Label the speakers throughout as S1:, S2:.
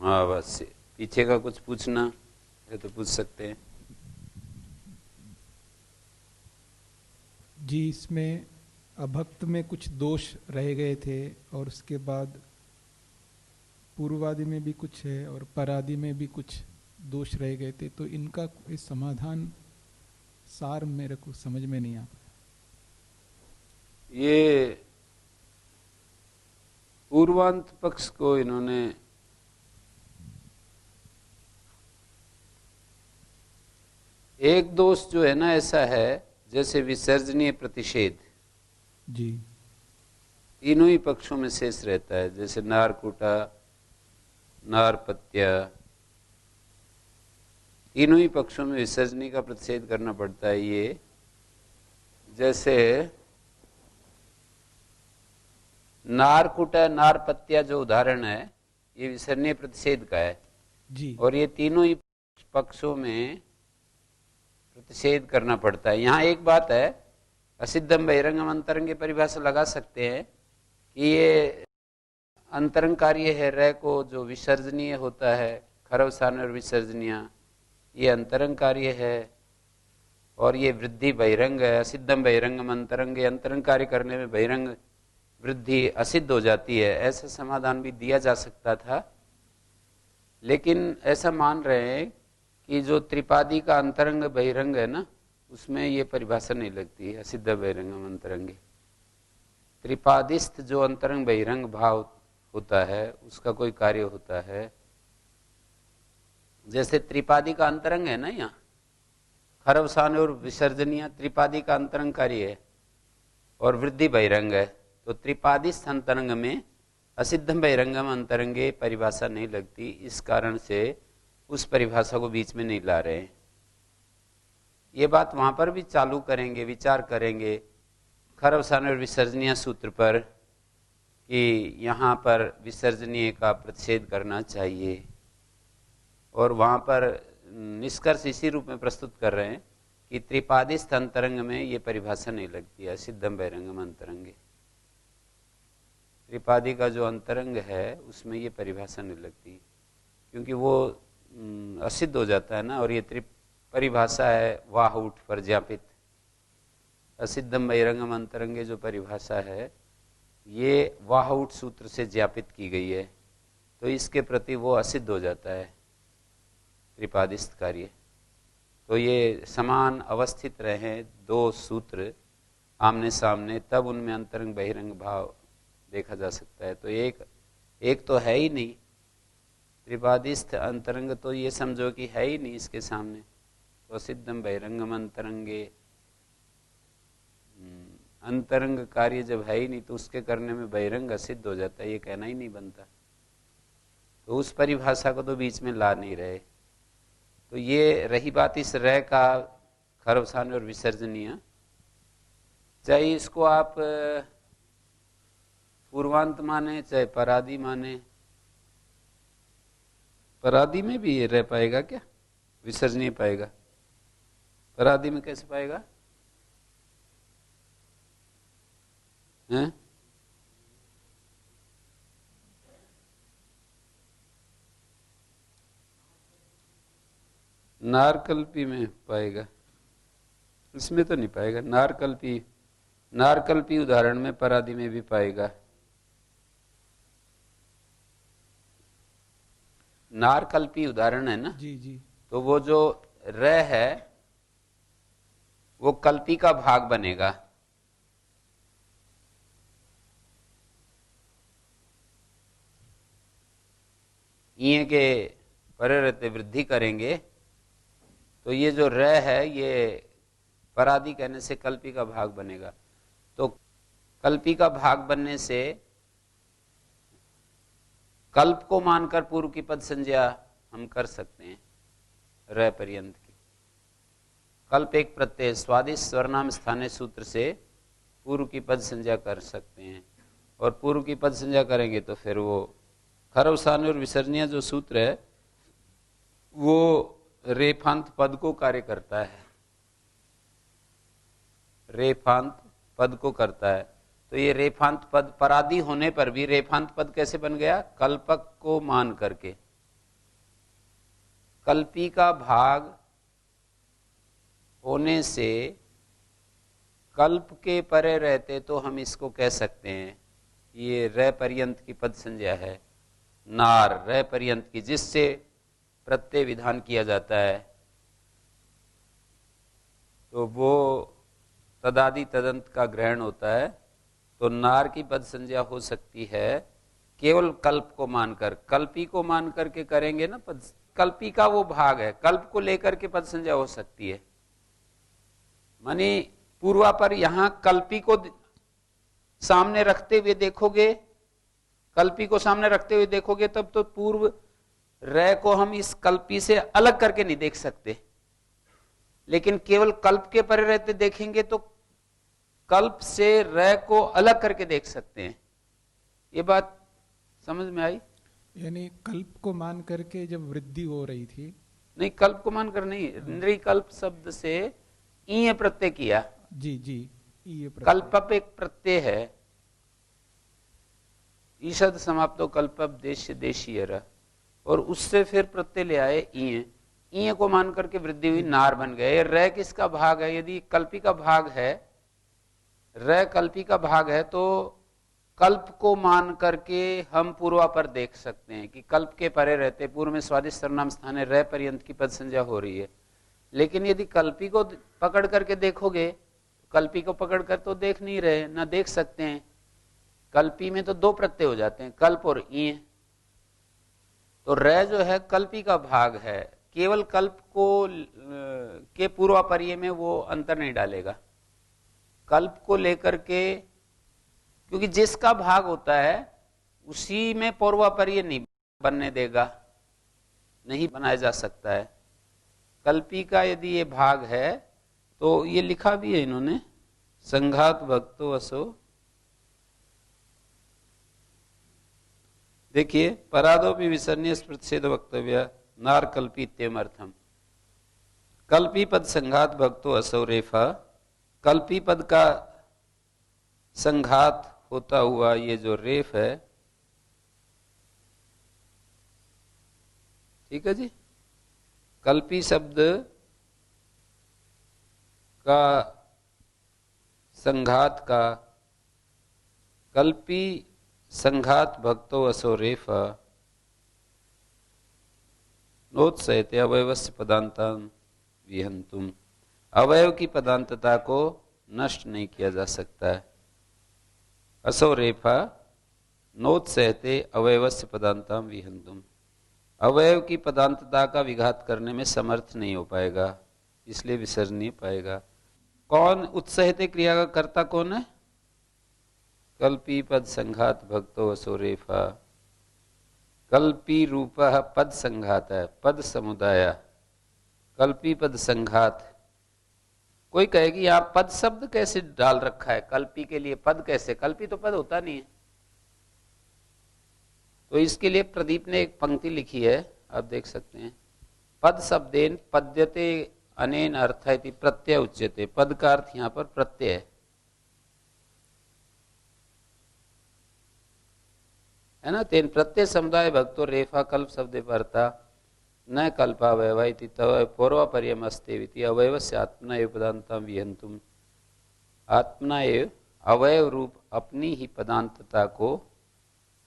S1: हाँ बस पीछे का कुछ पूछना है तो पूछ सकते हैं।
S2: जी, इसमें अभक्त में कुछ दोष रह गए थे, और उसके बाद पूर्वादि में भी कुछ है और परादि में भी कुछ दोष रह गए थे, तो इनका कोई समाधान सार मेरे को समझ में नहीं आ पाया।
S1: ये पूर्वांत पक्ष को इन्होंने एक दोष जो है ना ऐसा है, जैसे विसर्जनीय प्रतिषेध
S2: जी।
S1: तीनों ही पक्षों में शेष रहता है। जैसे नारकुटा, नारपत्य, तीनों ही पक्षों में विसर्जनी का प्रतिषेध करना पड़ता है। ये जैसे नारकुटा नारपत्या जो उदाहरण है ये विसर्जनीय प्रतिषेध का है,
S2: जी।
S1: और ये तीनों ही पक्षों में प्रतिषेध करना पड़ता है। यहाँ एक बात है, असिद्धम बहिरंगम अंतरंग की परिभाषा लगा सकते हैं कि ये अंतरंग कार्य है रह को जो विसर्जनीय होता है, खरवसान और विसर्जनीय, ये अंतरंग कार्य है, और ये वृद्धि बहिरंग है। असिद्धम बहिरंगम अंतरंग, अंतरंग कार्य करने में बहिरंग वृद्धि असिद्ध हो जाती है। ऐसा समाधान भी दिया जा सकता था, लेकिन ऐसा मान रहे हैं कि जो त्रिपादी का अंतरंग बहिरंग है ना, उसमें ये परिभाषा नहीं लगती है असिद्ध बहिरंगम अंतरंगे। त्रिपादिस्थ जो अंतरंग बहिरंग भाव होता है उसका कोई कार्य होता है। जैसे त्रिपादी का अंतरंग है ना, यहाँ खरवसान और विसर्जनीय त्रिपादी का अंतरंग कार्य है, और वृद्धि बहिरंग है। तो त्रिपादिस्थ अंतरंग में असिद्धम बहिरंगम अंतरंगे परिभाषा नहीं लगती, इस कारण से उस परिभाषा को बीच में नहीं ला रहे। ये बात वहां पर भी चालू करेंगे, विचार करेंगे खरवसान और विसर्जनीय सूत्र पर कि यहाँ पर विसर्जनीय का प्रतिषेध करना चाहिए, और वहां पर निष्कर्ष इसी रूप में प्रस्तुत कर रहे हैं कि त्रिपादिस्थ अंतरंग में ये परिभाषा नहीं लगती है असिद्धम बहिरंगम अंतरंगे। त्रिपादी का जो अंतरंग है उसमें ये परिभाषा नहीं लगती, क्योंकि वो असिद्ध हो जाता है ना, और ये परिभाषा है वाह उठ पर ज्ञापित। असिद्धम बहिरंगम अंतरंगे जो परिभाषा है ये वाह उठ सूत्र से ज्ञापित की गई है, तो इसके प्रति वो असिद्ध हो जाता है त्रिपादिस्थ कार्य। तो ये समान अवस्थित रहे दो सूत्र आमने सामने, तब उनमें अंतरंग बहिरंग भाव देखा जा सकता है। तो एक तो है ही नहीं त्रिपादिस्थ अंतरंग, तो ये समझो कि है ही नहीं इसके सामने। तो असिद्धम बहिरंगम अंतरंगे, अंतरंग कार्य जब है ही नहीं तो उसके करने में बहिरंग असिद्ध हो जाता है, ये कहना ही नहीं बनता। तो उस परिभाषा को तो बीच में ला नहीं रहे। तो ये रही बात इस रह का खरवसान और विसर्जनीय, चाहे इसको आप पूर्वांत माने चाहे परादि माने। परादि में भी ये रह पाएगा क्या? विसर्जनीय पाएगा? परादि में कैसे पाएगा? हैं? नारकल्पी में पाएगा, इसमें तो नहीं पाएगा। नारकल्पी उदाहरण में परादि में भी पाएगा। नारकल्पी उदाहरण है ना,
S2: जी जी।
S1: तो वो जो र है वो कल्पी का भाग बनेगा। ये के परे रहते वृद्धि करेंगे, तो ये जो र है ये परादि कहने से कल्पी का भाग बनेगा। तो कल्पी का भाग बनने से कल्प को मानकर पूर्व की पद संज्ञा हम कर सकते हैं र पर्यंत की। कल्प एक प्रत्यय स्वादिष्ट स्वरनाम स्थानीय सूत्र से पूर्व की पद संज्ञा कर सकते हैं, और पूर्व की पद संज्ञा करेंगे तो फिर वो खरवसान और विसर्जनीय जो सूत्र है वो रेफांत पद को कार्य करता है, रेफांत पद को करता है। तो ये रेफांत पद परादि होने पर भी रेफांत पद कैसे बन गया? कल्पक को मान करके। कल्पी का भाग होने से कल्प के परे रहते तो हम इसको कह सकते हैं, ये रे पर्यंत की पद संज्ञा है, नार रे पर्यंत की, जिससे प्रत्यय विधान किया जाता है, तो वो तदादि तदंत का ग्रहण होता है। तो नार की पद संज्ञा हो सकती है केवल कल्प को मानकर, कल्पी को मान करके करेंगे ना पद, कल्पी का वो भाग है, कल्प को लेकर के पद संज्ञा हो सकती है। माने पूर्वा पर यहां कल्पी को सामने रखते हुए देखोगे, कल्पी को सामने रखते हुए देखोगे तब तो पूर्व रे को हम इस कल्पी से अलग करके नहीं देख सकते, लेकिन केवल कल्प के परे रहते देखेंगे तो कल्प से रे को अलग करके देख सकते हैं। ये बात समझ में आई?
S2: यानी कल्प को मान करके जब वृद्धि हो रही थी,
S1: नहीं कल्प को मानकर नहीं, नृकल्प शब्द से ईय प्रत्यय किया।
S2: जी जी, ये
S1: कल्पप एक प्रत्यय है, ईषद समाप्तो कल्पप देश देशीय, और उससे फिर प्रत्यय ले आए ईय, ईय को मान करके वृद्धि हुई, नार बन गए। रे किसका भाग है? यदि कल्पी का भाग है, रे कल्पी का भाग है, तो कल्प को मान करके हम पूर्वा पर देख सकते हैं कि कल्प के परे रहते, पूर्व में स्वादिष्ट सर्वनाम स्थान है, रे पर्यंत की पद संज्ञा हो रही है। लेकिन यदि कल्पी को पकड़ करके देखोगे, कल्पी को पकड़ कर तो देख नहीं रहे, ना देख सकते हैं। कल्पी में तो दो प्रत्यय हो जाते हैं, कल्प और ईय। तो रे जो है कल्पी का भाग है, केवल कल्प को के पूर्वापर्य में वो अंतर नहीं डालेगा। कल्प को लेकर के, क्योंकि जिसका भाग होता है उसी में पूर्वापर्य नहीं बनने देगा, नहीं बनाया जा सकता है। कल्पी का यदि ये भाग है तो ये लिखा भी है इन्होंने, संघात भक्तो असो, देखिए परादोपि विसर्ण्य प्रतिषेध वक्तव्य नार कल्पी इत्यर्थम। कल्पी पद संघात भक्तो असो रेफा, कल्पी पद का संघात होता हुआ ये जो रेफ है, ठीक है जी, कल्पी शब्द का संघात का, कल्पी संघात भक्तो असो रेफ नोत्सहते अवयवस्य पदांतं विहंतुम। अवयव की पदांतता को नष्ट नहीं किया जा सकता है। असो रेफा नोत्सहते अवयवस्य पदांतं विहंतुम, अवयव की पदांतता का विघात करने में समर्थ नहीं हो पाएगा, इसलिए विसर नहीं पाएगा। कौन उत्सहते क्रिया का कर्ता कौन है? कल्पी पद संघात भक्तो असो रेफा, कल्पी रूप पद संघात है, पद समुदाय, कल्पी पद संघात। कोई कहेगी यहाँ पद शब्द कैसे डाल रखा है कल्पी के लिए, पद कैसे? कल्पी तो पद होता नहीं है। तो इसके लिए प्रदीप ने एक पंक्ति लिखी है, आप देख सकते हैं। पद शब्देन पद्यते अनेन अर्थ इति प्रत्यय उच्यते, पद का अर्थ यहाँ पर प्रत्यय है ना। तेन प्रत्यय समुदाय भक्तो रेफा कल्प शब्द परता न कल्पावयव इति तव पूर्वापर्यम अस्तेविति अवयवस्य आत्मना एव पदांतं विहंतुम। आत्मना एव अवयव रूप अपनी ही पदांतता को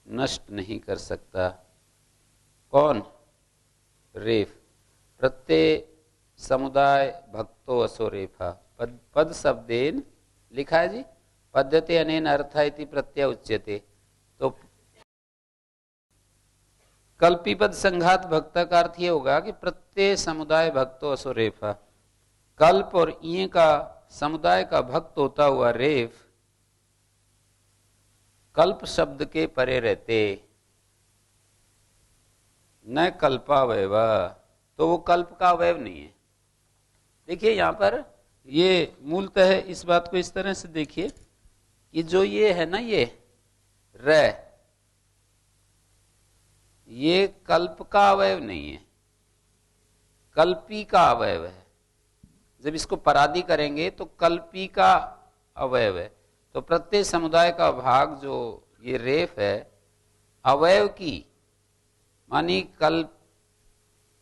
S1: नष्ट नहीं कर सकता। कौन? रेफ। प्रत्यय समुदाय भक्तो असो रेफा, पद शब्देन लिखा है जी, पद्यते अनेन अर्थ इति प्रत्यय उच्यते। तो कल्पी पद संघात भक्त का अर्थ ये होगा कि प्रत्यय समुदाय भक्तो असो रेफा, कल्प और ईय का समुदाय का भक्त होता हुआ रेफ कल्प शब्द के परे रहते, न कल्पावयव, तो वो कल्प का अवयव नहीं है। देखिए यहाँ पर ये मूलतः इस बात को इस तरह से देखिए कि जो ये है ना, ये रे, ये कल्प का अवयव नहीं है, कल्पी का अवयव है। जब इसको परादी करेंगे तो कल्पी का अवयव है। तो प्रत्यय समुदाय का भाग जो ये रेफ है, अवयव की मानी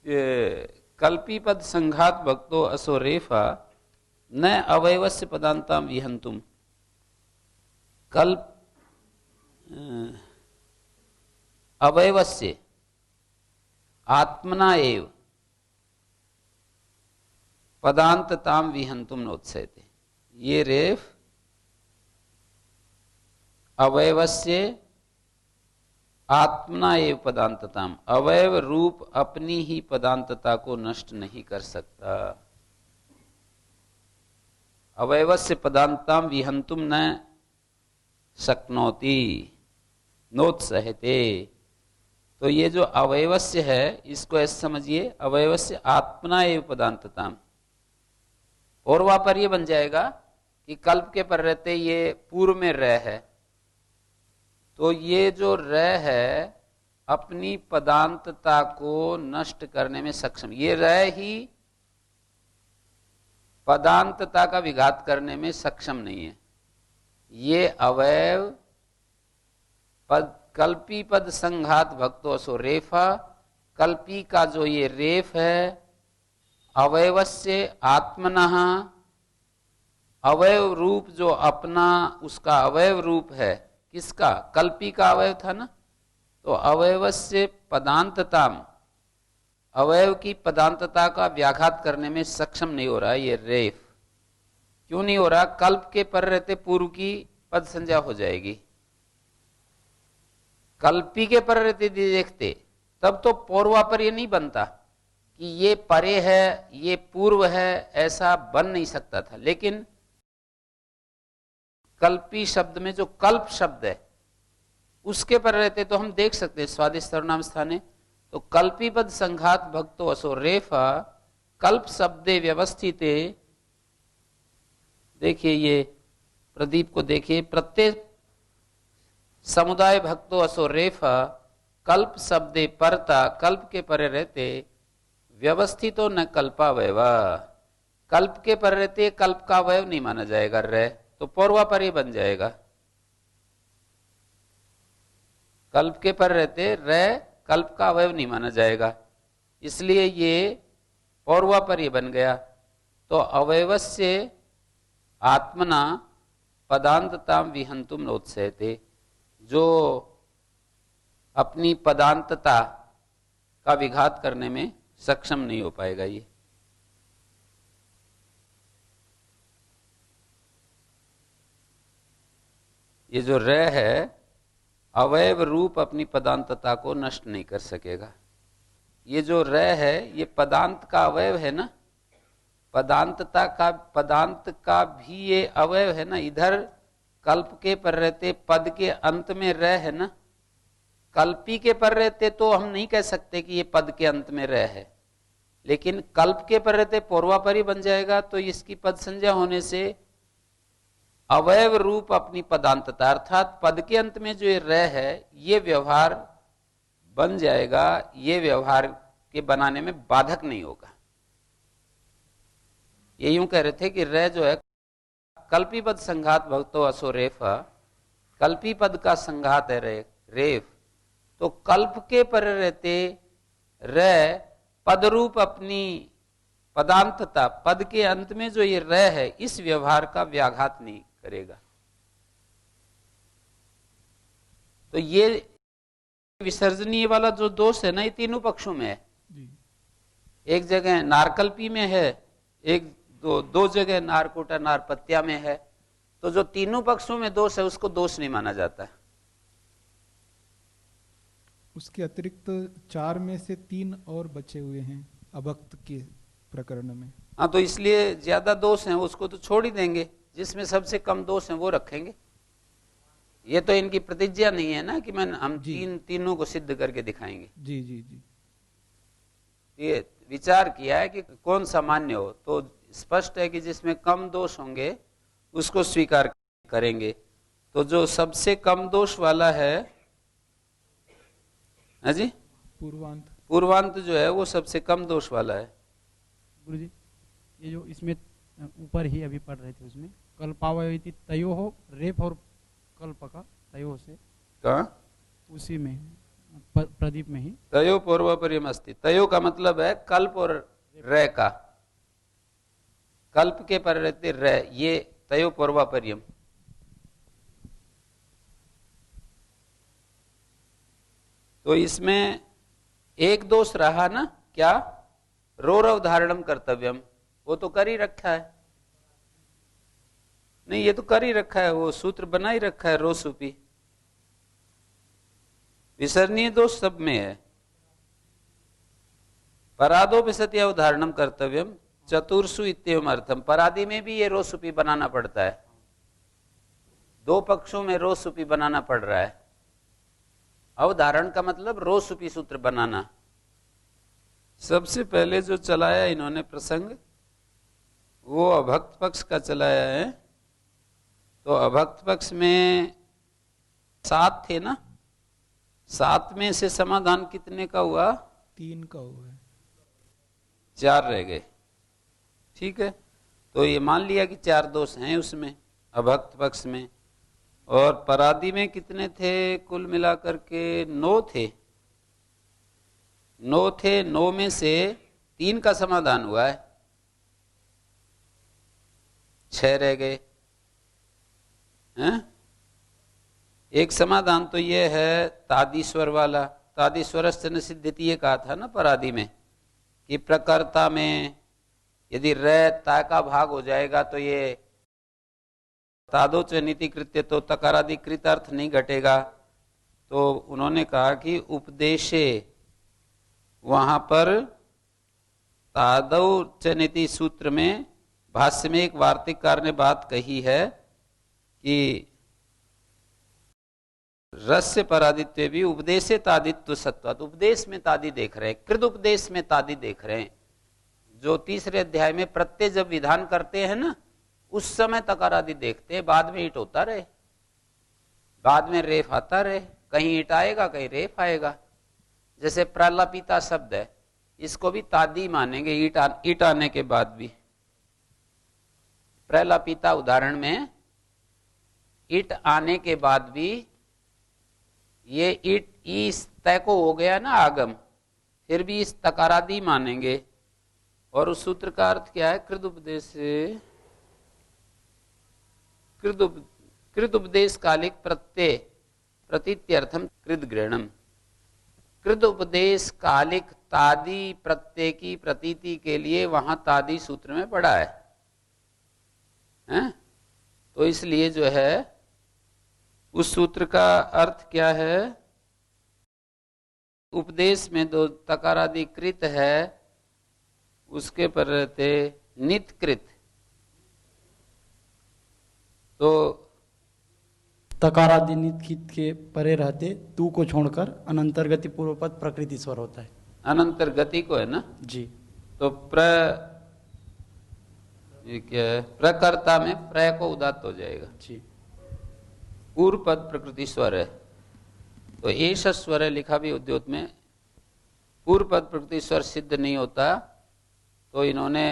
S1: कल्पी पद संघात भक्तो असो रेफा न अवयवस्य पदांताम विहंतुम। कल्प अवयवस्य आत्मना एव पदांतताम विहंतुम नोत्सयते। ये रेफ अवयवस्य आत्मना एव पदांतताम, अवयव रूप अपनी ही पदांतता को नष्ट नहीं कर सकता। अवयवस्य पदांतताम विहंतुम न शक्नोति नोत्सहते। तो ये जो अवयवस्य है इसको ऐसे समझिए, अवयवस्य आत्मना एव पदांतताम, और वहां पर ये बन जाएगा कि कल्प के पर रहते ये पूर्व में रह है, तो ये जो रह है अपनी पदांतता को नष्ट करने में सक्षम, ये रह ही पदांतता का विघात करने में सक्षम नहीं है। ये अवयव पद कल्पी पद संघात भक्तो असो रेफा, कल्पी का जो ये रेफ है अवयवस्य आत्मनः, अवयव रूप जो अपना उसका अवयव रूप है, किसका? कल्पी का अवयव था ना, तो अवयवस्य पदांतताम, अवयव की पदांतता का व्याघात करने में सक्षम नहीं हो रहा ये रेफ। क्यों नहीं हो रहा? कल्प के पर रहते पूर्व की पद संज्ञा हो जाएगी, कल्पी के पर रहते देखते तब तो पूर्वापर ये नहीं बनता कि ये परे है ये पूर्व है, ऐसा बन नहीं सकता था। लेकिन कल्पी शब्द में जो कल्प शब्द है उसके पर रहते तो हम देख सकते हैं स्वादिष्ट सर्वनाम स्थाने, तो कल्पी पद संघात भक्तो असो रेफा, कल्प शब्दे व्यवस्थिते। देखिए ये प्रदीप को देखिए, प्रत्येक समुदाय भक्तो असो रेफा, कल्प शब्दे परता, कल्प के परे रहते व्यवस्थितो न कल्पावयवा, कल्प के पर रहते कल्प का अवयव नहीं माना जाएगा, रह तो पूर्वापर ही बन जाएगा। कल्प के पर रहते रह कल्प का अवयव नहीं माना जाएगा, इसलिए ये पूर्वापर ही बन गया। तो अवयवस्य आत्मना पदांतताम विहंतुम नोत्सहते, जो अपनी पदांतता का विघात करने में सक्षम नहीं हो पाएगा। ये जो रह है अवयव रूप अपनी पदांतता को नष्ट नहीं कर सकेगा। ये जो रह है ये पदांत का अवयव है ना, पदांतता का, पदांत का भी ये अवयव है ना। इधर कल्प के पर रहते पद के अंत में रह है ना, कल्पी के पर रहते तो हम नहीं कह सकते कि ये पद के अंत में रह है, लेकिन कल्प के पर रहते पूर्वापरी बन जाएगा, तो इसकी पद संज्ञा होने से अवयव रूप अपनी पदांतता अर्थात पद के अंत में जो ये रह है ये व्यवहार बन जाएगा, ये व्यवहार के बनाने में बाधक नहीं होगा। ये यूं कह रहे थे कि रह जो है कल्पी पद संघात भक्तो असो रेफा, कल्पी पद का संघात है रेफ, तो कल्प के पर रहते रह पद रूप अपनी पदांतता, पद के अंत में जो ये रह है इस व्यवहार का व्याघात नहीं करेगा। तो ये विसर्जनीय वाला जो दोष है ना ये तीनों पक्षों में है। एक जगह नारकल्पी में है, एक दो जगह नारकोटा नारपत्या में है, तो जो तीनों पक्षों में दोष है उसको दोष नहीं माना जाता है।
S2: उसके अतिरिक्त 4 में से 3 और बचे हुए हैं अभक्त के प्रकरण में।
S1: हाँ, तो इसलिए ज्यादा दोष हैं उसको तो छोड़ ही देंगे, जिसमें सबसे कम दोष हैं वो रखेंगे। ये तो इनकी प्रतिज्ञा नहीं है ना कि हम तीनों को सिद्ध करके दिखाएंगे।
S2: जी जी जी,
S1: ये विचार किया है कि कौन सामान्य हो, तो स्पष्ट है कि जिसमें कम दोष होंगे उसको स्वीकार करेंगे। तो जो सबसे कम दोष वाला है जी पूर्वांत जो है वो सबसे कम दोष वाला है।
S3: गुरुजी ये जो इसमें ऊपर ही अभी पढ़ रहे थे उसमें कल्पावयति तयो हो रेफ और कल्प का तयो से
S1: कहाँ?
S3: उसी में प्रदीप में ही।
S1: तयो पूर्वापर्यम अस्ति। तयो का मतलब है कल्प और रे का, कल्प के पर रहते रे, ये तयो पूर्वापर्यम। तो इसमें एक दोष रहा ना, क्या? रोरव धारणम कर्तव्यम, वो तो कर ही रखा है। नहीं, ये तो कर ही रखा है, वो सूत्र बना ही रखा है रोसुपी। विसरणीय दोष सब में है। परादो विसत्या उदाहरणम कर्तव्यम चतुर्सु इत्येवम अर्थम। परादि में भी ये रोसुपी बनाना पड़ता है, दो पक्षों में रोसुपी बनाना पड़ रहा है। अवधारण का मतलब रोसुपी सूत्र बनाना। सबसे पहले जो चलाया इन्होंने प्रसंग, वो अभक्त पक्ष का चलाया है। तो अभक्त पक्ष में 7 थे ना, 7 में से समाधान कितने का हुआ?
S2: 3 का हुआ है,
S1: 4 रह गए। ठीक है, तो ये मान लिया कि 4 दोष हैं उसमें अभक्त पक्ष में। और परादि में कितने थे? कुल मिलाकर के 9 थे। 9 थे, 9 में से 3 का समाधान हुआ है, 6 रह गए हैं। एक समाधान तो ये है तादीश्वर वाला, तादीश्वरश्च न सिद्ध्यति, ये कहा था ना परादि में कि प्रकर्ता में यदि रे ता का भाग हो जाएगा तो ये तादोच नीति कृत्य, तो तकारादि कृत अर्थ नहीं घटेगा। तो उन्होंने कहा कि उपदेशे, वहां पर तादौ च नीति सूत्र में भाष्य में एक वार्तिककार ने बात कही है कि रस्य परादित्य भी उपदेशे तादित्व सत्वात। उपदेश में तादि देख रहे हैं, कृद उपदेश में तादि देख रहे हैं। जो तीसरे अध्याय में प्रत्यय जब विधान करते हैं ना, उस समय तकार आदि देखते हैं, बाद में ईट होता रहे, बाद में रेफ आता रहे, कहीं ईट आएगा कहीं रेफ आएगा। जैसे प्रलापिता शब्द है, इसको भी तादी मानेंगे ईट आने के बाद भी। प्रलापिता उदाहरण में ईट आने के बाद भी ये ईट इस तय को हो गया ना आगम, फिर भी इस तकारादि मानेंगे। और उस सूत्र का अर्थ क्या है? कृद उपदेश से कृद उपदेश कालिक प्रत्यय प्रतीत्यर्थम कृद ग्रहणम। कृद उपदेश कालिक तादि प्रत्यय की प्रतीति के लिए वहां तादि सूत्र में पड़ा है, हैं? तो इसलिए जो है उस सूत्र का अर्थ क्या है? उपदेश में दो तकारादि कृत है, उसके पर रहते नितकृत। तो
S4: तकारादि नित के परे रहते तू को छोड़कर अनंतर गति पूर्व पद प्रकृति स्वर होता है।
S1: अनंतर गति को है ना
S4: जी।
S1: तो ये क्या है? प्रकर्ता में प्रय को उदात्त हो जाएगा
S4: जी।
S1: पूर्व पद प्रकृति स्वर है, तो एष स्वर है लिखा भी उद्योत में। पूर्व पद प्रकृति स्वर सिद्ध नहीं होता, तो इन्होंने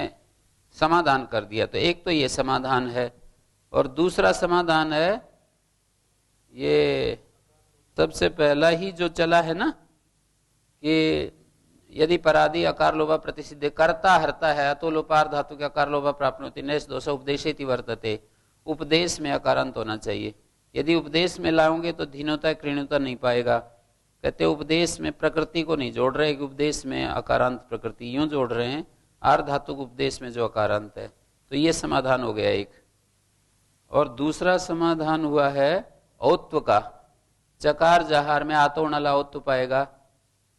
S1: समाधान कर दिया। तो एक तो ये समाधान है, और दूसरा समाधान है ये सबसे पहला ही जो चला है ना कि यदि परादि अकार लोभा प्रतिसिद्ध करता हरता है तो लोपार धातु के अकार लोभा प्राप्त होती नैश दोष उपदेशेति वर्तते। उपदेश में अकारांत होना चाहिए। यदि उपदेश में लाओगे तो धीनोता कृणता नहीं पाएगा। कहते उपदेश में प्रकृति को नहीं जोड़ रहे कि उपदेश में अकारांत प्रकृति, यूं जोड़ रहे हैं आर धातु के उपदेश में जो अकारांत है। तो ये समाधान हो गया एक। और दूसरा समाधान हुआ है औत्व का। चकार जहार में आतो नला औत्व पाएगा,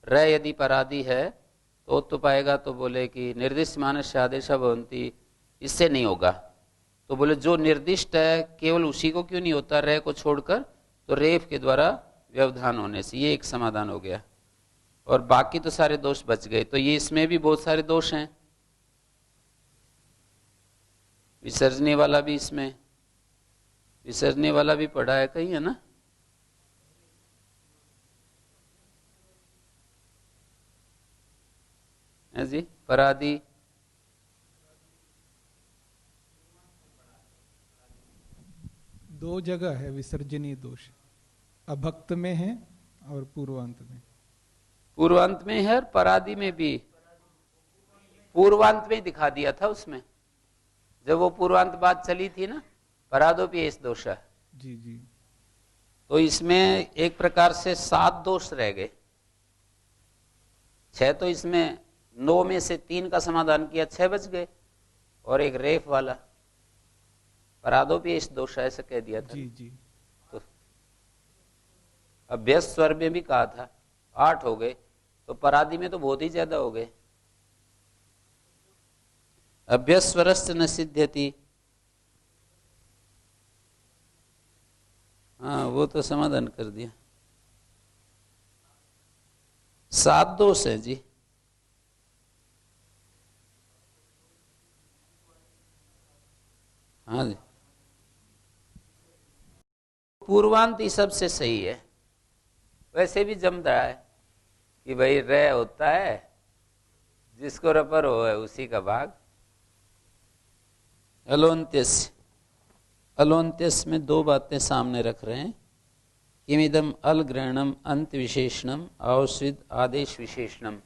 S1: र यदि परादि है तो औत्व पाएगा। तो बोले कि निर्दिष्ट मानस आदेश भवंती, इससे नहीं होगा। तो बोले जो निर्दिष्ट है केवल उसी को क्यों नहीं होता रे को छोड़कर? तो रेफ के द्वारा व्यवधान होने से, ये एक समाधान हो गया। और बाकी तो सारे दोष बच गए। तो ये इसमें भी बहुत सारे दोष हैं। विसर्जने वाला भी इसमें, विसर्जने वाला भी पढ़ा है कहीं, है ना? है जी। परादि
S2: दो जगह है विसर्जनीय दोष, अभक्त में है और पूर्वांत में।
S1: पूर्वांत में है और परादि में भी। पूर्वांत में दिखा दिया था उसमें, जब वो पूर्वांत बात चली थी ना, परादोपि एष दोष।
S2: जी जी।
S1: तो इसमें एक प्रकार से 7 दोष रह गए। 6 तो इसमें 9 में से 3 का समाधान किया, 6 बच गए, और एक रेफ वाला परादोपि एष दोष ऐसा कह दिया था।
S2: जी जी।
S1: तो अभ्यस्त स्वर में भी कहा था 8 हो गए, तो परादि में तो बहुत ही ज्यादा हो गए। अभ्यस्त स्वरस्य न सिद्ध्यति, हाँ वो तो समाधान कर दिया। 7 दोष है जी। हाँ जी, पूर्वांत ही सबसे सही है। वैसे भी जम रहा है कि भाई रे होता है, जिसको रपर हो है उसी का भाग। अलोन्त्यस्य, अलोन्त्यस्य में 2 बातें सामने रख रहे हैं। किमिदम अल ग्रहणम अंत विशेषणम आवस्विद आदेश विशेषणम।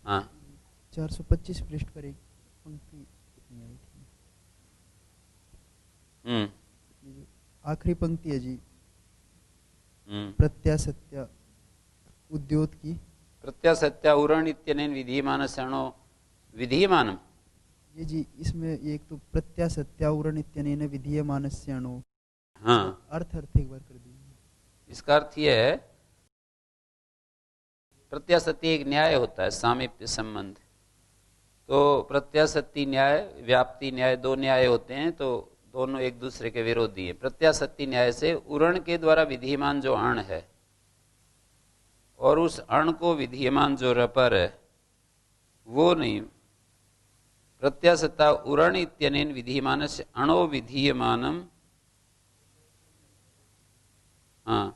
S1: हाँ
S5: 425 पृष्ठ पर एक पंक्ति नहीं आई थी। ये जो आखिरी पंक्ति है जी, प्रत्यासत्य उद्योत की।
S1: प्रत्यासत्या उरण इत्यनेन विधीयमानस्याणो विधीयमानम।
S5: ये जी इसमें एक तो प्रत्यासत्यावरण इत्यनेन विधीयमानस्याणो।
S1: हाँ,
S5: अर्थ एक बार कर दीजिए।
S1: इसका अर्थ यह है, प्रत्यासत्ति एक न्याय होता है, सामीप्य संबंध। तो प्रत्यासत्ति न्याय, व्याप्ति न्याय, 2 न्याय होते हैं, तो दोनों एक दूसरे के विरोधी है। प्रत्यासत्ति न्याय से उरण के द्वारा विधीयमान जो अण है और उस अण को विधीयमान जो रपर है वो नहीं। प्रत्यासत्ता उरण इत्यनेन विधीयमानस्य अणो विधीयमानम, हाँ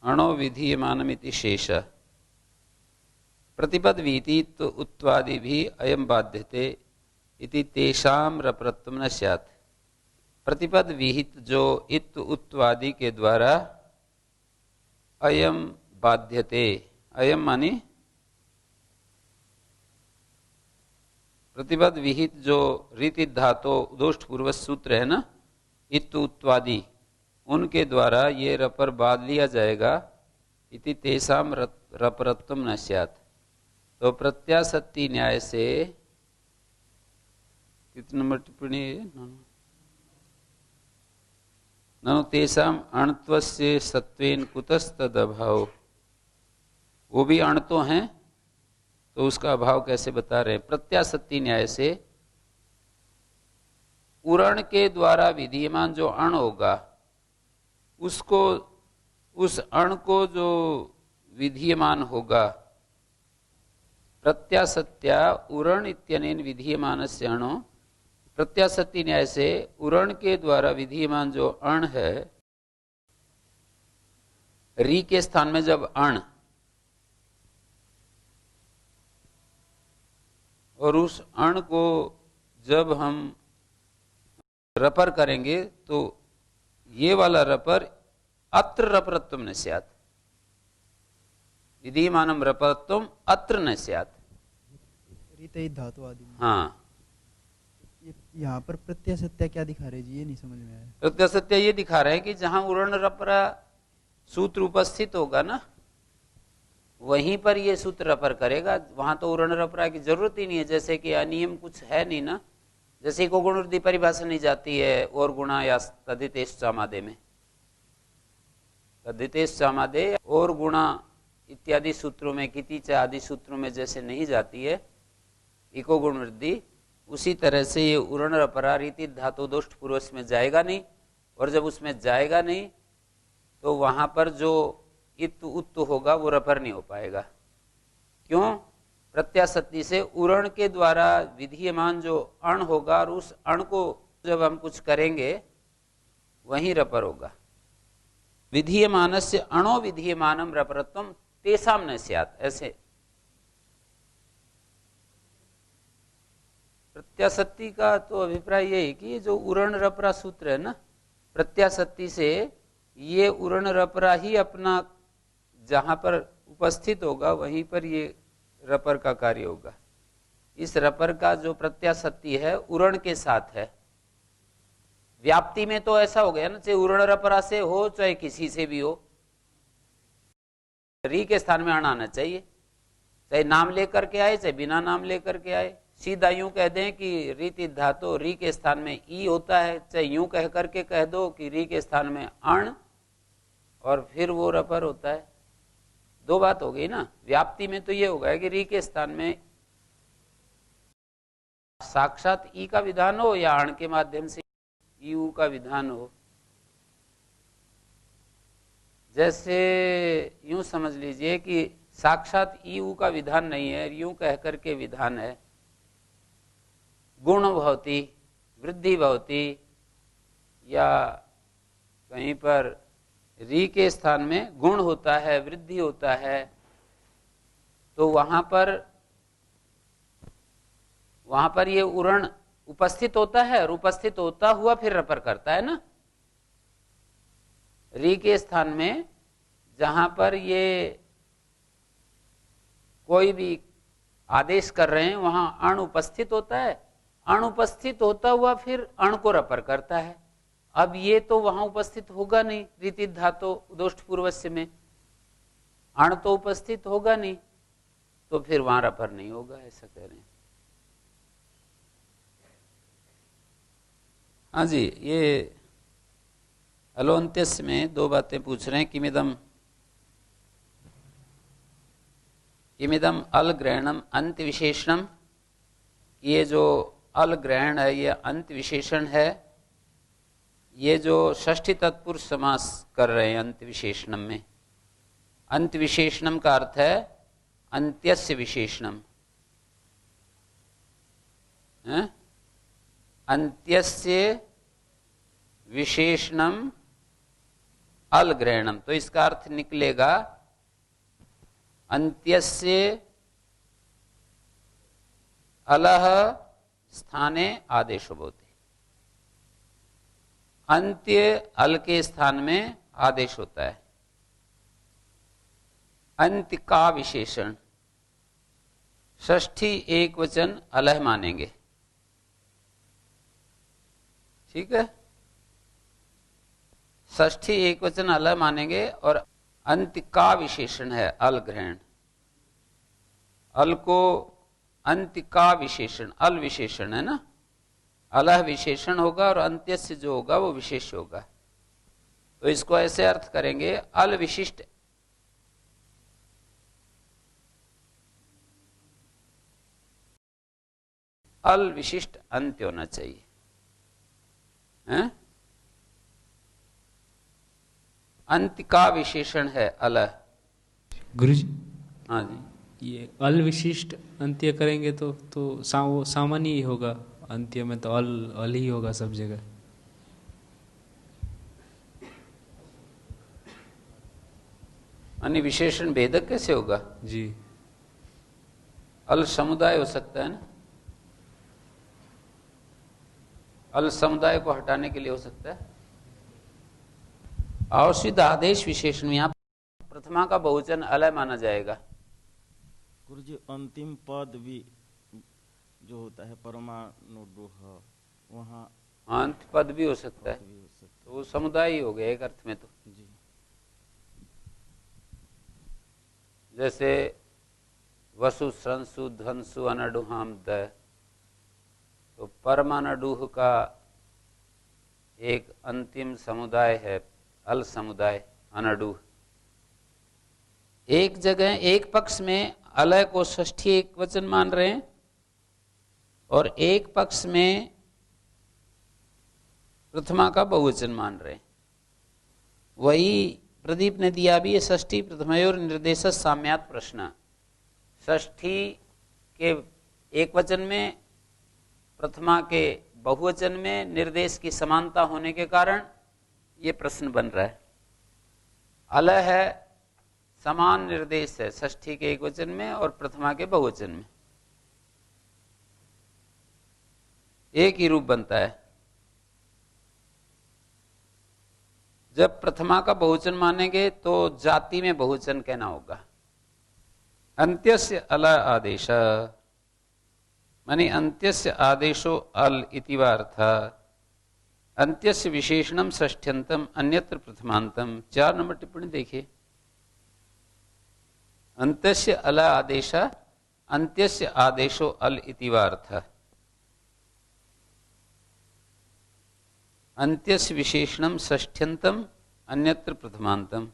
S1: अणो विधीयमानम इति शेष। प्रतिपद वीति उत्वादि भी अयम बाध्यते इति तेषाम रपरत्वम न स्यात्। प्रतिपद विहित जो इत उत्वादि के द्वारा अयम बाध्यते, अयम मानी प्रतिपद विहित जो रीति धातो दोष्ट पूर्वक सूत्र है ना, इत उत्वादि, उनके द्वारा ये रपर बांध लिया जाएगा। इति तेषाम रपरत्वम न स्यात्। तो प्रत्यासत्ति न्याय से कितने नंबर टिप्पणी है? ननु तेषाम अणत्वस्य सत्वेन कुतस्तद अभाव। वो भी अण तो हैं, तो उसका अभाव कैसे बता रहे हैं? प्रत्यासत्ति न्याय से उरण के द्वारा विधीयमान जो अण होगा उसको, उस अण को जो विधीयमान होगा, प्रत्यासत्या उरण इत्यनेन विधीयमानस्य अणो। प्रत्यासत्ति न्याय से उरण के द्वारा विधीयमान जो अण है, री के स्थान में जब अण, और उस अण को जब हम रपर करेंगे तो ये वाला रपर अत्र रपरत्वम न स्यात्। विधीयमानम रपरत्वम अत्र न स्यात्।
S5: रीते धातु आदि में।
S1: हाँ,
S5: यहाँ पर प्रत्यासत्या क्या दिखा रहे जी, ये नहीं समझ में आया।
S1: प्रत्यासत्या ये दिखा रहे हैं कि जहां उरण रपरा सूत्र उपस्थित होगा ना, वहीं पर ये सूत्र रपर करेगा। वहां तो उरण रपरा की जरूरत ही नहीं है। जैसे कि अनियम कुछ है नहीं ना, जैसे को गुण वृद्धि परिभाषा नहीं जाती है और गुणा या तद्धितेश चामादे में, तद्धितेश चामादे और गुणा इत्यादि सूत्रों में, कितिच आदि सूत्रों में जैसे नहीं जाती है इको गुण वृद्धि, उसी तरह से ये उरण रपरा रीति धातु दोष्ट पूर्वज में जाएगा नहीं। और जब उसमें जाएगा नहीं तो वहां पर जो इत उत्त होगा वो रपर नहीं हो पाएगा। क्यों? प्रत्यासत्ति से उरण के द्वारा विधीयमान जो अण होगा और उस अण को जब हम कुछ करेंगे वहीं रपर होगा। विधीयमानस्य अणो विधीयमानम रपरत्वम तेषाम न स्यात्। ऐसे प्रत्यासत्ति का तो अभिप्राय यही कि ये जो उरण रपरा सूत्र है ना, प्रत्यासत्ति से ये उरण रपरा ही अपना जहां पर उपस्थित होगा वहीं पर ये रपर का कार्य होगा। इस रपर का जो प्रत्याशक्ति है उरण के साथ है। व्याप्ति में तो ऐसा हो गया ना, चाहे उरण रपरा से हो चाहे किसी से भी हो, री के स्थान में अण आना चाहिए, चाहे नाम लेकर के आए चाहे बिना नाम लेकर के आए। सीधा यूं कह दें कि रीति धातु री के स्थान में ई होता है, चाहे यूं कह करके कह दो कि री के स्थान में अण और फिर वो रपर होता है। दो बात हो गई ना। व्याप्ति में तो ये होगा कि री के स्थान में साक्षात ई का विधान हो या अण के माध्यम से यू का विधान हो। जैसे यूं समझ लीजिए कि साक्षात यू का विधान नहीं है, यूं कह करके विधान है गुण भवती, वृद्धि भवती, या कहीं पर री के स्थान में गुण होता है वृद्धि होता है, तो वहां पर ये उरण उपस्थित होता है और उपस्थित होता हुआ फिर रपर करता है ना। री के स्थान में जहां पर ये कोई भी आदेश कर रहे हैं वहां अण उपस्थित होता है, अण उपस्थित होता हुआ फिर अण को रपर करता है। अब ये तो वहां उपस्थित होगा नहीं, रीति धातु दोष्ट पूर्वस्य में अण तो उपस्थित होगा नहीं, तो फिर वहां रपर नहीं होगा, ऐसा कह रहे हैं। हाँ जी, ये अलोन्त्यस्य में दो बातें पूछ रहे हैं। किमिदम अल ग्रहणम अंत विशेषणम, ये जो अल ग्रहण है ये अंत विशेषण है। ये जो षष्ठी तत्पुरुष समास कर रहे हैं अंत विशेषणम में, अंत विशेषणम का अर्थ है अंत्यस्य विशेषणम, अंत्यस्य विशेषणम अल ग्रहणम, तो इसका अर्थ निकलेगा अंत्यस्य अलह स्थाने आदेशो भवति। अंत्य अल के स्थान में आदेश होता है। अंत्य का विशेषण षष्ठी एक वचन अलह मानेंगे, ठीक है, षष्ठी एक वचन अलह मानेंगे और अंत्य का विशेषण है अल ग्रहण। अल को अंत्य का विशेषण, अल विशेषण है ना, अलह विशेषण होगा और अंत्य से जो होगा वो विशेष होगा। तो इसको ऐसे अर्थ करेंगे अल विशिष्ट, अल विशिष्ट अंत्य होना चाहिए, हैं? अंत्य का विशेषण है अलह।
S6: गुरुजी,
S1: हाँ जी,
S6: ये अल विशिष्ट अंत्य करेंगे तो वो सामान्य ही होगा, अंत्य में तो अल ही होगा सब जगह।
S1: यानी विशेषण भेदक कैसे होगा
S6: जी?
S1: अल समुदाय हो सकता है ना, अल समुदाय को हटाने के लिए हो सकता है। और सिद्ध आदेश विशेषण यहाँ प्रथमा का बहुवचन अलय माना जाएगा।
S7: गुरुजी, अंतिम पद भी जो होता है परमाणुडुह, वहाँ
S1: अंत पद भी हो सकता है, तो वो समुदाय ही हो गया एक अर्थ में तो
S7: जी।
S1: जैसे वसु श्रंसु धनसु अनडुहाम द, तो परमाणुडुह का एक अंतिम समुदाय है अल समुदाय अनडुह। एक जगह एक पक्ष में अलय को षष्ठी एक वचन मान रहे हैं और एक पक्ष में प्रथमा का बहुवचन मान रहे हैं। वही प्रदीप ने दिया भी, षष्ठी प्रथमयोर निर्देश साम्यात प्रश्न। षष्ठी के एक वचन में प्रथमा के बहुवचन में निर्देश की समानता होने के कारण ये प्रश्न बन रहा है। अलय है समान निर्देश है षष्ठी के एक वचन में और प्रथमा के बहुवचन में, एक ही रूप बनता है। जब प्रथमा का बहुवचन मानेंगे तो जाति में बहुवचन कहना होगा, अंत्यस्य अल आदेश माने अंत्यस्य आदेशो अल इति वा अर्थः। अंत्यस्य विशेषणम षष्ठ्यंतम अन्यत्र प्रथमांतम। 4 नंबर टिप्पणी देखिए। अंत्यस्य अल आदेश अंत्यस्य आदेशो अल इति वा अर्थः। अंत्यस्य विशेषणम षष्ठ्यंतम अन्यत्र प्रथमांतम।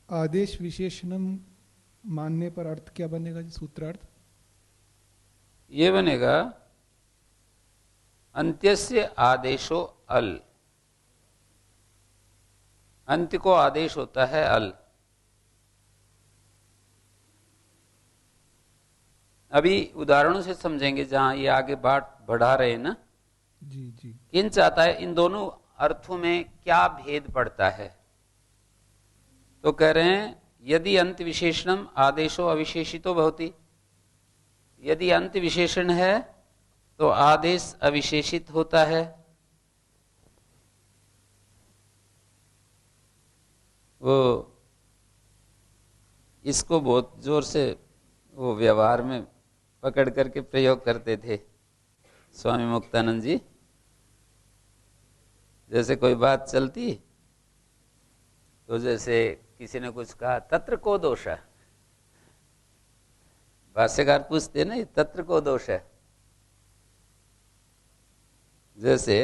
S2: आदेश विशेषणम मानने पर अर्थ क्या बनेगा जी, सूत्रार्थ?
S1: ये बनेगा अंत्यस्य आदेशो अल। अंत्य को आदेश होता है अल। अभी उदाहरणों से समझेंगे जहां ये आगे बात बढ़ा रहे हैं ना
S2: जी जी।
S1: किन चाहता है इन दोनों अर्थों में क्या भेद पड़ता है। तो कह रहे हैं यदि अंत विशेषणम आदेशो अविशेषितो भवति। यदि अंत विशेषण है तो आदेश अविशेषित होता है। वो इसको बहुत जोर से वो व्यवहार में पकड़ करके प्रयोग करते थे स्वामी मुक्तानंद जी। जैसे कोई बात चलती तो जैसे किसी ने कुछ कहा तत्र को दोष है, भाष्यकार पूछते ना तत्र को दोष है। जैसे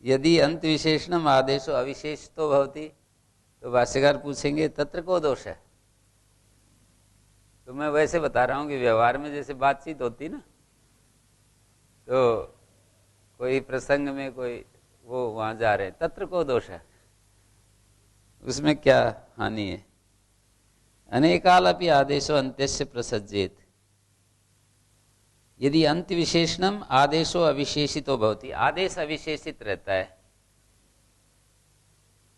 S1: यदि अंत विशेषणम आदेशो अविशेषितो भवति तो भाष्यकार पूछेंगे तत्र को दोष है। तो मैं वैसे बता रहा हूं कि व्यवहार में जैसे बातचीत होती ना तो कोई प्रसंग में कोई वो वहां जा रहे हैं तत्र को दोष है, उसमें क्या हानि है। अनेकालपि आदेशो अंत्यस्य प्रसज्जेत। यदि अंत विशेषणम आदेशो अविशेषितो भवति, आदेश अविशेषित रहता है।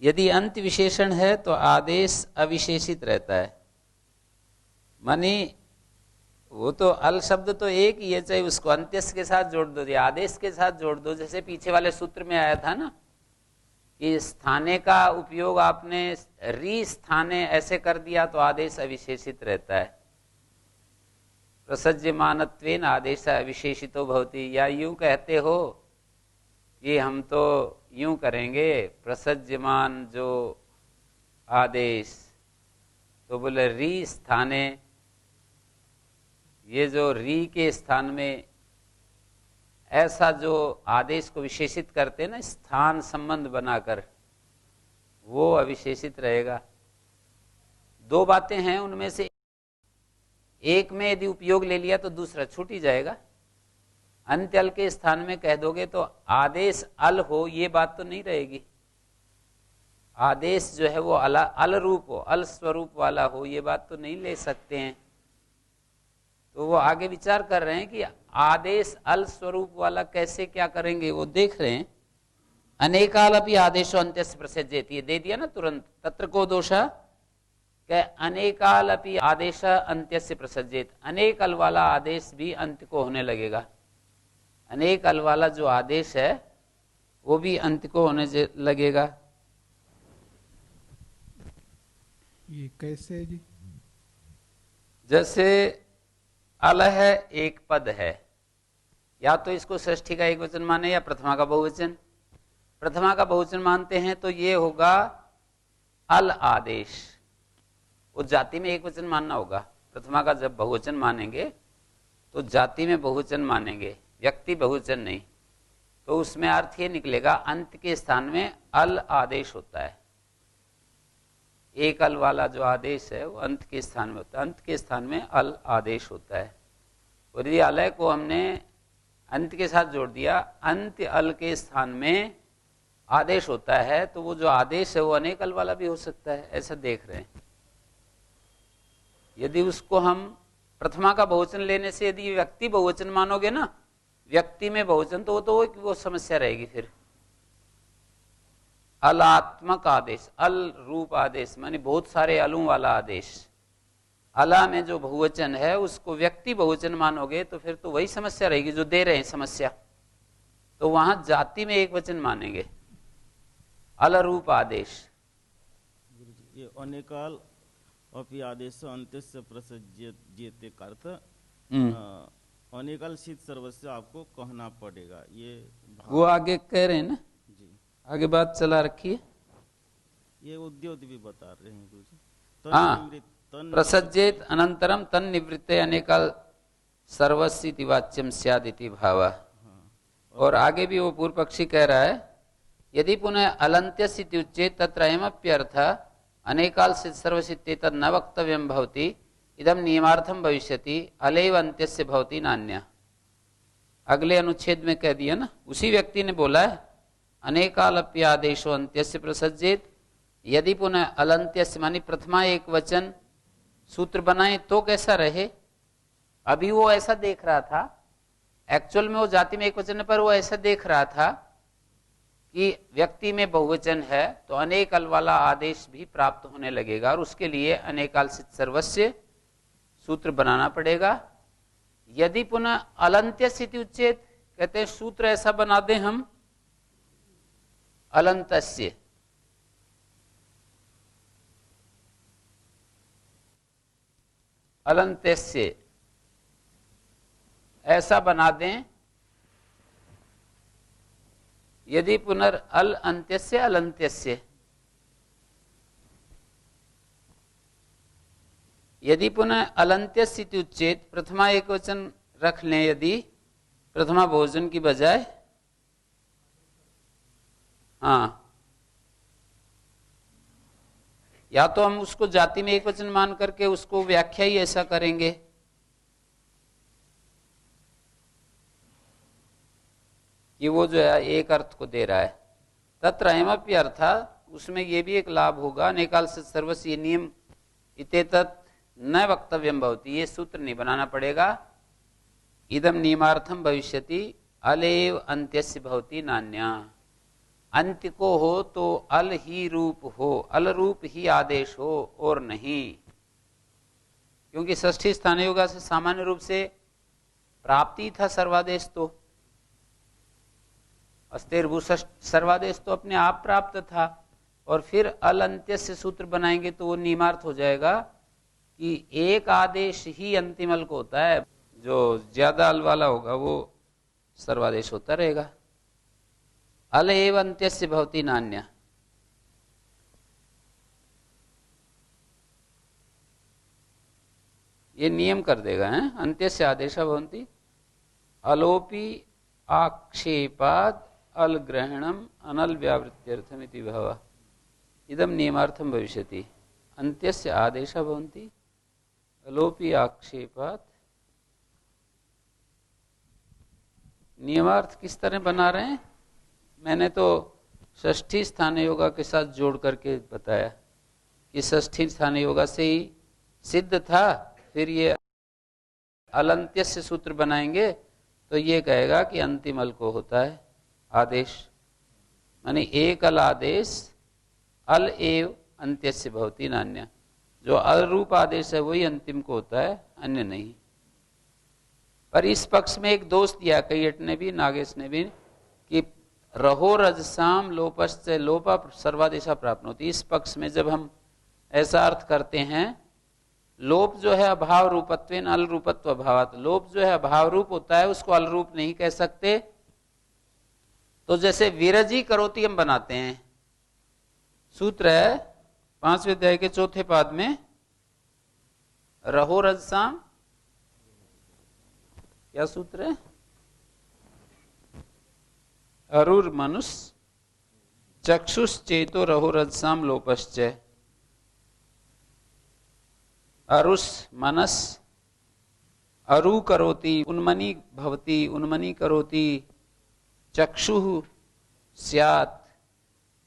S1: यदि अंत विशेषण है तो आदेश अविशेषित रहता है। मानी वो तो अल शब्द तो एक ही है, चाहे उसको अंत्यस के साथ जोड़ दो या आदेश के साथ जोड़ दो। जैसे पीछे वाले सूत्र में आया था ना कि स्थाने का उपयोग आपने री स्थाने ऐसे कर दिया तो आदेश अविशेषित रहता है। प्रसज्यमानत्वेन आदेश अविशेषितो भवति। या यूं कहते हो कि हम तो यूं करेंगे प्रसज्यमान जो आदेश, तो बोले री स्थाने, ये जो री के स्थान में ऐसा जो आदेश को विशेषित करते हैं ना स्थान संबंध बनाकर, वो अविशेषित रहेगा। 2 बातें हैं, उनमें से एक में यदि उपयोग ले लिया तो दूसरा छूट ही जाएगा। अंत्य अल के स्थान में कह दोगे तो आदेश अल हो, ये बात तो नहीं रहेगी। आदेश जो है वो अल रूप हो, अल स्वरूप वाला हो, ये बात तो नहीं ले सकते हैं। तो वो आगे विचार कर रहे हैं कि आदेश अल स्वरूप वाला कैसे क्या करेंगे, वो देख रहे हैं। अनेकालपि आदेशो अंत्यस्य प्रसज्येति, ये दे दिया ना तुरंत। तत्र को दोष क्या, अनेकालपि आदेश अंत्यस्य प्रसज्येत। अनेक अल वाला आदेश भी अंत्य को होने लगेगा। अनेक अल वाला जो आदेश है वो भी अंत्य को होने लगेगा।
S2: ये कैसे है जी?
S1: जैसे अल है, एक पद है, या तो इसको षष्ठी का एक वचन माने या प्रथमा का बहुवचन। प्रथमा का बहुवचन मानते हैं तो ये होगा अल आदेश। वो जाति में एक वचन मानना होगा। प्रथमा का जब बहुवचन मानेंगे तो जाति में बहुवचन मानेंगे, व्यक्ति बहुवचन नहीं। तो उसमें अर्थ ये निकलेगा अंत के स्थान में अल आदेश होता है। एक अल वाला जो आदेश है वो अंत के स्थान में होता है, अंत के स्थान में अल आदेश होता है। और यदि अलय को हमने अंत के साथ जोड़ दिया, अंत्य अल के स्थान में आदेश होता है, तो वो जो आदेश है वो अनेक अल वाला भी हो सकता है, ऐसा देख रहे हैं। यदि उसको हम प्रथमा का बहुवचन लेने से यदि व्यक्ति बहुवचन मानोगे ना, व्यक्ति में बहुवचन, तो वो समस्या रहेगी। फिर अलात्मक आदेश, अल रूप आदेश माने बहुत सारे अलू वाला आदेश, अला में जो बहुवचन है उसको व्यक्ति बहुवचन मानोगे तो फिर तो वही समस्या रहेगी जो दे रहे हैं समस्या। तो वहां जाति में एक वचन मानेंगे। अल रूप आदेश।
S7: गुरुजी, ये अनेकाल अपि आदेश अंत्यस्य प्रसज्यते का अर्थ अनेकाल सिद्ध सर्वस्य आपको कहना पड़ेगा, ये
S1: वो आगे कह रहे हैं ना
S7: जी,
S1: आगे बात चला रखिए।
S7: ये उद्योग भी बता रहे हैं गुरुजी।
S1: हाँ, प्रसज्जेत अनंतरम तन निवृत्ते अनेकाल सर्वस्विति वाच्यम स्यादिति भाव। और आगे भी वो पूर्व पक्षी कह रहा है यदि पुनः अलंत्यस्यति उच्चेत तत्र अयमप्यर्थ अनेकाल सिद्ध सर्वसिद्धि तद न वक्तव्यम भवति इदम नियमार्थम भविष्यति अलेव अंत्यस्य भवति नान्य। अगले अनुच्छेद में कह दिया ना, उसी व्यक्ति ने बोला है अनेकालप्य आदेशो अंत्यस्य प्रसज्जेत, यदि पुनः अलंत्यस्य मानी प्रथमा एक वचन सूत्र बनाए तो कैसा रहे। अभी वो ऐसा देख रहा था, एक्चुअल में वो जाति में एक वचन पर वो ऐसा देख रहा था कि व्यक्ति में बहुवचन है तो अनेकल वाला आदेश भी प्राप्त होने लगेगा और उसके लिए अनेकाल सिद्ध सर्वस्य सूत्र बनाना पड़ेगा। यदि पुनः अलंत्य स्थिति उच्चेत, कहते हैं सूत्र ऐसा बना दें हम अलंतस्य, अलंत्यस्य ऐसा बना दें, यदि पुनर् अल अंत्यस्य अलंत्यस्य, यदि पुनः अलंत्यस्य इति उच्चेत प्रथमा एक वचन रख लें, यदि प्रथमा भोजन की बजाय, हाँ, या तो हम उसको जाति में एक वचन मान करके उसको व्याख्या ही ऐसा करेंगे कि वो जो है एक अर्थ को दे रहा है। तत्र अयमपि अर्थ, उसमें ये भी एक लाभ होगा अनेकाल से सर्वस्व, ये नियम इतेतत् न वक्तव्यम भवति, ये सूत्र नहीं बनाना पड़ेगा। इदम नियमार्थम भविष्यति अलेव अंत्यस्य भवति नान्या। अंत्य को हो तो अल ही रूप हो, अल रूप ही आदेश हो और नहीं, क्योंकि षष्ठी स्थानीय योगा से सामान्य रूप से प्राप्ति था सर्वादेश, तो अस्तेर्भू सर्वादेश तो अपने आप प्राप्त था, और फिर अल अंत्य से सूत्र बनाएंगे तो वो नियमार्थ हो जाएगा कि एक आदेश ही अंतिम अल को होता है, जो ज्यादा अल वाला होगा वो सर्वादेश होता रहेगा। अल एव अंत्यस्य भवति नान्य। ये नियम कर देगा है, अंत्यस्य आदेशा भवन्ति अलोपि आक्षेपाद अल ग्रहणम अनल व्यावृत्त्यर्थम इति भाव। इदम नियमार्थम भविष्यति अंत्यस्य आदेशा भवन्ति अलोपि आक्षेपात। नियमार्थ किस तरह बना रहे हैं, मैंने तो षष्ठी स्थानीय योगा के साथ जोड़ करके बताया कि षष्ठी स्थानीय योगा से ही सिद्ध था, फिर ये अलंत्य से सूत्र बनाएंगे तो ये कहेगा कि अंतिम अल को होता है आदेश, माने एक अल आदेश अल एव अंत्यस्य भवति नान्य। जो अल रूप आदेश है वही अंतिम को होता है, अन्य नहीं। पर इस पक्ष में एक दोष दिया कैयट ने भी नागेश ने भी कि रहो रजसाम लोपश्च लोपा सर्वादेशा प्राप्त होती। इस पक्ष में जब हम ऐसा अर्थ करते हैं, लोप जो है अभाव रूपत्वेन अल रूपत्व अभावात, लोप जो है अभाव रूप होता है उसको अल रूप नहीं कह सकते। तो जैसे विरजी करोति हम बनाते हैं, सूत्र है 5वें अध्याय के 4थे पाद में, रहो रजसाम, क्या सूत्र है, अरुर मनुष्य चक्षुश्चेतो रहो रजसाम लोपश्च। अरुष मनस अरु करोति उन्मनी भवति उन्मनी करोति, चक्षु स्यात्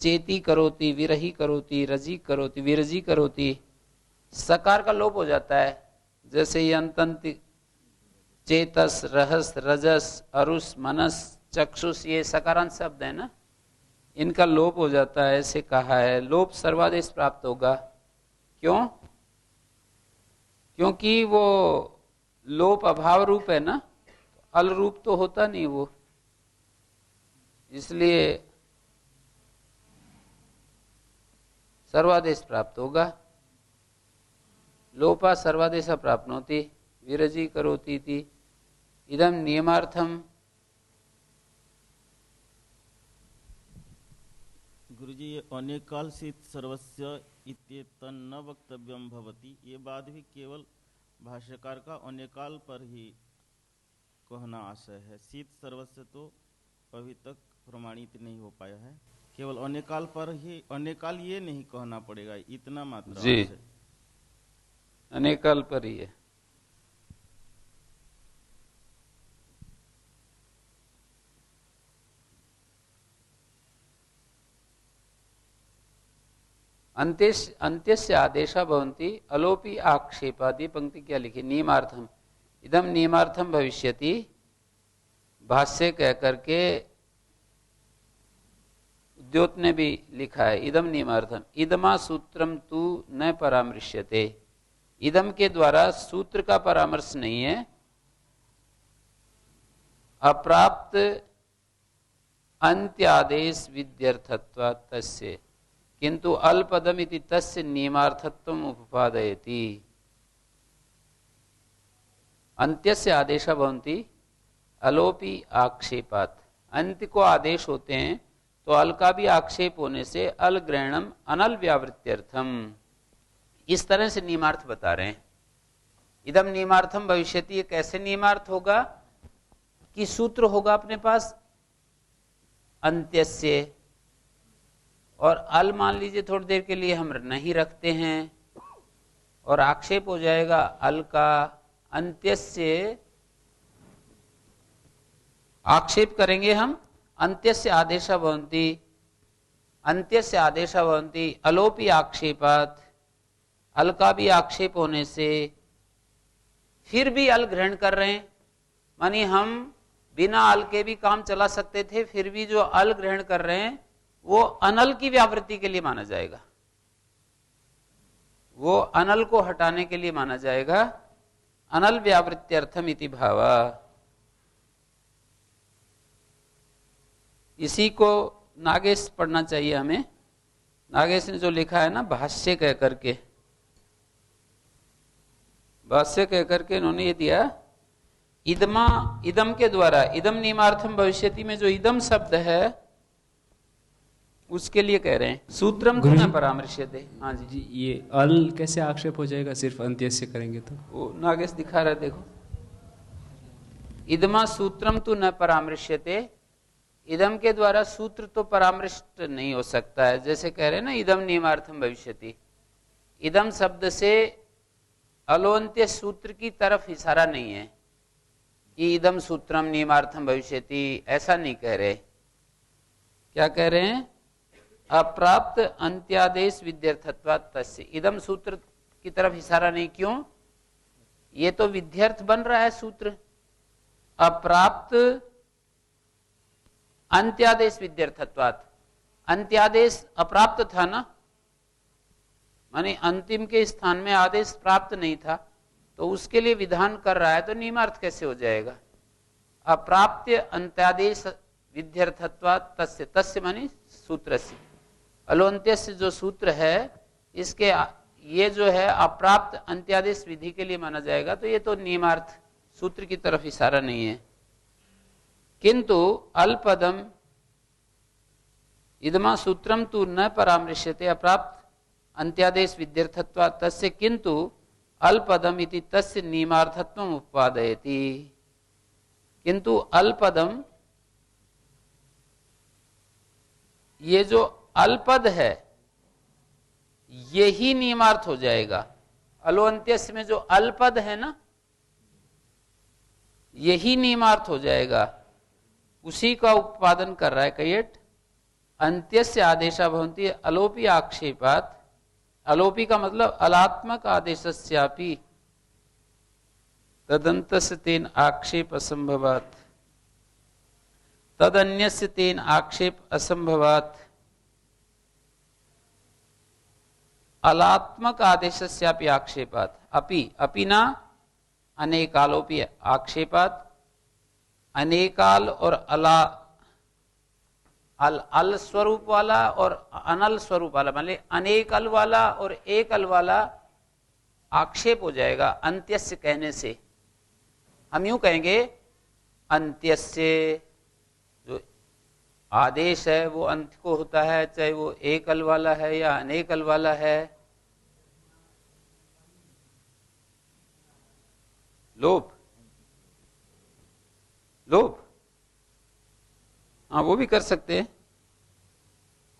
S1: चेती करोति विरही करोति रजी करोति विरजी करोति। सकार का लोप हो जाता है, जैसे ये अंतंत चेतस रहस रजस अरुष मनस चक्षुष, ये सकारांत शब्द है ना, इनका लोप हो जाता है, ऐसे कहा है। लोप सर्वादेश प्राप्त होगा, क्यों? क्योंकि वो लोप अभाव रूप है ना, अल रूप तो होता नहीं वो, इसलिए सर्वादेश प्राप्त होगा। लोपा सर्वादेश प्राप्नोति विरजी करोति इति इदम नियमार्थम।
S7: गुरुजी ये अनेकाल सित सर्वस्य इत्येतन्न वक्तव्यम भवति, ये बात भी केवल भाष्यकार का अनेकाल पर ही कहना आशय है। शीत सर्वस्य तो अभी तक प्रमाणित नहीं हो पाया है, केवल अनेकाल पर ही, अनेकाल ये नहीं कहना पड़ेगा, इतना मात्र
S1: जी
S7: आशय।
S1: अनेकाल पर ही है। अंत्यस्य आदेशा भवन्ति अलोपी आक्षेपादि। पंक्ति क्या लिखी? नियमार्थम इदम नियमार्थम भविष्यति। भाष्य कह करके उद्योत ने भी लिखा है इदम नियमार्थम। इदमा सूत्रम तु न परामृश्यते। इदम के द्वारा सूत्र का परामर्श नहीं है। अप्राप्त अंत्यादेश विध्यर्थत्वात् तस्य किंतु अल्पदम इति तस्य नियमार्थत्वम उपपादयति। अंत्यस्य आदेशा भवन्ति अलोपी आक्षेपात्। अंत्य को आदेश होते हैं तो अल का भी आक्षेप होने से अल ग्रहणम अनल व्यावृत्त्यर्थम। इस तरह से नियमार्थ बता रहे हैं। इदम नियमार्थम भविष्यति। ये कैसे नियमार्थ होगा कि सूत्र होगा अपने पास अंत्यस्य, और अल मान लीजिए थोड़ी देर के लिए हम नहीं रखते हैं और आक्षेप हो जाएगा अल का। अंत्यस्य आक्षेप करेंगे हम। अंत्यस्य आदेशा भवन्ति, अंत्यस्य आदेशा भवन्ति अलोपी आक्षेपात्। अल का भी आक्षेप होने से फिर भी अल ग्रहण कर रहे हैं, मानी हम बिना अल के भी काम चला सकते थे, फिर भी जो अल ग्रहण कर रहे हैं वो अनल की व्यावृत्ति के लिए माना जाएगा, वो अनल को हटाने के लिए माना जाएगा। अनल व्यावृत्त्यर्थम इति भावा। इसी को नागेश पढ़ना चाहिए हमें। नागेश ने जो लिखा है ना भाष्य कह करके, भाष्य कह करके इन्होंने ये दिया इदमा, इदम के द्वारा, इदम नियमार्थम भविष्यति में जो इदम शब्द है उसके लिए कह रहे हैं सूत्रम तो न परामर्श्यते। हाँ जी,
S6: ये अल कैसे आक्षेप हो जाएगा सिर्फ अंत्य से करेंगे तो?
S1: वो नागेश दिखा रहा है, देखो। इदमा सूत्रम तो न परामर्श्यते। इदम के द्वारा सूत्र तो परामृष्ट नहीं हो सकता है। जैसे कह रहे हैं ना इदम नियमार्थम भविष्यति। इदम शब्द से अलोन्त्य सूत्र की तरफ इशारा नहीं है कि इदम सूत्रम नियमार्थम भविष्यति, ऐसा नहीं कह रहे। क्या कह रहे हैं? अप्राप्त अंत्यादेश विध्यर्थत्वात् तस्य। इदम सूत्र की तरफ इशारा नहीं। क्यों? ये तो विध्यर्थ बन रहा है सूत्र। अप्राप्त अंत्यादेश विध्यर्थत्वात्। अंत्यादेश अप्राप्त था ना, माने अंतिम के स्थान में आदेश प्राप्त नहीं था, तो उसके लिए विधान कर रहा है, तो नियमार्थ कैसे हो जाएगा? अप्राप्य अंत्यादेश विध्यर्थत्वात् तस्य। तस्य माने सूत्रस्य। अलोन्त्य से जो सूत्र है इसके ये जो है अप्राप्त अंत्यादेश विधि के लिए माना जाएगा, तो ये तो नियमार्थ सूत्र की तरफ इशारा नहीं है। किंतु अल्पदम इदमा सूत्रम तु न परामृश्यते अप्राप्त अंत्यादेश विध्यर्थत्वात् तस्य किंतु अल्पदम इति तस्य नियमार्थत्वम उपपादयति। किंतु अल्पदम, ये जो अल्पद है यही नियमार्थ हो जाएगा। अलोन्त्यस्य में जो अल्पद है ना यही नियमार्थ हो जाएगा, उसी का उत्पादन कर रहा है कैयट। अंत्यस्य आदेशा भवन्ति अलोपी आक्षेपात्। अलोपी का मतलब अलात्मक आदेशस्यापि तदन्तस्य तेन आक्षेप असंभवात्। तदन्यस्य तेन आक्षेप असंभवात्। अलात्मक आदेशस्यापि आक्षेपात्। अपि ना अनेकालोपि आक्षेपात्। अनेकाल और अल स्वरूप वाला और अनल स्वरूप वाला, मान ली अनेक अल वाला और एक अल वाला आक्षेप हो जाएगा अंत्यस्य कहने से। हम यूं कहेंगे अंत्यस्य, जो आदेश है वो अंत को होता है, चाहे वो एक अल वाला है या अनेक अल वाला है। लोप, लोप, हाँ वो भी कर सकते हैं।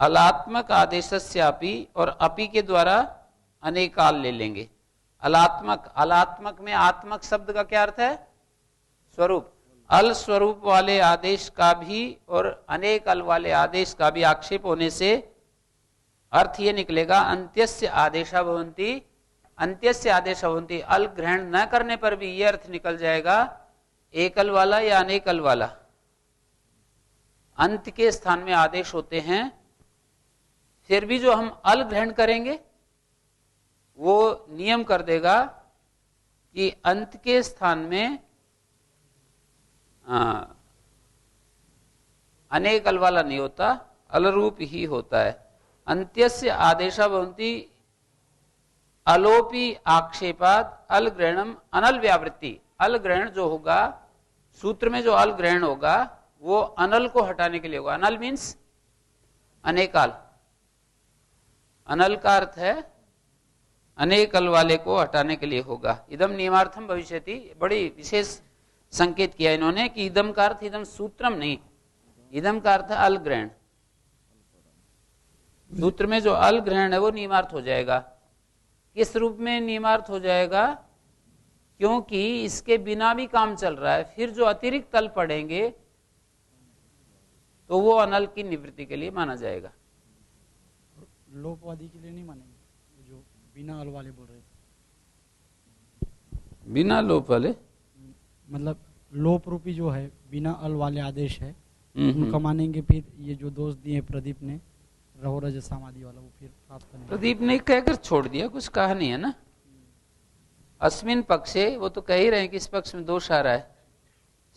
S1: अलात्मक आदेशस्यापि, और अपि के द्वारा अनेकाल ले लेंगे। अलात्मक, अलात्मक में आत्मक शब्द का क्या अर्थ है? स्वरूप। अल स्वरूप वाले आदेश का भी और अनेक अल वाले आदेश का भी आक्षेप होने से अर्थ ये निकलेगा अंत्यस्य आदेशा भवन्ति, अंत्यस्य आदेशा भवन्ति। अल ग्रहण न करने पर भी ये अर्थ निकल जाएगा एकल वाला या अनेकल वाला। अंत के स्थान में आदेश होते हैं, फिर भी जो हम अल ग्रहण करेंगे वो नियम कर देगा कि अंत के स्थान में अनेक अल वाला नहीं होता, अल रूप ही होता है। अंत्यस्य आदेशा भवन्ति अलोपी आक्षेपात अल ग्रहणम अनल व्यावृत्ति। अल ग्रहण जो होगा, सूत्र में जो अल ग्रहण होगा वो अनल को हटाने के लिए होगा। अनल मीन्स अनेकाल, अनल का अर्थ है अनेकल वाले को हटाने के लिए होगा। इदम नियमार्थम भविष्यति, बड़ी विशेष संकेत किया इन्होंने कि इदम का अर्थ इदम सूत्रम नहीं, इदम का अर्थ है अल ग्रहण। सूत्र में जो अल ग्रहण है वो नियमार्थ हो जाएगा। किस रूप में नियमार्थ हो जाएगा? क्योंकि इसके बिना भी काम चल रहा है, फिर जो अतिरिक्त तल पढ़ेंगे तो वो अनल की निवृत्ति के लिए माना जाएगा।
S4: लोपवादी के लिए नहीं मानेंगे, जो बिना अल वाले बोल रहे थे।
S1: बिना लोप वाले
S4: मतलब लोप रूपी जो है बिना अल वाले आदेश है, उनका मानेंगे। फिर ये जो दोष दिए प्रदीप ने रहो रज समाधि वाला, वो फिर प्राप्त करेंगे।
S1: प्रदीप ने कहकर छोड़ दिया, कुछ कहा नहीं है ना। अस्मिन पक्षे, वो तो कह ही रहे हैं कि इस पक्ष में दोष आ रहा है।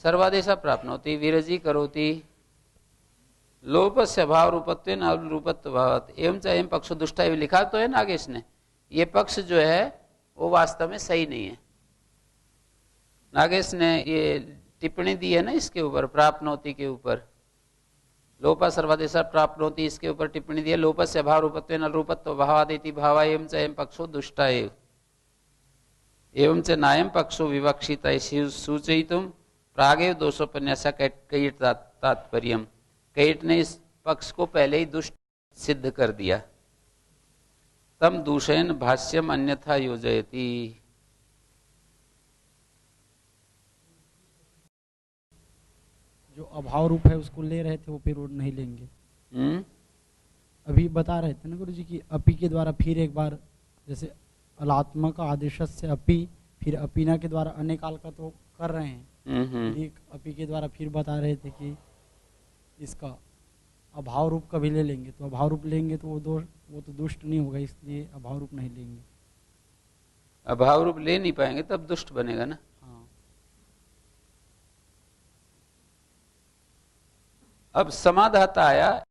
S1: सर्वादेशा प्राप्नोति विरजी करोति लोपस्य भाव रूपत्वेन अरूपत्व भावात् एवं च एवं पक्षो दुष्टा, लिखा तो है नागेश ने। ये पक्ष जो है वो वास्तव में सही नहीं है। नागेश ने ये टिप्पणी दी है ना इसके ऊपर, प्राप्नोति के ऊपर, लोपा सर्वादेशा प्राप्नोति, इसके ऊपर टिप्पणी दी है। लोपस्य भाव रूपत्वेन अरूपत्व भावादिति भावा एवं च एवं पक्षो दुष्टा एवं च नायम पक्षो विवक्षिता सूचयितुम प्रागेव दोषोपन्यासा कैट तात्पर्यम। कैट ने इस पक्ष को पहले ही दुष्ट सिद्ध कर दिया। तम दूषण भाष्यम अन्यथा योजयति।
S4: जो अभाव रूप है उसको ले रहे थे, वो फिर नहीं लेंगे। अभी बता रहे थे ना गुरु जी की अपी के द्वारा फिर एक बार, जैसे अलात्मक आदेश से अपी, फिर अपीना के द्वारा अनेकाल का तो कर रहे हैं, एक अपी के द्वारा फिर बता रहे थे कि इसका अभाव रूप का भी ले लेंगे। तो अभाव रूप लेंगे तो वो तो दुष्ट नहीं होगा, इसलिए अभाव रूप नहीं लेंगे।
S1: अभाव रूप ले नहीं पाएंगे तब दुष्ट बनेगा ना।
S4: हाँ।
S1: अब समाधाता आया,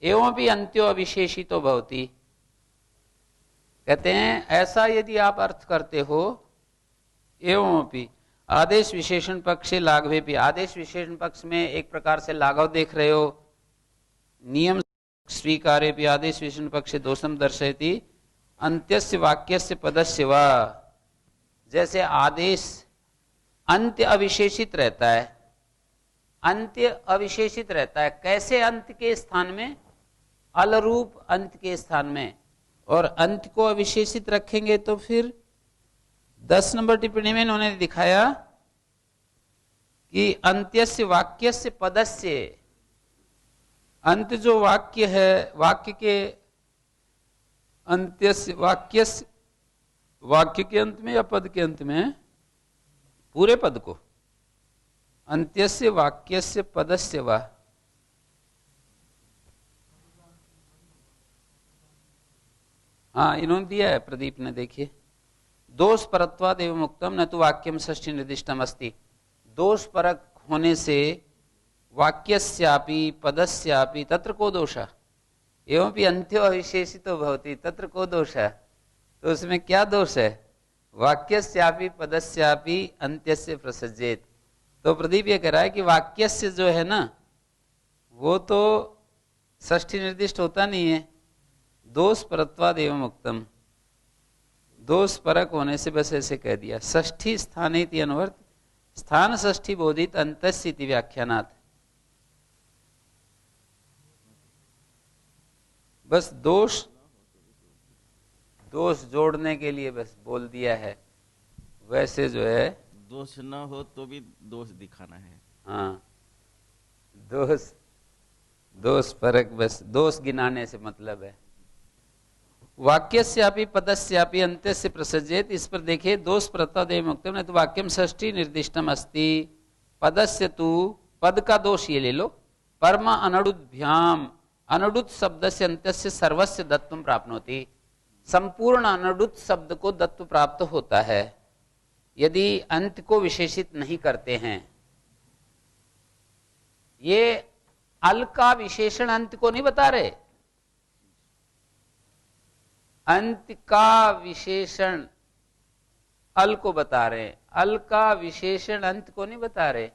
S1: एवं भी अंत्यो अविशेषितो भवति। कहते हैं ऐसा यदि आप अर्थ करते हो, एवं भी आदेश विशेषण पक्ष से लाघवे भी, आदेश विशेषण पक्ष में एक प्रकार से लाघव देख रहे हो, नियम स्वीकारे भी आदेश विशेषण पक्ष से दोषम दर्शयति अंत्यस्य वाक्यस्य पदस्य वा। जैसे आदेश अंत्य अविशेषित रहता है, अंत्य अविशेषित रहता है। कैसे? अंत के स्थान में, अल रूप अंत के स्थान में, और अंत को अविशेषित रखेंगे तो फिर 10 नंबर टिप्पणी में इन्होंने दिखाया कि अंत्यस्य वाक्यस्य पदस्य, अंत जो वाक्य है, वाक्य के अंत्यस्य वाक्यस्य, वाक्य के अंत में या पद के अंत में, पूरे पद को, अंत्यस्य वाक्यस्य पदस्य वा। हाँ इन्होंने दिया है प्रदीप ने, देखिए। दोष परत्वाद एवं मुक्तम न तो वाक्यम षष्ठी निर्दिष्टम अस्ति। दोष परक होने से वाक्यस्यापि पदस्यापि तत्र को दोषः, एवंपि अन्त्यो अविशेषितो भवति तत्र को दोषः, तो उसमें क्या दोष है? वाक्यस्यापि पदस्यापि अन्त्यस्य प्रसज्येत। तो प्रदीप ये कह रहा है कि वाक्यस्य जो है ना वो तो षष्ठी निर्दिष्ट होता नहीं है, दोष परत्वाद एवं उक्तम, दोष परक होने से बस ऐसे कह दिया। षष्ठी स्थानेति अनवर्त स्थान षष्ठी बोधित अंतस्य इति व्याख्यानात्, बस दोष जोड़ने के लिए बस बोल दिया है। वैसे जो है
S7: दोष न हो तो भी दोष दिखाना है।
S1: हाँ, दोष परक, बस दोष गिनाने से मतलब है। वाक्यस्यापि पदस्यापि अन्त्यस्य प्रसज्येत, इस पर देखिए दोष प्रत्यादेव मुक्तम, नहीं तो वाक्यम षष्ठी निर्दिष्टम अस्ति, पदस्य तु, पद का दोष ये ले लो, परमा अनडुद्भ्याम, अनडुत शब्द से अंत्यस्य सर्वस्य दत्तम प्राप्नोति, संपूर्ण अनडुत शब्द को दत्व प्राप्त होता है यदि अंत को विशेषित नहीं करते हैं। ये अल का विशेषण अंत को नहीं बता रहे, अंत का विशेषण अल को बता रहे, अल का विशेषण अंत को नहीं बता रहे।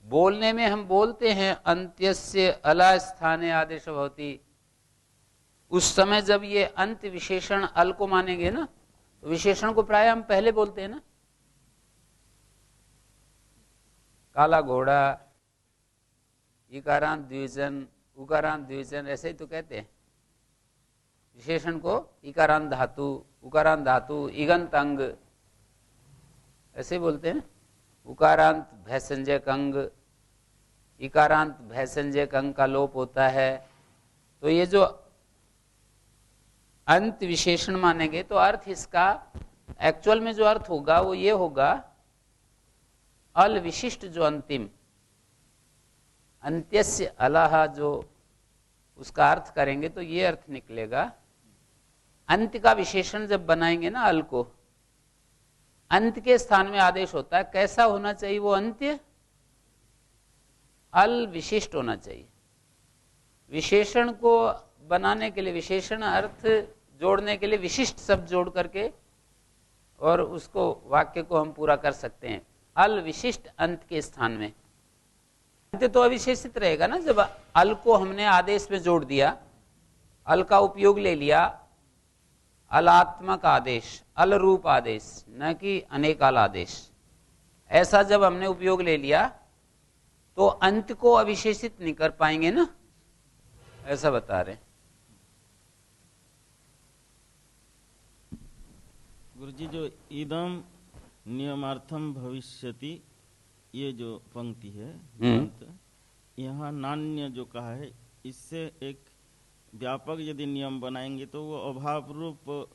S1: बोलने में हम बोलते हैं अंत्यस्य अला स्थाने आदेश भवति, उस समय जब ये अंत विशेषण अल को मानेंगे ना तो विशेषण को प्राय हम पहले बोलते हैं ना, काला घोड़ा, इकारांत द्विवचन, उकारांत द्विवचन, ऐसे ही तो कहते हैं। विशेषण को इकारांत धातु, उकारांत धातु, इगंत अंग, ऐसे बोलते हैं। उकारांत भयसंज्ञक अंग, इकारांत भयसंज्ञक अंग का लोप होता है। तो ये जो अंत विशेषण मानेंगे तो अर्थ इसका एक्चुअल में जो अर्थ होगा वो ये होगा, अल विशिष्ट जो अंतिम, अंत्यस्य अलह, जो उसका अर्थ करेंगे तो ये अर्थ निकलेगा। अंत का विशेषण जब बनाएंगे ना अल को, अंत के स्थान में आदेश होता है, कैसा होना चाहिए वो अंत्य? अल विशिष्ट होना चाहिए। विशेषण को बनाने के लिए, विशेषण अर्थ जोड़ने के लिए विशिष्ट शब्द जोड़ करके और उसको वाक्य को हम पूरा कर सकते हैं। अल विशिष्ट अंत के स्थान में, अंत तो अविशेषित रहेगा ना। जब अल को हमने आदेश में जोड़ दिया, अल का उपयोग ले लिया, अलात्मक आदेश, अल रूप आदेश, न कि अनेकाल आदेश, ऐसा जब हमने उपयोग ले लिया तो अंत को अविशेषित नहीं कर पाएंगे ना, ऐसा बता रहे।
S7: गुरुजी, जो इदम नियमार्थम भविष्यति, ये जो पंक्ति है, यहाँ नान्य जो कहा है, इससे एक व्यापक यदि नियम बनाएंगे तो वो अभाव रूप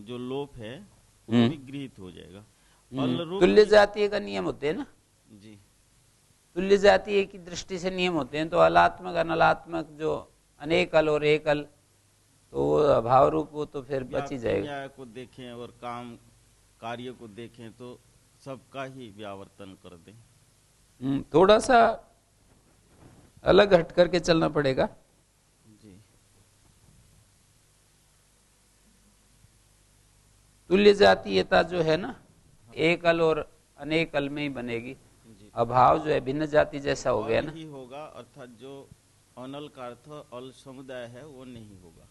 S7: जो लोप है वो भी गृहीत हो जाएगा।
S1: तुल्य जातीय का नियम होते हैं ना
S7: जी,
S1: तुल्य जातीय की दृष्टि से नियम होते हैं। तो अलात्मक अनलात्मक जो अनेक अल और एक अल, तो वो अभाव रूप वो तो फिर बच ही जाएगा।
S7: को देखें और कार्य को देखें तो सबका ही व्यावर्तन कर दें।
S1: थोड़ा सा अलग हट करके चलना पड़ेगा।
S7: जी,
S1: तुल्य जातीयता जो है ना, एक अल और अनेक अल में ही बनेगी। अभाव जो है भिन्न जाति जैसा हो गया ना,
S7: ही होगा, अर्थात जो अनल का अर्थ अल समुदाय है वो नहीं होगा,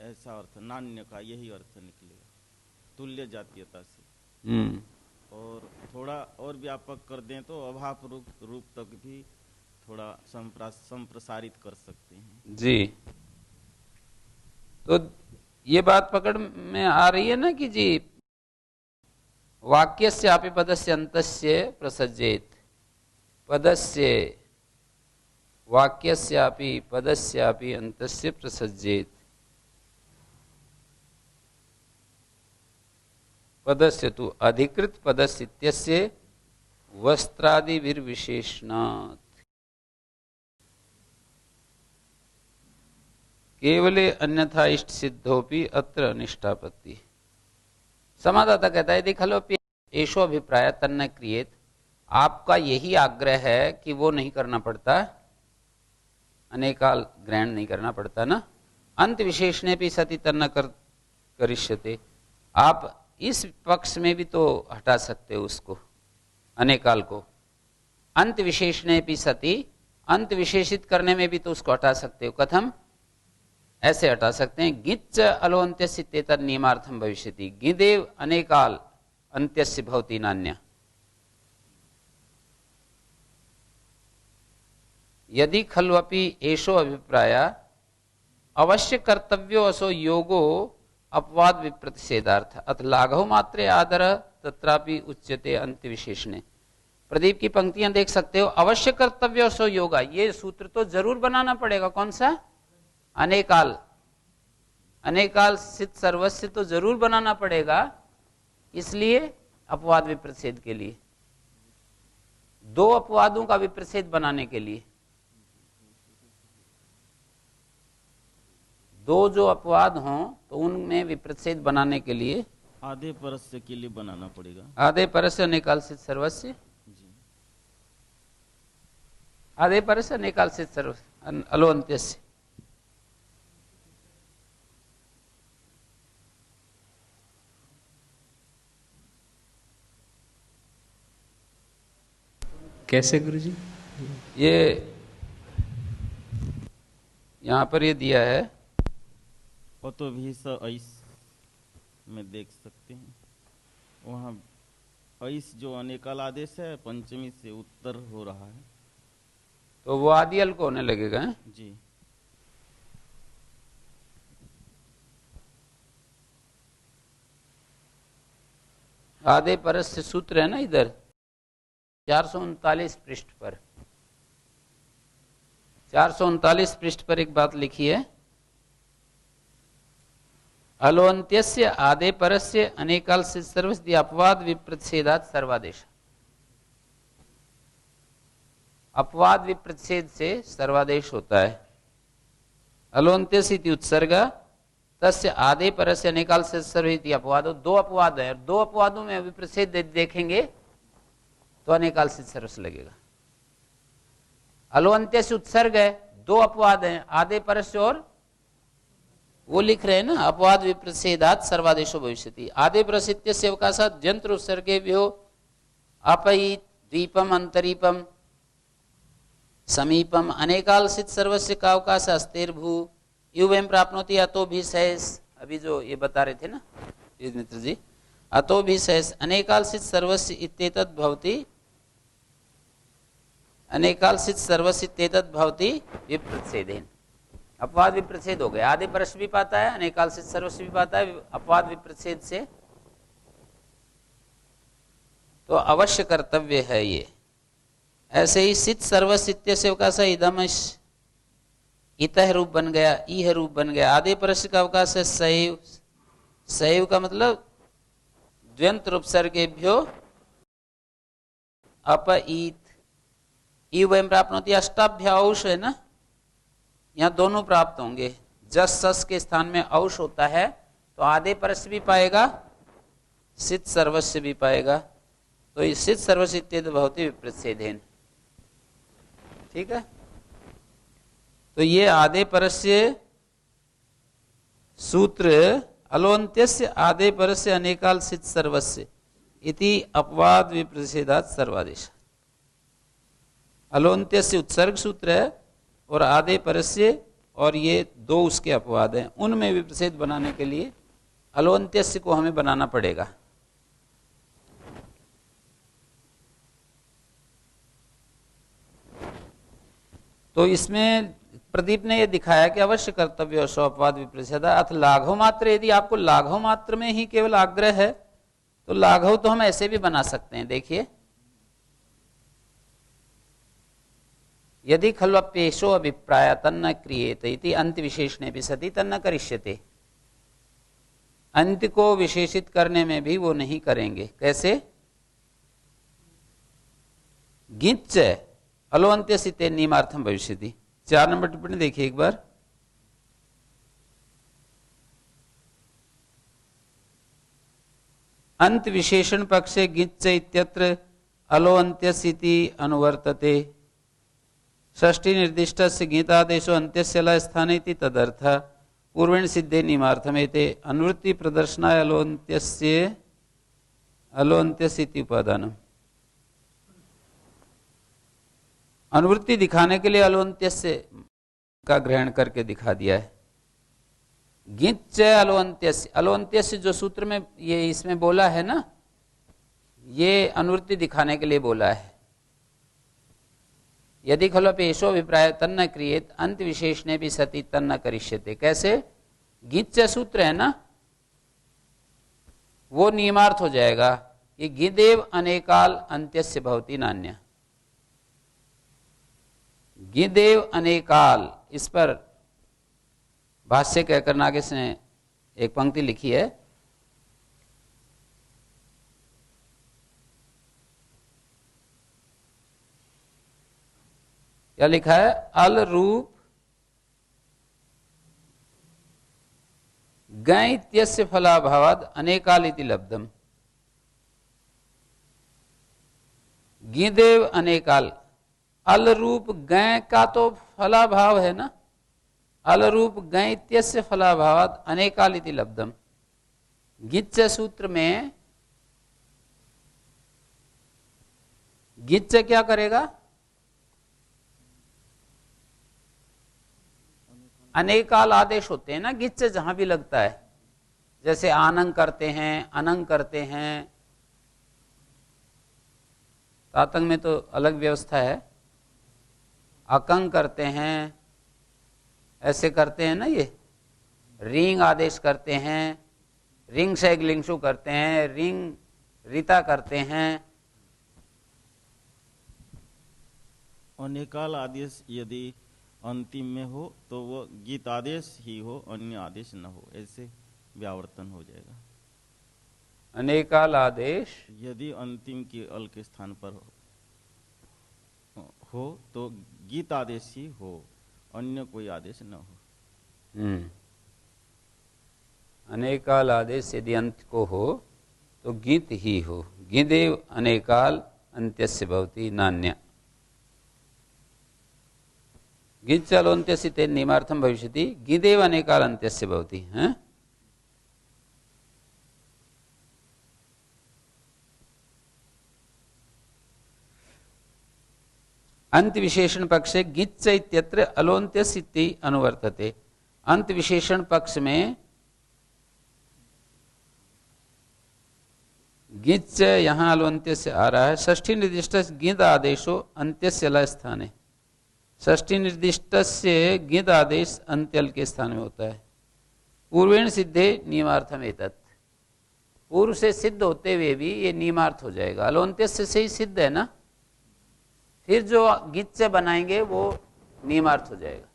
S7: ऐसा अर्थ नान्य का यही अर्थ निकलेगा तुल्य जातीयता से। और थोड़ा और व्यापक कर दें तो अभाव रूप तक भी थोड़ा संप्रसारित कर सकते हैं। जी,
S1: तो ये बात पकड़ में आ रही है ना कि जी वाक्यस्यापि पदस्य अंतस्य प्रसज्येत, पदस्य वाक्यस्यापि पदस्यापि अंतस्य प्रसज्येत, पदस्य तु अधिकृत पदस्य इत्यस्य वस्त्रादिविर्विशेषणात् केवले अन्यथा इष्ट सिद्धोपि अत्र अनिष्टापत्ति। समादाता कहता है यदि खलोपि एषो अभिप्राय तन्न क्रियेत आपका यही आग्रह है कि वो नहीं करना पड़ता, अनेकाल ग्रहण नहीं करना पड़ता ना। अंत विशेषणे भी सति तन्न करिष्यते, आप इस पक्ष में भी तो हटा सकते हो उसको, अनेकाल को। अंत विशेषणे भी सति, अंत विशेषित करने में भी तो उसको हटा सकते हो। कथम? ऐसे हटा सकते हैं, गिच्च अलोन्त्यस्य तेतद नियमार्थम भविष्यति, गिदेव अनेकाल अंत्यस्य भवति नान्य। यदि खल्वपि एषो अभिप्राय अवश्य कर्तव्यो असो योगो अपवाद विप्रतिषेधार्थ अथ लाघव मात्रे आदर तत्रापि उच्यते अंत्य विशेषणे। प्रदीप की पंक्तियां देख सकते हो, अवश्य कर्तव्य असो योगा, ये सूत्र तो जरूर बनाना पड़ेगा। कौन सा? अनेकाल, अनेकाल सिद्ध सर्वस्व तो जरूर बनाना पड़ेगा, इसलिए अपवाद विप्रतिषेध के लिए, दो अपवादों का विप्रतिषेध बनाने के लिए, दो जो अपवाद हों तो उनमें विप्रतिषेध बनाने के लिए
S7: आधे परस्य के लिए बनाना पड़ेगा।
S1: आधे परस्य अनेकाल सिद्ध सर्वस्व, आधे परस्य अनेकाल सिद्ध सर्वस्व अलो अंत्यस्य।
S6: कैसे गुरुजी?
S1: ये यहां पर ये दिया है,
S7: तो भी स ऐस में देख सकते हैं, वहाँ ऐस जो अनेकाल आदेश है पंचमी से उत्तर हो रहा है,
S1: तो वो आदि अल को होने लगेगा है?
S7: जी।
S1: आधे परस्य सूत्र है ना इधर 439 पृष्ठ पर, 439 पृष्ठ पर एक बात लिखी है, अलोन्त्यस्य आधे परस्य अनेकाल से सर्वस्ति अपवाद विप्रतिषेधात् सर्वादेश। अपवाद विप्रतिषेध से सर्वादेश होता है। अलोन्त्यस्य इति उत्सर्ग तस्य आधे परस्य अनेकाल से सर्वस्ति अपवादो, दो अपवाद है, दो अपवादों में विप्रतिषेध देखेंगे तो अनेकाल से सर्वस्व लगेगा। अलोन्त्यस्य उत्सर्ग है, दो अपवाद हैं, आधे परस्य और वो लिख रहे हैं ना, अपवाद विप्रतिषेधात् सर्वादेशो भविष्यति। आधे परस्य से अवकाशात् जंत्र उत्सर्गेभ्यो अपयित द्वीपम अंतरीपम समीपम अनेकाल सिद्ध सर्वस्य का अवकाश अस्तेर्भू युवम प्राप्नोति अतो भी सहस। अभी जो ये बता रहे थे ना मित्र जी, अतो भी सहस अनेकाल सिद्ध सर्वस्य इत्येतद् भवति, अनेकाल सिद्ध सर्वस्य इत्येतद् भवति विप्रतिषेधेन। अपवाद विप्रतिषेध हो गया, आधे परस्य भी पाता है, अनेकाल सिद्ध सर्वस्व भी पाता है, अपवाद विप्रतिषेध से तो अवश्य कर्तव्य है ये। ऐसे ही सिद्ध सर्वस्व इत्यस्य अवकाश इदमश, इतः रूप बन गया, इह रूप बन गया। आधे परस्य का अवकाश है सैव, सैव का मतलब द्व्यंत उपसर्गेभ्यो अपईत, ई वयम प्राप्नोति अष्टाभ्य औष है ना, यहाँ दोनों प्राप्त होंगे। जस सस के स्थान में औष होता है तो आधे परस्य भी पाएगा, सिद्ध सर्वस्व भी पाएगा, तो इस सिद्ध सर्वस्व इत्येतद् भवति विप्रतिषेधेन। ठीक है, तो ये आधे परस्य सूत्र अलोन्त्यस्य आधे परस्य अनेकाल सिद्ध सर्वस्य इति अपवाद विप्रतिषेधात् सर्वादेश। अलोन्त्यस्य उत्सर्ग सूत्र है और आधे परस्य और ये दो उसके अपवाद हैं, उनमें विप्रतिषेध बनाने के लिए अलोन्त्यस्य को हमें बनाना पड़ेगा। तो इसमें प्रदीप ने यह दिखाया कि अवश्य कर्तव्य अपवाद विप्रतिषेध अथ लाघव मात्र। यदि आपको लाघव मात्र में ही केवल आग्रह है तो लाघव तो हम ऐसे भी बना सकते हैं। देखिए, यदि खल्वप्येषो अभिप्राय तन्न क्रियेत इति अंत विशेषणे भी सति तन्न करिष्यते। अंत को विशेषित करने में भी वो नहीं करेंगे। कैसे? गिच्च अलोन्त्यस्य तेन नियमार्थम भविष्यति। 4 नंबर टिप्पणी देखिए एक बार। अंत विशेषण पक्षे गिच्च इत्यत्र अलो अन्त्यस्येति अनुवर्तते। षष्ठी निर्दिष्टस्य गीतादेशो अन्त्यस्य ल स्थाने इति तदर्थ पूर्वेण सिद्धे नियमार्थमेते अनुवृत्ति प्रदर्शनाय अलोन्त्यस्येति उपादानम्। अनुवृत्ति दिखाने के लिए अलोन्त्यस्य का ग्रहण करके दिखा दिया है। गीत अलोन्त्यस्य, अलोन्त्यस्य जो सूत्र में ये इसमें बोला है ना, ये अनुवृत्ति दिखाने के लिए बोला है। यदि खलु पेशो अभिप्राय तन्न क्रियेत अंत विशेषणे भी सती तन्न करिष्यते। कैसे? गीत सूत्र है ना, वो नियमार्थ हो जाएगा कि गिदेव अनेकाल अंत्यस्य भवति नान्य। गिदेव अनेकाल, इस पर भाष्य कहकर नागेश ने एक पंक्ति लिखी है। क्या लिखा है? अल रूप गय इत्यस्य फलाभावाद अनेकाल इति लब्धम। गिदेव अनेकाल, अल रूप गय का तो फलाभाव है ना, अल रूप गय इत्यस्य फलाभावाद अनेकाल इति लब्धम। गिच्च सूत्र में गिच्च क्या करेगा? अनेकाल आदेश होते हैं ना गिच्च, जहां भी लगता है, जैसे आनंग करते हैं, अनंग करते हैं। तातंग में तो अलग व्यवस्था है, अकंग करते हैं, ऐसे करते हैं ना। ये रिंग आदेश करते हैं, रिंग से लिंगशु करते हैं, रिंग रीता करते हैं।
S7: अनेकाल आदेश यदि अंतिम में हो तो वो गीत आदेश ही हो, अन्य आदेश न हो, ऐसे व्यावर्तन हो जाएगा।
S1: अनेकाल आदेश
S7: यदि अंतिम के अल के स्थान पर हो तो गीत आदेश ही हो, अन्य कोई आदेश न हो।
S1: अनेकाल आदेश यदि अंत को हो तो गीत ही हो। गिदेव अनेकाल अंत्यस्य भवति नान्य। गीत चलोन्त्यस्य तेन नियमार्थम भविष्यति। गिदेव अनेकाल अंत्यस्य भवति। हैं? अंत विशेषण पक्षे गिच्च इत्यत्र अलोन्त्यस्य इति अनुवर्तते। अंत विशेषण पक्ष में गिच्च यहां अलोन्त्यस्य आ रहा है। षष्ठी निर्दिष्ट गिद आदेशो अंत्यस्य ल स्थाने। षष्ठी निर्दिष्ट से गिद आदेश अंत्यल के स्थान में होता है। पूर्वेण सिद्धे नियमार्थम एतत्। पूर्व से सिद्ध होते हुए भी ये नियमार्थ हो जाएगा। अलोन्त्यस्य से ही सिद्ध है ना, फिर जो गिच्च बनाएंगे वो नियमार्थ हो जाएगा।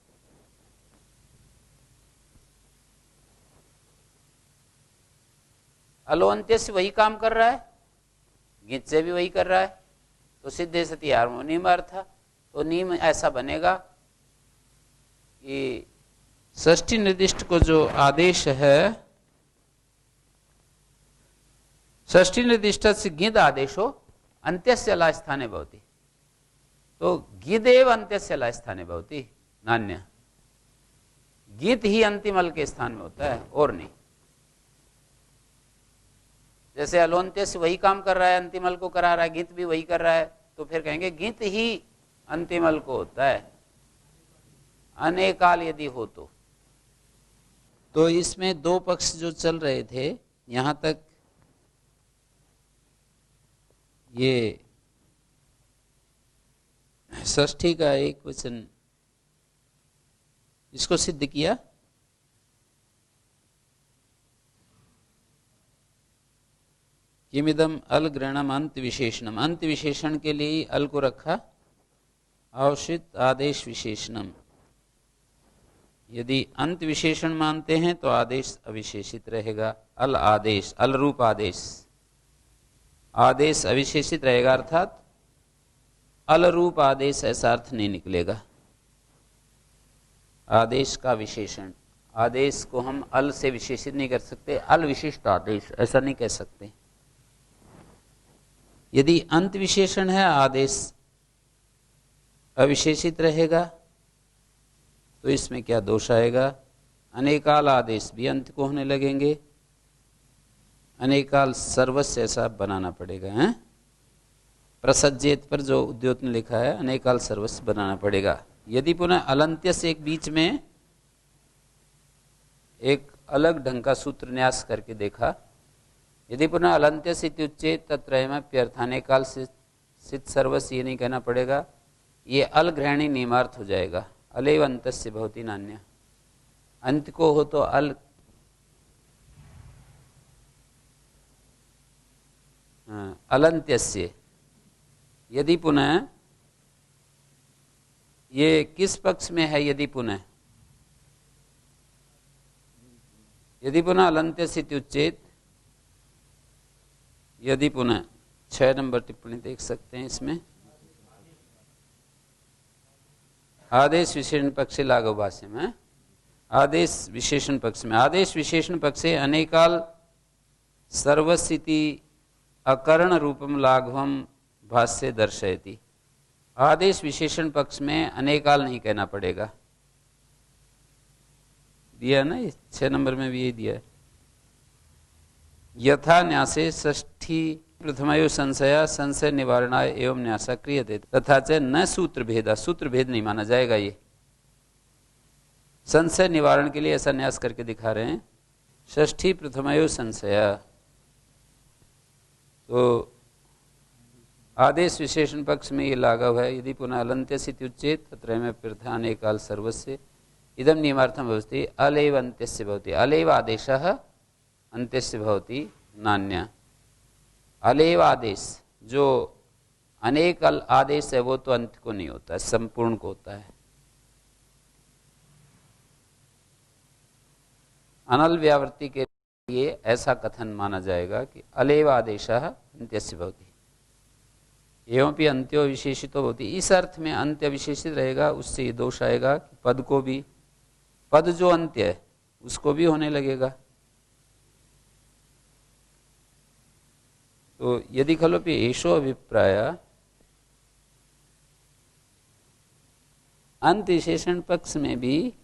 S1: अलोन्त्यस्य वही काम कर रहा है, गिच्च भी वही कर रहा है, तो सिद्धे सति आरम्भ नियमार्थ था। तो नियम ऐसा बनेगा कि षष्ठी निर्दिष्ट को जो आदेश है, षष्ठी निर्दिष्ट से गिद आदेशो अंत्यस्य ला स्थाने भवति। तो गिदेव अंत्यस्य ला स्थाने भवति नान्य। गीत ही अंतिम अल के स्थान में होता है और नहीं। जैसे अलोन्त्यस्य वही काम कर रहा है, अंतिम अल को करा रहा है, गीत भी वही कर रहा है, तो फिर कहेंगे गीत ही अंतिम अल को होता है, अनेकाल यदि हो तो इसमें दो पक्ष जो चल रहे थे यहां तक, ये षष्ठी का एक वचन इसको सिद्ध किया। किमिदम अल ग्रहणम अंत विशेषणम। अंत विशेषण के लिए अल को रखा। आवश्यक आदेश विशेषणम। यदि अंत विशेषण मानते हैं तो आदेश अविशेषित रहेगा। अल आदेश, अल रूप आदेश, आदेश अविशेषित रहेगा, अर्थात अल रूप आदेश ऐसा अर्थ नहीं निकलेगा। आदेश का विशेषण, आदेश को हम अल से विशेषित नहीं कर सकते, अल विशिष्ट आदेश ऐसा नहीं कह सकते। यदि अंत विशेषण है, आदेश अविशेषित रहेगा, तो इसमें क्या दोष आएगा? अनेकाल आदेश भी अंत को होने लगेंगे, अनेकाल सर्वस्व ऐसा बनाना पड़ेगा। हैं प्रसज्जेत पर जो उद्योत ने लिखा है, अनेकाल सर्वस्व बनाना पड़ेगा। यदि पुनः अलंत्य से एक बीच में एक अलग ढंग का सूत्र न्यास करके देखा, यदि पुनः अलंत्य से उच्चेत तत्रयमप्यर्थानेकाल सिद्ध सर्वस्व, ये नहीं कहना पड़ेगा, ये अलग्रहणी नियमार्थ हो जाएगा। अलेव अंतस्य भवति नान्य, अंत को हो तो अल, अलंत्यस्य। यदि पुनः, ये किस पक्ष में है? यदि पुनः, यदि पुनः अलंत्य से उच्चेत, यदि पुनः 6 नंबर टिप्पणी देख सकते हैं इसमें, आदेश विशेषण पक्ष से लागू भाष्य में, आदेश विशेषण पक्ष में, आदेश विशेषण पक्ष से अनेकाल सर्वस्थिति अकर्ण रूपम लाघवम भाष्य दर्शयति। आदेश विशेषण पक्ष में अनेकाल नहीं कहना पड़ेगा, दिया ना, 6 नंबर में भी ये दिया है। यथा न्यासे षष्ठी प्रथमयो संशया संशय निवारणाय एवं न्यासा क्रियते तथा च न सूत्र भेदा, सूत्र भेद नहीं माना जाएगा। ये संशय निवारण के लिए ऐसा न्यास करके दिखा रहे हैं। षष्ठी प्रथमयो संशया, तो आदेश विशेषण पक्ष में ये लाघव है। यदि पुनः अलंत्य से उच्चेत तत्रयमप्यर्थः अनेकाल सर्वस्य इदम नियमार्थम भवति अलेव अंत्यस्य भवति। अलेव आदेशः अंत्यस्य भवति नान्य। अलेव आदेश जो अनेक आदेश है वो तो अंत को नहीं होता है, संपूर्ण को होता है। अनल व्यावृत्ति के लिए ऐसा कथन माना जाएगा कि अलेव आदेशः अंत्यस्य भवति एवं भी अंत्यो विशेषितो भवति। इस अर्थ में अंत्य विशेषित रहेगा, उससे ये दोष आएगा कि पद को भी, पद जो अंत्य है उसको भी होने लगेगा। तो यदि खलोपि एषो अभिप्राय, अंत विशेषण पक्ष में भी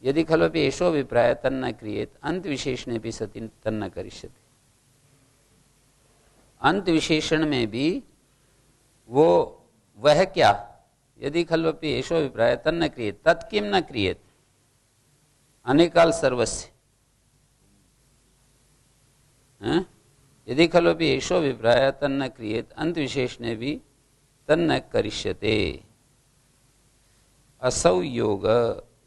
S1: यदि खलोपि एषो अभिप्राय तन्न क्रियेत, अंत विशेषणे भी सति तन्न करिष्यते। अंत विशेषण में भी वो वह क्या, यदि खल्वपि एषो अभिप्राय तन्न क्रियेत तत्किम न क्रियेत अनेकाल सर्वस्य। यदि खल्वपि एषो अभिप्राय तन्न क्रियेत अंत विशेषणे भी तन्न करिष्यते। असौ योग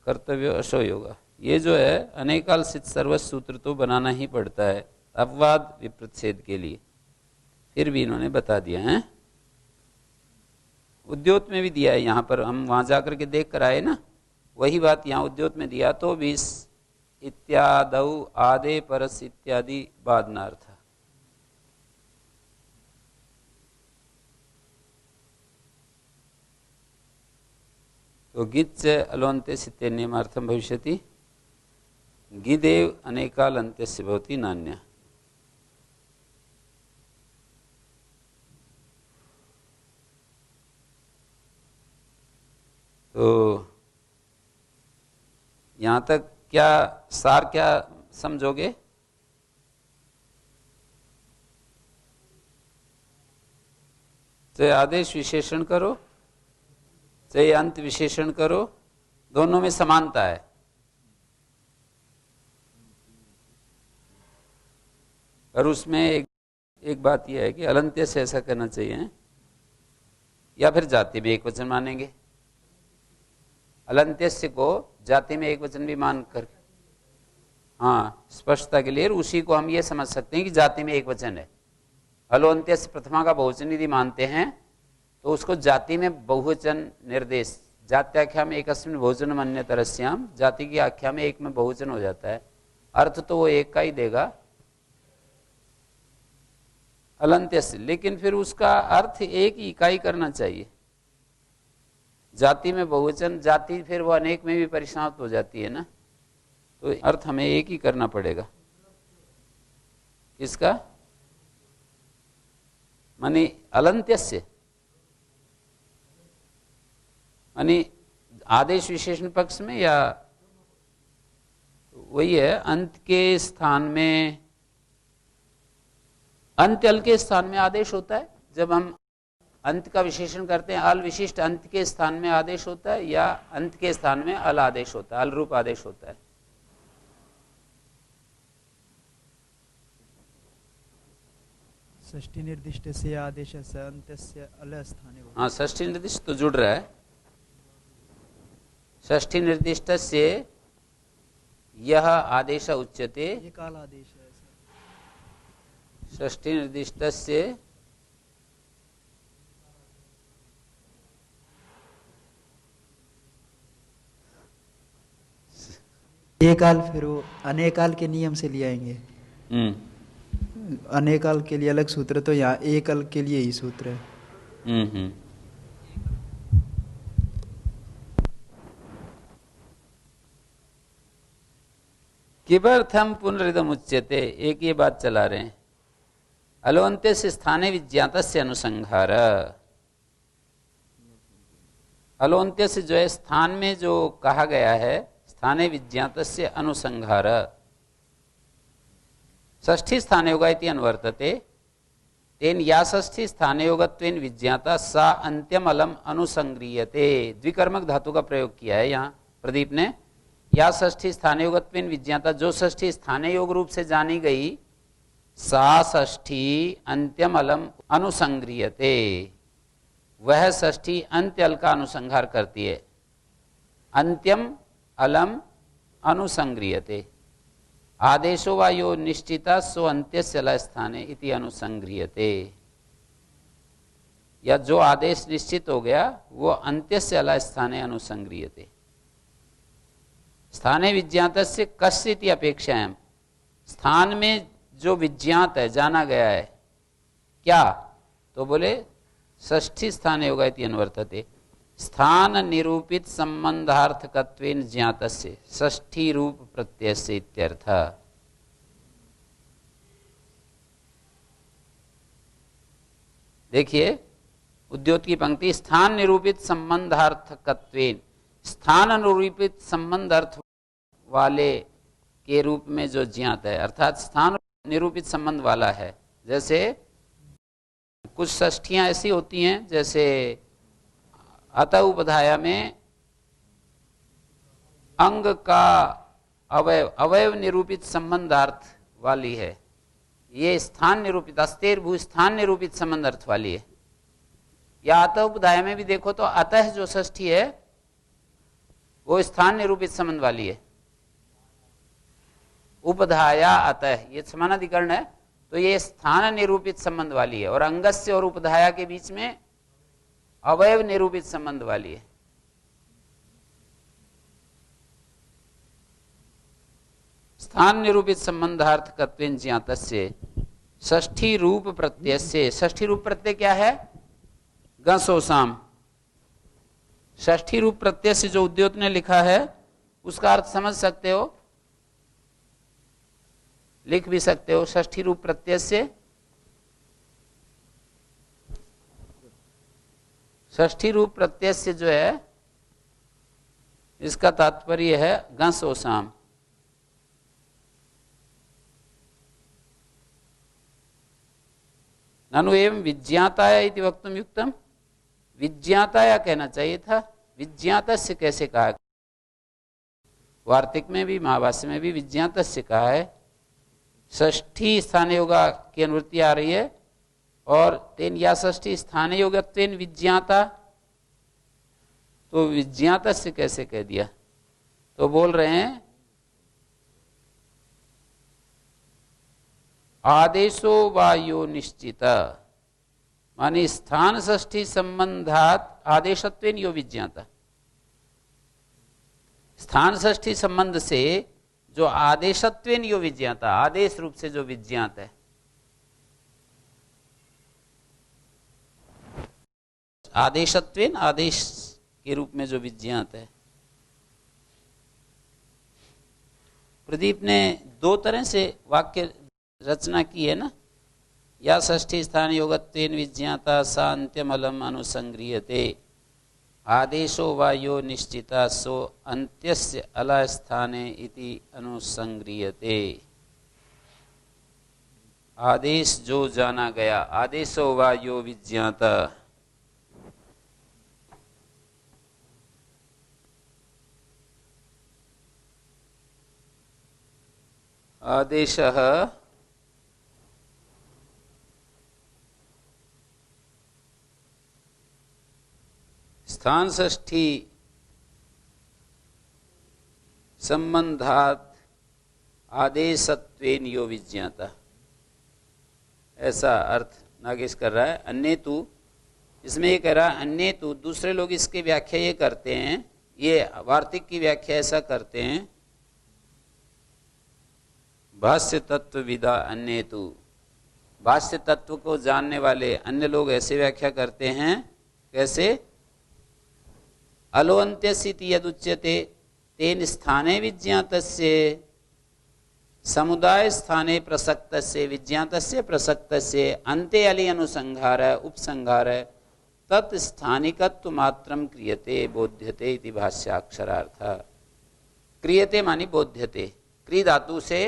S1: कर्तव्य, असौ योग, ये जो है अनेकाल सिद्ध सर्वस्व सूत्र तो बनाना ही पड़ता है अपवाद विप्रच्छेद के लिए, फिर भी इन्होंने बता दिया है। उद्योत में भी दिया है, यहाँ पर हम वहां जाकर के देख कर आए ना, वही बात यहाँ उद्योत में दिया। तो भी इत्यादौ आदे परस इत्यादि बादनार्थ। तो गिच्च अलोन्ते सित्ते नियमार्थम भविष्यति, गिदेव अनेकाल अंत्यस्य भवति नान्य। तो यहाँ तक क्या सार, क्या समझोगे? चाहे आदेश विशेषण करो चाहे अंत विशेषण करो, दोनों में समानता है। और उसमें एक बात यह है कि अलंत्य से ऐसा करना चाहिए, या फिर जाति में एक वचन मानेंगे। अलंत्यस्य को जाति में एक वचन भी मान कर, हाँ स्पष्टता के लिए उसी को हम ये समझ सकते हैं कि जाति में एक वचन है। अलोन्त्यस्य प्रथमा का बहुवचन यदि मानते हैं तो उसको जाति में बहुवचन निर्देश, जात्याख्या में एकस्मिन् बहुवचनम् अन्यतरस्याम, जाति की आख्या में एक में बहुवचन हो जाता है, अर्थ तो वो एक का ही देगा अलंत्यस्य, लेकिन फिर उसका अर्थ एक ही इकाई करना चाहिए। जाति में बहुवचन, जाति फिर वो अनेक में भी परिसमाप्त हो जाती है ना, तो अर्थ हमें एक ही करना पड़ेगा। किसका? माने अलंत्यस्य, माने आदेश विशेषण पक्ष में, या वही है अंत के स्थान में, अंत्य अल के स्थान में आदेश होता है। जब हम अंत का विशेषण करते हैं, अल विशिष्ट अंत के स्थान में आदेश होता है, या अंत के स्थान में अल आदेश होता है, अल रूप आदेश होता है।
S5: षष्ठी निर्दिष्ट से आदेश से अंत्यस्य अल स्थाने।
S1: हाँ, षष्ठी निर्दिष्ट तो जुड़ रहा है। षष्ठी निर्दिष्ट से यह आदेश उच्यते,
S5: ये काल आदेश है सर।
S1: षष्ठी निर्दिष्ट से
S5: एकाल, फिर वो अनेकाल के नियम से ले आएंगे। अनेकाल के लिए अलग सूत्र, तो यहाँ एकल के लिए ही सूत्र है।
S1: किमर्थम पुनरिदम उच्यते, एक ये बात चला रहे हैं। अलोन्त्य से स्थाने विज्ञातस्य अनुसंहार, अलोन्त्य से जो है स्थान में जो कहा गया है, स्थाने विज्ञातस्य अनुसंहार, षष्ठी स्थाने योगा इति अनुवर्तते, तेन या षष्ठी स्थाने योगत्वेन विज्ञाता सा अंत्यम अलम अनुसंग्रियते। द्विकर्मक धातु का प्रयोग किया है यहाँ प्रदीप ने। या षष्ठी स्थाने योगत्वेन विज्ञाता, जो षष्ठी स्थाने योग रूप से जानी गई, सा षष्ठी अंत्यम अलम अनुसंग्रियते, वह षष्ठी अंत्य अल का अनुसंहार करती है। अंत्यम अलम अनुसंग्रियते, आदेशो वा यो निश्चिता सो अंत्यस्य अल स्थाने इति अनुसंग्रियते, या जो आदेश निश्चित हो गया वो अंत्यस्य अल स्थाने अनुसंग्रियते। स्थाने विज्ञातस्य कस्य इति अपेक्षायाम, स्थान में जो विज्ञात है, जाना गया है, क्या, तो बोले षष्ठी स्थाने होगा इति अनुवर्तते, स्थान निरूपित संबंधार्थकत्वेन ज्ञातस्य षष्ठी रूप प्रत्ययस्य इत्यर्थ। देखिए उद्योत की पंक्ति, स्थान निरूपित संबंधार्थकत्वेन, स्थान निरूपित संबंध अर्थ वाले के रूप में जो ज्ञात है, अर्थात स्थान निरूपित संबंध वाला है। जैसे कुछ षष्ठियां ऐसी होती हैं, जैसे अतः उपधाया में अंग का अवयव, अवयव निरूपित संबंधार्थ वाली है, ये स्थान निरूपित, अस्तेर भू स्थान निरूपित संबंध अर्थ वाली है। या अतः उपधाया में भी देखो तो अतः जो षष्ठी है वो स्थान निरूपित संबंध वाली है। उपधाया अतः, ये समानाधिकरण है, तो ये स्थान निरूपित संबंध वाली है। और अंगस्य और उपधाया के बीच में अवयव निरूपित संबंध वाली है। स्थान निरूपित संबंधार्थकत्वेन ज्ञातस्य षष्ठी रूप प्रत्ययस्य, षष्ठी रूप प्रत्यय क्या है, गसोसाम। षष्ठी रूप प्रत्यय से जो उद्योत ने लिखा है उसका अर्थ समझ सकते हो, लिख भी सकते हो। षष्ठी रूप प्रत्यय से, षष्ठी रूप प्रत्यय से जो है इसका तात्पर्य है गसोसाम। ननु एवं विज्ञाताय इति वक्तुम युक्तम, विज्ञाताया कहना चाहिए था, विज्ञातस्य कैसे कहा। वार्तिक में भी महाभाष्य में भी विज्ञातस्य कहा है। षष्ठी स्थान योगा की अनुवृत्ति आ रही है, और तेन या षष्ठी स्थान योगत्वेन विज्ञाता, तो विज्ञातस्य कैसे कह दिया। तो बोल रहे हैं आदेशो वायो निश्चित, माने स्थान षष्ठी संबंधात आदेशत्वेन यो विज्ञाता, स्थान षष्ठी संबंध से जो आदेशत्वेन यो विज्ञाता, आदेश रूप से जो विज्ञात है, आदेशत्वेन आदेश के रूप में जो विज्ञात है। प्रदीप ने दो तरह से वाक्य रचना की है ना, या षष्ठी स्थान योगत्वेन विज्ञाता सा अंत्यमलम अनुसंग्रियते आदेशो वा यो निश्चिता सो अंत्यस्य अल स्थाने इति अनुसंग्रियते। आदेश जो जाना गया, आदेशो वा यो विज्ञाता, आदेशः स्थान षष्ठी संबंधात आदेशत्वेन यो विज्ञाता, ऐसा अर्थ नागेश कर रहा है। अन्येतु, इसमें ये कह रहा है अन्येतु, दूसरे लोग इसकी व्याख्या ये करते हैं, ये वार्तिक की व्याख्या ऐसा करते हैं, भाष्य तत्व विदा अन्येतु, भाष्य तत्व को जानने वाले अन्य लोग ऐसे व्याख्या करते हैं, कैसे? अलोन्त्यसिति यदुच्यते तेन स्थाने विज्ञातस्य समुदाय स्थाने प्रसक्तस्य विज्ञातस्य प्रसक्तस्य अन्ते अलि अनुसंहार उपसंहार तत् स्थानिकत्व मात्रम क्रियते बोध्यते इति भाष्याक्षरार्थ। क्रियते मानी बोध्यते, क्री धातु से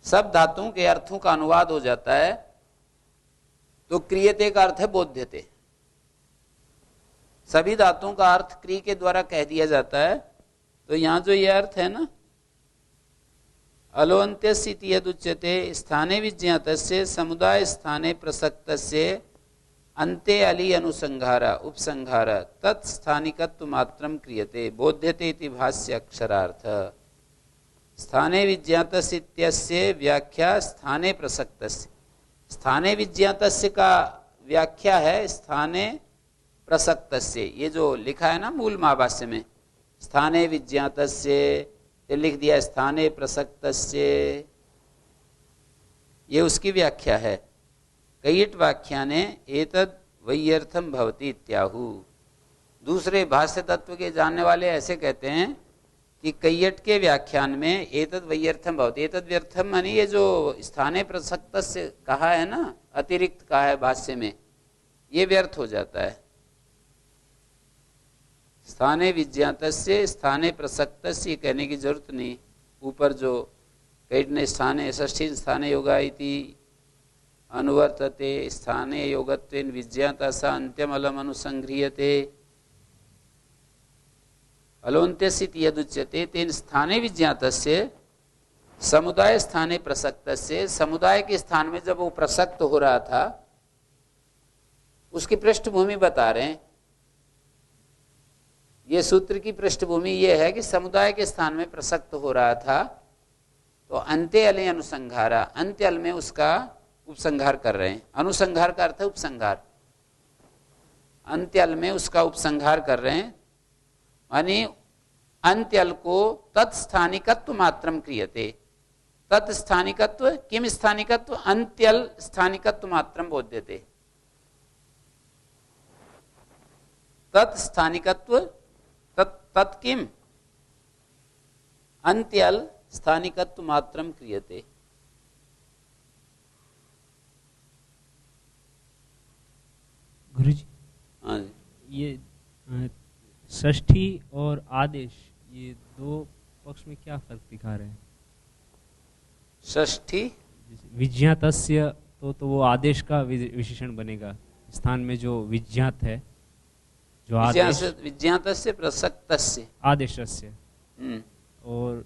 S1: सब धातुओं के अर्थों का अनुवाद हो जाता है, तो क्रियते का अर्थ है बोध्यते। सभी धातुओं का अर्थ क्री के द्वारा कह दिया जाता है, तो यहां जो यह अर्थ है ना, अलोन्त्यसिति यदुच्यते स्थाने विज्ञातस्य समुदाय स्थाने प्रसक्तस्य अन्ते अलि अनुसंहार उपसंहार तत् स्थानिकत्व मात्रम क्रियते बोध्यते इति भाष्य अक्षरार्थ। स्थाने विज्ञातस्य व्याख्या स्थाने प्रसक्तस्य, स्थाने विज्ञातस्य का व्याख्या है स्थाने प्रसक्तस्य। ये जो लिखा है ना मूल महाभाष्य में, स्थाने विज्ञातस्य लिख दिया स्थाने प्रसक्तस्य, ये उसकी व्याख्या है। कैयट व्याख्याने एतद् वैयर्थम भवति इत्याहु। दूसरे भाष्य तत्व के जानने वाले ऐसे कहते हैं कि कैयट के व्याख्यान में एतद् वैयर्थम भवति, एतद् व्यर्थम मानी ये जो स्थाने प्रसक्तस्य कहा है ना, अतिरिक्त कहा है भाष्य में, ये व्यर्थ हो जाता है। स्थाने विज्ञातस्य स्थाने प्रसक्तस्य कहने की जरूरत नहीं। ऊपर जो कैयट ने स्थाने षष्ठी स्थाने योगा इति अनुवर्तते स्थाने योगत्वेन विज्ञाता सा अंत्यमलम अनुसंग्रियते अलोन्त्यसिति यदुच्यते तेन स्थाने विज्ञातस्य समुदाय स्थाने प्रसक्तस्य, समुदाय के स्थान में जब वो प्रसक्त हो रहा था उसकी पृष्ठभूमि बता रहे हैं। ये सूत्र की पृष्ठभूमि ये है कि समुदाय के स्थान में प्रसक्त हो रहा था, तो अंत्य अल अनुसंहारा, अंत्य अल में उसका उपसंहार कर रहे हैं। अनुसंहार का अर्थ है उपसंहार, अंत्य अल में उसका उपसंहार कर रहे हैं, मानी अंत्यल को तत्स्थानिकत्व मात्रम क्रियते। तत्स्थानिकत्व किम स्थानिकत्व, अंत्यल स्थानिकत्व मात्रम बोध्यते। तत्स्थानिकत्व तत्किम अंत्यल स्थानिकत्व मात्रम क्रियते।
S6: गुरुजी,
S1: हाँ जी,
S6: ये षष्ठी और आदेश, ये दो पक्ष में क्या फर्क दिखा रहे हैं?
S1: षष्ठी
S6: विज्ञातस्य तो वो आदेश का विशेषण बनेगा। स्थान में जो विज्ञात है, जो आदेश,
S1: विज्ञातस्य प्रसक्तस्य
S6: आदेशस्य, और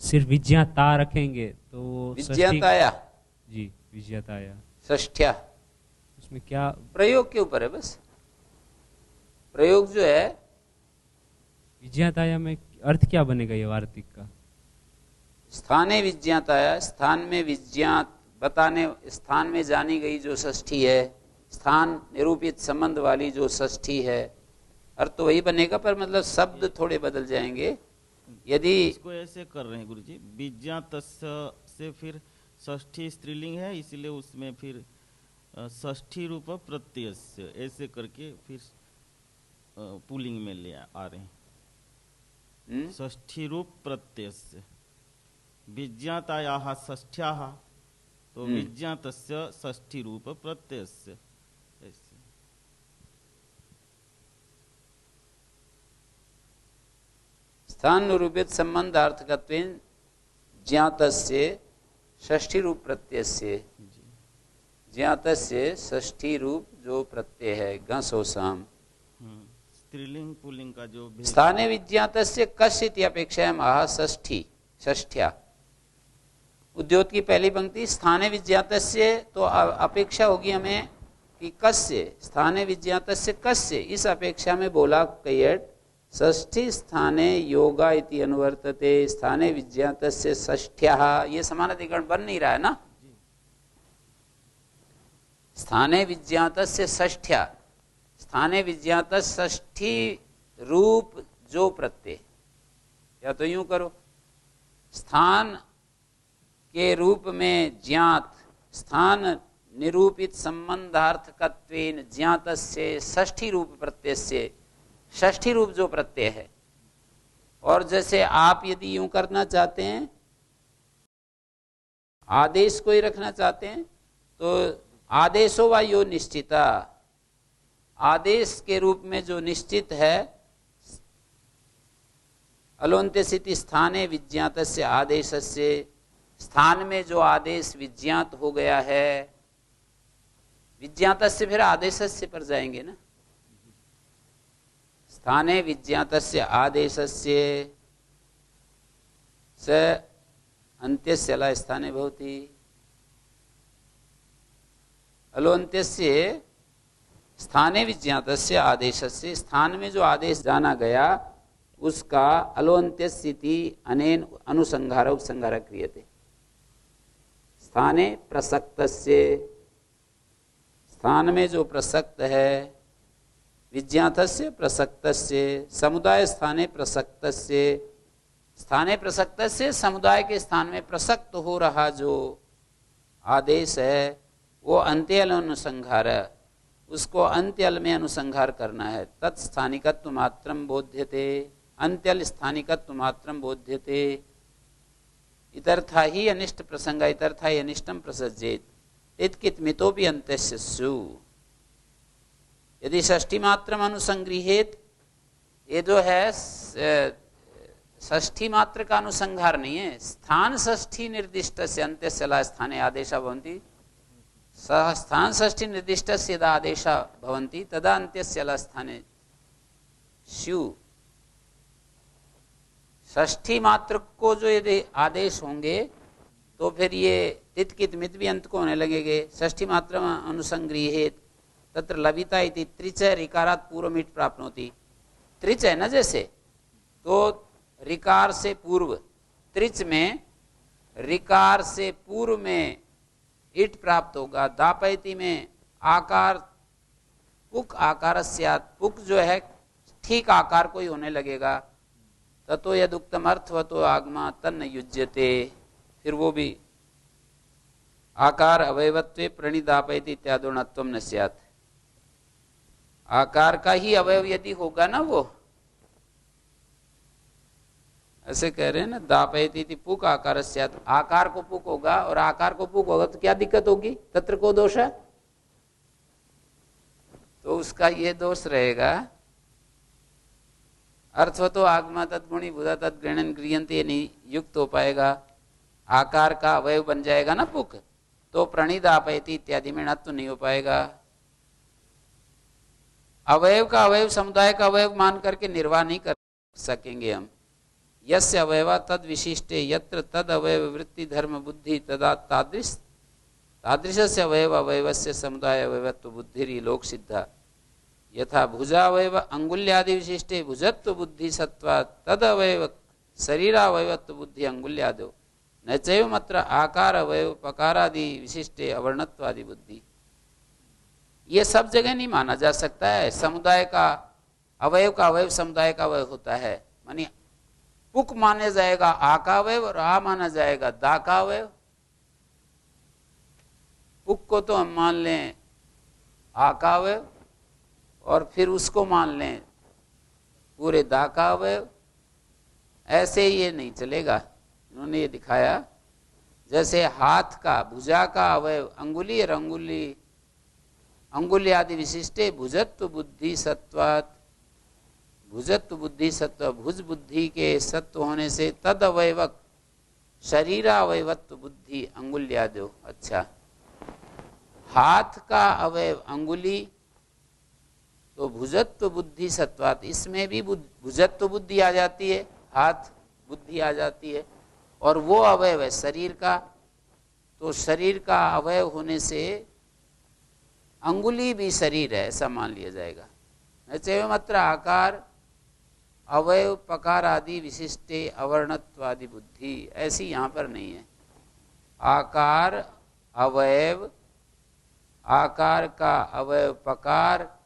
S6: सिर्फ विज्ञाता रखेंगे तो
S1: विज्ञाताया,
S6: जी विज्ञाताया,
S1: षष्ठ्या,
S6: उसमें क्या
S1: प्रयोग के ऊपर है बस। प्रयोग जो है
S6: विज्ञाताया में अर्थ क्या बनेगा ये वार्तिक का?
S1: स्थाने विज्ञाताया, स्थान में विज्ञात बताने, स्थान में जानी गई जो षष्ठी है, स्थान निरूपित संबंध वाली जो षष्ठी है, अर्थ तो वही बनेगा, पर मतलब शब्द थोड़े बदल जाएंगे। यदि
S7: इसको ऐसे कर रहे हैं गुरुजी, विज्ञातस्य से फिर षष्ठी स्त्रीलिंग है, इसलिए उसमें फिर षष्ठी रूप प्रत्ययस्य ऐसे करके फिर पुलिंग में ले आ रहे हैं। षष्ठी रूप प्रत्ययस्य विज्ञातायाः षष्ठ्याः, तो विज्ञातस्य षष्ठी रूप प्रत्ययस्य ऐसे।
S1: स्थान निरूपित संबंधार्थकत्वेन ज्ञातस्य षष्ठी रूप प्रत्ययस्य। ज्ञातस्य षष्ठी रूप जो प्रत्यय है गसोसाम।
S7: स्त्रीलिंग पुल्लिंग का जो
S1: स्थाने विज्ञातस्य कस्य इति अपेक्षायाम आह षष्ठी षष्ठ्या। उद्योत की पहली पंक्ति स्थाने विज्ञातस्य, तो अपेक्षा होगी हमें कि कस्य, स्थाने विज्ञातस्य कस्य, इस अपेक्षा में बोला कैयट षष्ठी स्थाने योगा इति अनुवर्तते स्थाने विज्ञातस्य षष्ठ्याः। ये समानाधिकरण बन नहीं रहा है ना। स्थाने विज्ञातस्य षष्ठ्या, स्थाने विज्ञात षष्ठी रूप जो प्रत्यय, या तो यूं करो स्थान के रूप में ज्ञात, स्थान निरूपित संबंधार्थकत्वेन ज्ञातस्य षष्ठी रूप प्रत्यय से, षष्ठी रूप जो प्रत्यय है। और जैसे आप यदि यूं करना चाहते हैं, आदेश को ही रखना चाहते हैं, तो आदेशो वा यो निश्चिता, आदेश के रूप में जो निश्चित है, अलोन्त्यसिति स्थाने विज्ञातस्य आदेशस्य, स्थान में जो आदेश विज्ञात हो गया है, विज्ञातस्य फिर आदेशस्य पर जाएंगे ना। स्थाने विज्ञातस्य आदेशस्य स अन्त्यस्य अला स्थाने भवति। अलोन्त्यस्य स्थाने विज्ञातस्य आदेशस्य, स्थान में जो आदेश जाना गया उसका अलोन्त्यस्यति अनेन अनुसंहार उपसंहार क्रियते। स्थाने प्रसक्तस्य, स्थान में जो प्रसक्त है, विज्ञातस्य प्रसक्तस्य, समुदाय स्थाने प्रसक्तस्य, स्थाने प्रसक्तस्य, समुदाय के स्थान में प्रसक्त हो रहा जो आदेश है वो अंत्यल अनुसंहार, उसको अंत्यल में अनुसंहार करना है। तत्स्थानिकत्व मात्रम बोध्यते, अंत्यल स्थानिकत्व मात्रम बोध्यते। इतर्था ही अनिष्ट प्रसंग, इतर्था ही अनिष्टम प्रसज्जेत इत्कित मितोपि अंत्यस्य स्यु। यदि षष्ठी मात्रम अनुसंगृहेत, ये जो है षष्ठी मात्र का अनुसंहार नहीं है, स्थान षष्ठी निर्दिष्ट से अंत्यस्य ला स्थाने आदेशा भवन्ति, स्थान षष्ठी निर्दिष्ट से यदा आदेशा भवन्ति तदा अंत्यस्य ला स्थाने स्यु। षष्ठी मात्र को जो यदि आदेश होंगे तो फिर ये तित कित मित भी अंत को होने लगेंगे। षष्ठी मात्र अनुसंगृहेत तत्र लविता इति त्रिच ऋकारात् पूर्व मिट प्राप्नोति। त्रिच है ना, जैसे तो ऋकार से पूर्व, त्रिच में ऋकार से पूर्व में इट प्राप्त होगा। दापैति में आकार पुक आकार स्यात्, पुक जो है ठीक आकार को ही होने लगेगा। ततो यदुक्तम अर्थवतो आगमा तन्न युज्यते, फिर वो भी आकार अवयवत्वे प्रणिदापैति इत्यादोणत्वम न स्यात्। आकार का ही अवयव यदि होगा ना, वो ऐसे कह रहे हैं ना, दापयति पुक आकार स्यात्, आकार को पुक होगा और आकार को पुक होगा तो क्या दिक्कत होगी, तत्र को दोष है, तो उसका ये दोष रहेगा। अर्थवतो आगमा तद्गुणी बुधा तद्गृणन गृह्यन्ते नहीं युक्त हो पाएगा। आकार का अवयव बन जाएगा ना पुक, तो प्रणिदापयति इत्यादि में नत्व नहीं हो पाएगा। अवयव का अवयव समुदाय का अवयव मान करके निर्वाह नहीं कर सकेंगे हम। यस्य अवयवा तद विशिष्टे यत्र तद अवयव वृत्ति धर्म बुद्धि तदा तादृशस्य अवयव अवयवस्य समुदाय अवयवत्व बुद्धिरि लोक सिद्धा। यथा भुजावयव अंगुल्यादि विशिष्टे भुजत्व बुद्धि सत्वा तद अवयव शरीरावयवत्व बुद्धि अंगुल्यादो न चैव मत्र आकार अवयव पकारादि विशिष्टे अवर्णत्वादि बुद्धि। ये सब जगह नहीं माना जा सकता है। समुदाय का अवयव समुदाय का अवयव होता है, मानी पुक माने जाएगा आ का अवयव और आ माना जाएगा दा का अवयव। पुक को तो हम मान लें आ का अवयव और फिर उसको मान लें पूरे दा का अवयव, ऐसे ये नहीं चलेगा। उन्होंने ये दिखाया जैसे हाथ का, भुजा का अवयव अंगुली और अंगुली आदि विशिष्टे भुजत्व बुद्धि सत्वात्, भुजत्व बुद्धि सत्व, भुज बुद्धि के सत्व होने से तद अवयवक शरीरावयवत्व बुद्धि अंगुल्यादो। अच्छा, हाथ का अवयव अंगुली तो भुजत्व बुद्धि सत्वात्, इसमें भी भुजत्व बुद्धि आ जाती है, हाथ बुद्धि आ जाती है, और वो अवयव है शरीर का, तो शरीर का अवयव होने से अंगुली भी शरीर है ऐसा मान लिया जाएगा। ऐसे मात्र आकार अवयव पकार आदि विशिष्टे अवर्णत्वादि बुद्धि, ऐसी यहाँ पर नहीं है। आकार अवयव, आकार का अवयव पकार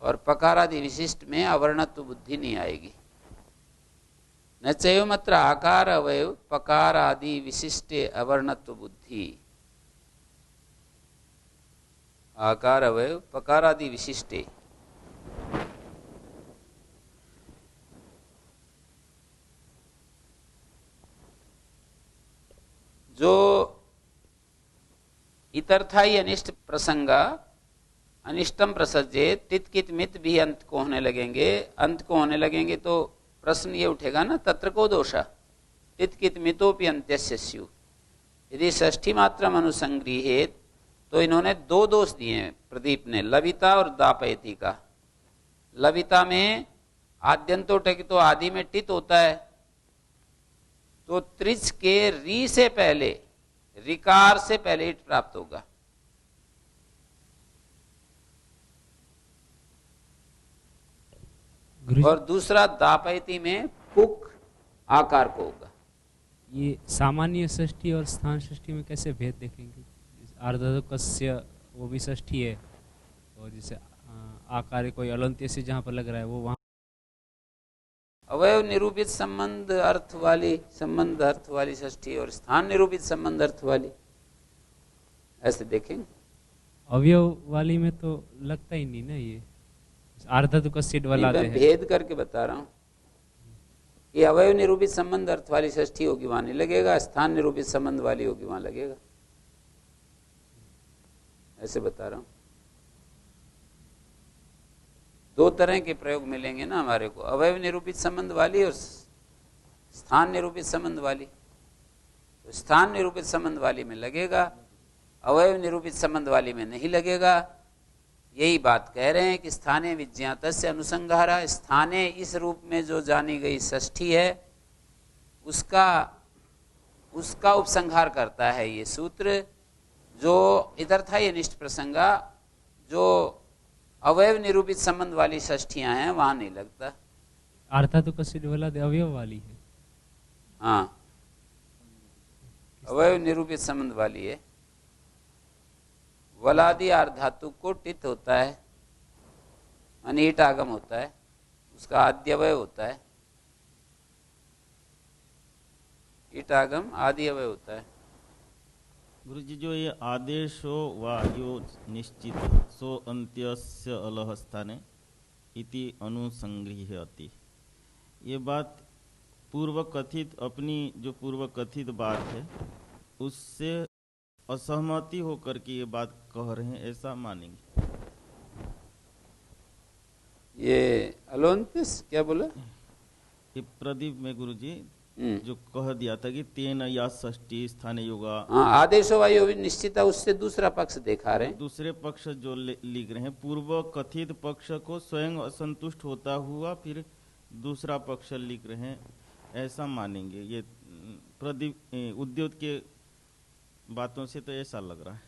S1: और पकार आदि विशिष्ट में अवर्णत्व बुद्धि नहीं आएगी। न चैव मात्र आकार अवयव पकार आदि विशिष्टे अवर्णत्व बुद्धि, आकार अवयव पकार आदि विशिष्टे। जो इतर्थाई अनिष्ट प्रसंगा अनिष्टम प्रसज्जे तितकित मित भी अंत को होने लगेंगे, अंत को होने लगेंगे तो प्रश्न ये उठेगा ना, तत्र को दोषा तितकित मितोपि अंत्यस्य स्यु। यदि षष्ठी मात्रा अनुसंगृहेत तो इन्होंने दो दोष दिए हैं प्रदीप ने, लविता और दापयती का। लविता में आद्यंतो टक, तो आदि में टित होता है, तो त्रिच के री से पहले, रिकार से पहले इट प्राप्त होगा। और दूसरा दापयती में पुक आकार को होगा।
S6: ये सामान्य षष्ठी और स्थान षष्ठी में कैसे भेद देखेंगे? आर्धकस्य वो भी षष्ठी है, और जैसे आकार कोई अलंत्य से जहाँ पर लग रहा है वो वहाँ
S1: अवयव निरूपित संबंध अर्थ वाली षष्ठी और स्थान निरूपित संबंध अर्थ वाली, ऐसे देखेंगे।
S6: अवयव वाली में तो लगता ही नहीं ना, ये आर्धकस्य वाला है।
S1: भेद करके बता रहा हूँ कि अवयव निरूपित संबंध अर्थ वाली षष्ठी होगी वहां नहीं लगेगा, स्थान निरूपित संबंध वाली होगी वहां लगेगा, ऐसे बता रहा हूं। दो तरह के प्रयोग मिलेंगे ना हमारे को, अवयव निरूपित संबंध वाली और स्थान निरूपित संबंध वाली। तो स्थान निरूपित संबंध वाली में लगेगा, अवयव निरूपित संबंध वाली में नहीं लगेगा। यही बात कह रहे हैं कि स्थाने विज्ञातस्य अनुसंहारा, स्थाने इस रूप में जो जानी गई षष्ठी है उसका उपसंहार करता है ये सूत्र। जो इतर्थाई अनिष्ट प्रसंगा, जो अवयव निरूपित संबंध वाली षष्ठियां हैं वहां नहीं लगता।
S6: आर्धकस्य वाला अवयव वाली है,
S1: हाँ अवयव निरूपित संबंध वाली है। वलादि आर्धातु को टित होता है, अनीट आगम होता है, उसका आद्यवय होता है, ईट आगम आदि अवय होता है।
S7: गुरु जी, जो ये आदेशो वा यो निश्चित सो अंत्यस्य अलह स्थाने इति अनुसंगृह्यति, ये बात पूर्व कथित, अपनी जो पूर्व कथित बात है उससे असहमति होकर के ये बात कह रहे हैं, ऐसा मानेंगे?
S1: ये अलोन्तिस क्या बोला?
S7: ये प्रदीप में गुरु जी जो कह दिया था कि तेन या षष्ठी स्थाने योगा,
S1: हाँ आदेशो वायु निश्चित, उससे दूसरा पक्ष दिखा रहे हैं।
S7: दूसरे पक्ष जो लिख रहे हैं, पूर्व कथित पक्ष को स्वयं असंतुष्ट होता हुआ फिर दूसरा पक्ष लिख रहे हैं, ऐसा मानेंगे? ये प्रदीप उद्योग के बातों से तो ऐसा लग रहा है।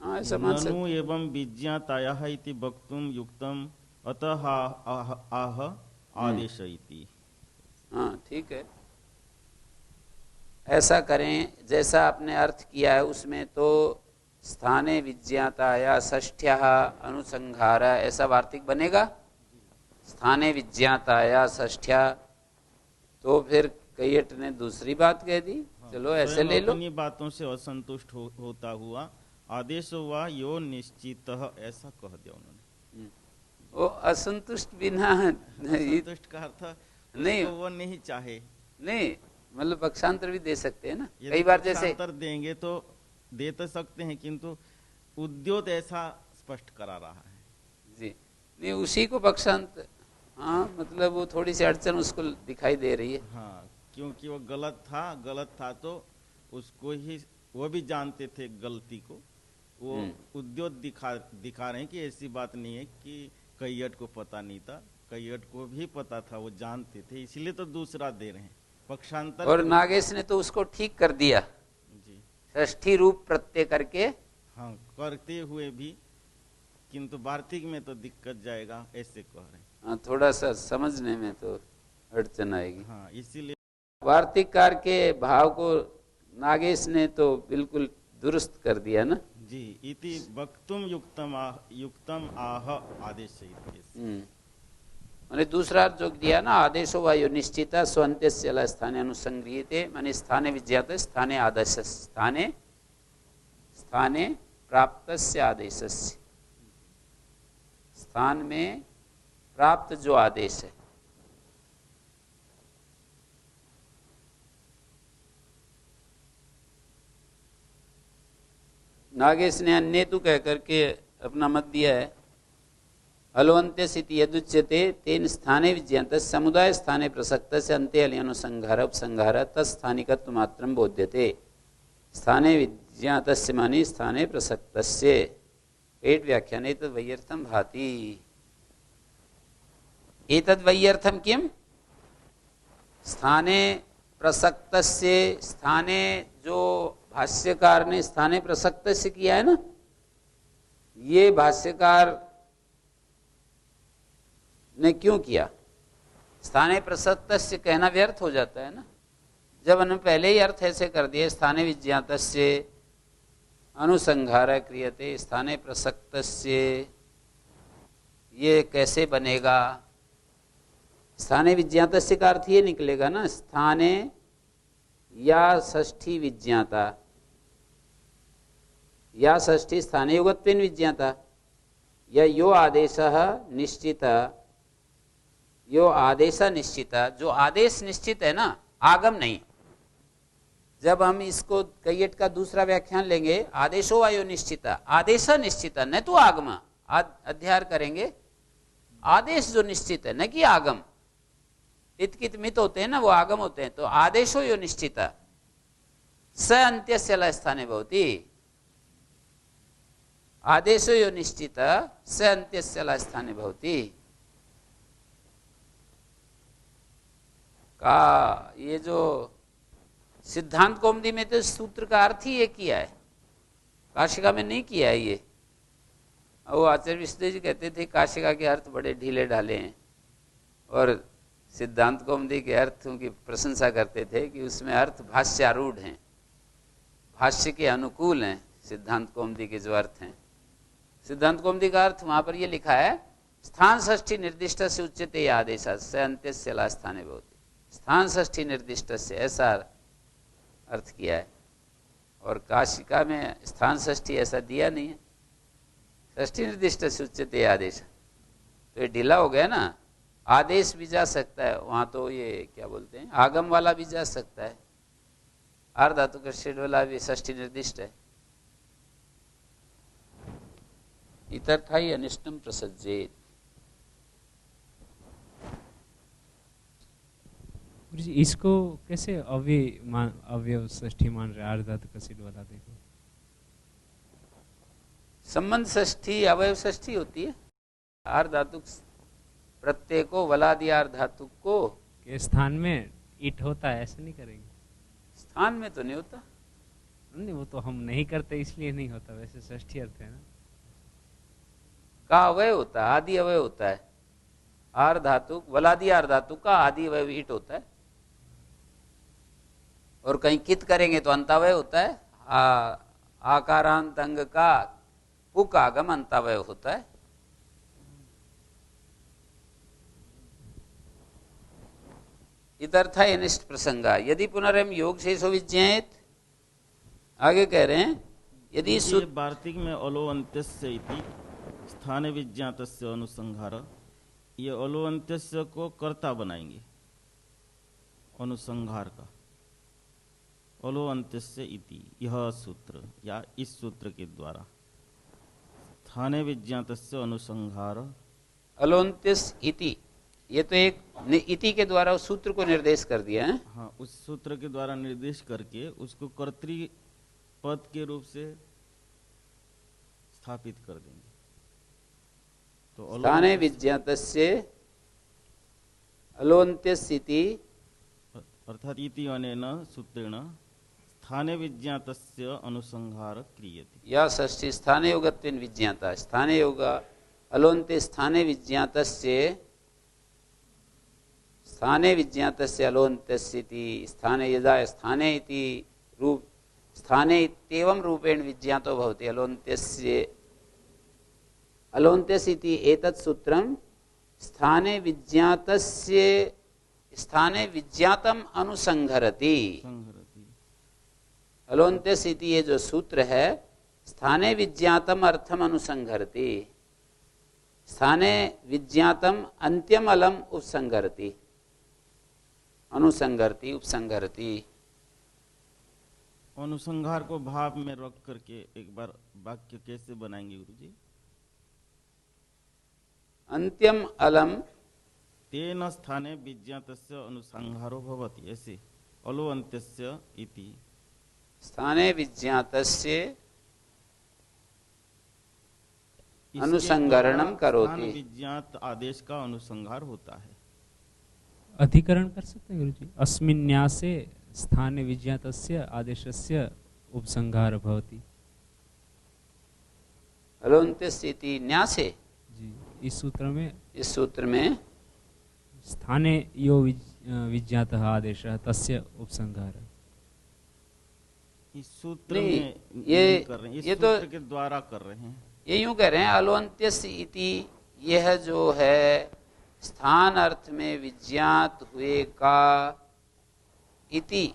S1: हाँ ऐसा मान सकते।
S7: ननु एवं विज्ञातायाः इति वक्तुम युक्तम अतः आह आदेश इति।
S1: हाँ ठीक है, ऐसा करें जैसा आपने अर्थ किया है उसमें, तो स्थाने विज्ञाताया षष्ठ्या अनुसंहारा ऐसा वार्तिक बनेगा। स्थाने विज्ञाताया षष्ठ्या, तो फिर कैयट ने दूसरी बात कह दी। चलो ऐसे ले लो,
S7: अपनी बातों से असंतुष्ट होता हुआ आदेश हुआ यो निश्चित, ऐसा कह दिया उन्होंने।
S1: वो असंतुष्ट बिना
S7: असंतुष्ट का अर्थ
S1: नहीं,
S7: तो वो नहीं चाहे,
S1: नहीं मतलब पक्षांतर भी दे सकते हैं ना,
S7: यदि
S1: कई बार जैसे
S7: पक्षांतर देंगे तो दे तो सकते हैं, किंतु उद्योत ऐसा स्पष्ट करा रहा है
S1: जी नहीं उसी को पक्षांतर, हाँ मतलब वो थोड़ी सी अड़चन उसको दिखाई दे रही है।
S7: हाँ, क्योंकि वो गलत था तो उसको ही वो भी जानते थे गलती को, वो उद्योग दिखा रहे हैं कि ऐसी बात नहीं है कि कैयट को पता नहीं था, कैयट को भी पता था, वो जानते थे, इसलिए तो दूसरा दे रहे हैं पक्षांतर।
S1: और नागेश ने तो उसको ठीक कर दिया
S7: जी,
S1: षष्ठी रूप प्रत्यय करके।
S7: हाँ करते हुए भी, किंतु वार्तिक में तो दिक्कत जाएगा ऐसे कह रहे हैं।
S1: हाँ थोड़ा सा समझने में तो अड़चन आएगी।
S7: हाँ इसीलिए
S1: वार्तिककार के भाव को नागेश ने तो बिल्कुल दुरुस्त कर दिया ना।
S7: जी, इति वक्तुम युक्तम आह आदेश।
S1: मैंने दूसरा जो दिया ना, आदेशो वायु निश्चिता स्वंत्यस्य स्थाने अनुसंगृहीते, माने स्थाने विज्ञात स्थाने आदेश, स्थाने प्राप्तस्य आदेशस्य, स्थान में प्राप्त जो आदेश है। नागेश ने अन्येतु कह करके अपना मत दिया है। हलवंत्य स्थिति यदुच्यते तेन स्थाने विज्ञात समुदाय स्थाने प्रसक्त से अंत्य अनुसंहार उपसंहार तत्स्थानिकत्व मात्रम बोध्यते, स्थाने विज्ञात मानी स्थाने प्रसक्त पेट व्याख्यान एतद् वैयर्थम भाति। एतद् वैयर्थम किम? स्थाने प्रसक्त, स्थाने जो भाष्यकार ने स्थाने प्रसक्त से किया है ना, ये भाष्यकार ने क्यों किया? स्थाने प्रसक्त से कहना व्यर्थ हो जाता है ना, जब उन्होंने पहले ही अर्थ ऐसे कर दिए, स्थाने विज्ञात अनुसंहार क्रियते स्थाने प्रसक्त, ये कैसे बनेगा? स्थाने विज्ञात का अर्थ ये निकलेगा ना, स्थाने या षष्ठी विज्ञाता या षष्ठी स्थाने युगत्वेन विज्ञाता, या यो आदेश निश्चित, यो आदेश निश्चित, जो आदेश निश्चित है ना, आगम नहीं। जब हम इसको कैयट का दूसरा व्याख्यान लेंगे, आदेशो वायो निश्चित, आदेश निश्चित, न तो आगम, अध्याय करेंगे आदेश जो निश्चित है, न कि आगम। इतकित मित होते हैं ना, वो आगम होते हैं। तो आदेशो यो निश्चित स अंत्यस्य स्थाने भवति, आदेशो यो निश्चित स अंत्यस्य स्थाने भवति का, ये जो सिद्धांत कौमुदी में तो सूत्र का अर्थ ही ये किया है, काशिका में नहीं किया है ये। वो आचार्य विश्वदेव जी कहते थे काशिका के अर्थ बड़े ढीले ढाले हैं, और सिद्धांत कौमुदी के अर्थों की प्रशंसा करते थे कि उसमें अर्थ भाष्यारूढ़ हैं, भाष्य के अनुकूल हैं। सिद्धांत कौमुदी के जो अर्थ हैं, सिद्धांत कौमुदी का अर्थ वहां पर ये लिखा है, स्थान षष्ठी निर्दिष्ट से उच्यते आदेश से अंत्यस्य स्थाने भवति, स्थान षष्ठी निर्दिष्ट से, ऐसा अर्थ किया है। और काशिका में स्थान षष्ठी ऐसा दिया नहीं है, षष्ठी निर्दिष्ट से उच्यते आदेश, तो ये ढीला हो गया ना। आदेश भी जा सकता है वहां, तो ये क्या बोलते हैं, आगम वाला भी जा सकता है, आर्धातु का शेड वाला भी षष्ठी निर्दिष्ट है। इतर्थाई अनिष्टम प्रसज्जेत।
S6: गुरुजी इसको कैसे अवयव षष्ठी मान रहे? आर्धातु का शेड वाला देखो,
S1: संबंध षष्ठी अवयव षष्ठी होती है। आर्धातु प्रत्यय को वलादि आर्धातु को
S6: के स्थान में ईट होता है, ऐसे नहीं करेंगे?
S1: स्थान में तो नहीं होता,
S6: नहीं वो तो हम नहीं करते इसलिए नहीं होता, वैसे षष्ठी अर्थ है ना।
S1: का अवयव होता है, आदि अवयव होता है। आर्धातु वलादि आर्धातु का आदि अवयव ईट होता है, और कहीं कित करेंगे तो अंतावय होता है। आकारांत अंग का पुक आगम अंतावय होता है। इतर्था अनिष्ट प्रसंगा यदि पुनरम योग शेषो विज्ञात, आगे कह रहे हैं यदि
S7: वार्तिक में अलो अंत्यस्य इति स्थाने विज्ञातस्य अनुसंहार, ये अलो अंत्यस्य को कर्ता बनाएंगे अनुसंहार का। अलो अंत्यस्य इति, यह सूत्र या इस सूत्र के द्वारा स्थाने विज्ञातस्य अनुसंहार।
S1: अलोन्त्यस इति, ये तो एक इति के द्वारा उस सूत्र को निर्देश कर दिया है।
S7: हाँ, उस सूत्र के द्वारा निर्देश करके उसको कर्तृ पद के रूप से स्थापित कर देंगे। तो
S1: स्थाने विज्ञातस्य अलोन्त्यस इति,
S7: अर्थात इति अनेन सूत्रेण स्थाने विज्ञातस्य अनुसंहार क्रियते।
S1: या षष्ठी स्थाने योगत्वेन विज्ञाता, स्थाने योग अलोन्ते स्थाने विज्ञातस्य, स्थाने विज्ञातस्य अलोन्त्यस्य इति, स्थाने यदा स्थाने इति रूप, स्थाने इत्येवं रूपेण विज्ञातो भवति। अलोन्त्यस्य अलोन्त्यस्य इति एतत् सूत्रं स्थाने विज्ञातस्य स्थाने विज्ञातम अनुसंहरति। अलोन्त्यस इति ये जो सूत्र है, स्थाने विज्ञातम अर्थम अनुसंहरति, स्थाने विज्ञातम अंत्यम अलम उपसंहरति, अनुसंहरति उपसंहरति।
S7: अनुसंहार को भाव में रख करके एक बार वाक्य कैसे बनाएंगे गुरुजी?
S1: अंत्यम अलम
S7: तेन स्थाने विज्ञातस्य अनुसंहारो भवति, ऐसे अलो अंत्यस्य इति
S1: स्थाने विज्ञातस्य अनुसंहरणम करोति।
S7: विज्ञात आदेश का अनुसंहार होता है।
S6: अधिकरण कर सकते हैं गुरुजी, अस्मिन्यासे स्थाने विज्ञातस्य आदेशस्य उपसंहार भवति।
S1: अलोन्त्यस्य इति न्यासे,
S6: जी, इस सूत्र में स्थाने यो विज्ञातः आदेशः तस्य उपसंहार।
S7: इस सूत्र में
S1: ये
S7: कर रहे हैं, इस
S1: ये
S7: सूत्र
S1: तो
S7: के द्वारा कर रहे हैं।
S1: ये यूं कह रहे हैं, अलोन्त्यस्य इति यह जो है स्थान अर्थ में विज्ञात हुए का इति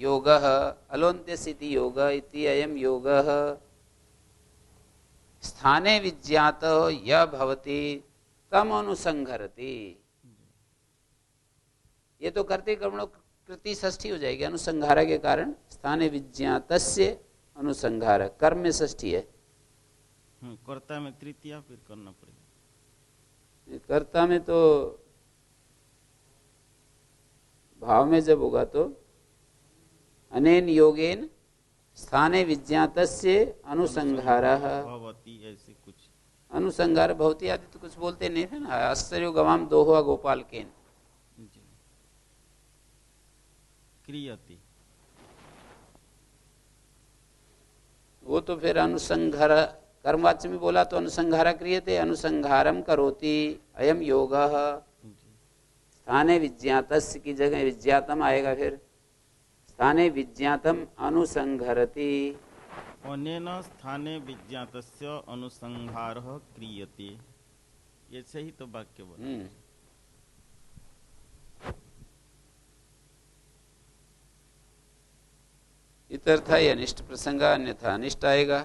S1: योगः, अलोन्त्यस्य इति योगः इति अयं योगः स्थाने विज्ञातः यः भवति तम अनुसंहरति। ये तो करते कर्मणों कृति षष्ठी हो जाएगी, अनुसंहार के कारण स्थाने विज्ञातस्य अनुसंहार, कर्म में षष्ठी है।
S7: कर्ता में तृतीया फिर करना पड़ेगा।
S1: कर्ता में तो भाव में जब होगा तो अनेन योगेन स्थाने विज्ञातस्य अनुसंहारः
S7: भवति, ऐसे कुछ
S1: अनुसंहार भवति आदि तो कुछ बोलते नहीं थे ना। आश्चर्य गवाम दोहा गोपाल केन
S7: क्रियते,
S1: वो तो फिर अनुसंहार कर्मवाच्य में बोला तो अनुसंहार क्रियते, अनुसंहारम करोति अयम योगः। स्थाने विज्ञातस्य की जगह विज्ञातम आएगा, फिर स्थाने विज्ञातम अनुसंहरति।
S7: अनेन स्थाने विज्ञातस्य अनुसंहारः क्रियते, ऐसे ही तो वाक्य बना।
S1: इतर्था ही अनिष्ट प्रसंग, अन्यथा अनिष्ट आएगा।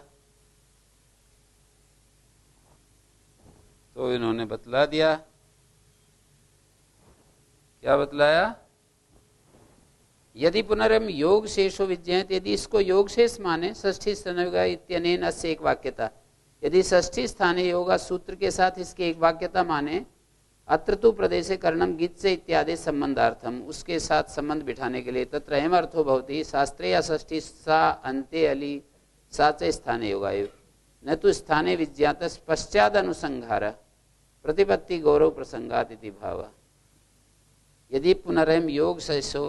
S1: तो इन्होंने बतला दिया, क्या बतलाया? यदि पुनरम योग शेषो विज्ञात, यदि इसको योग शेष माने, षष्ठी स्थानयोगा इत्यनेन अस्य एक वाक्यता, यदि षष्ठी स्थाने योगा सूत्र के साथ इसकी एक वाक्यता माने, अत्र तु प्रदेशे करणम गीत से इत्यादि संबंधार्थम, उसके साथ संबंध बिठाने के लिए तत्र अयम अर्थो भवति शास्त्रे या षष्ठी सा अन्ते अली सा च स्थाने योगाय न तो स्थाने विज्ञात पश्चाद अनुसंहार प्रतिपत्ति गौरव प्रसंगात इति भाव। यदि पुनरयम योग शेषो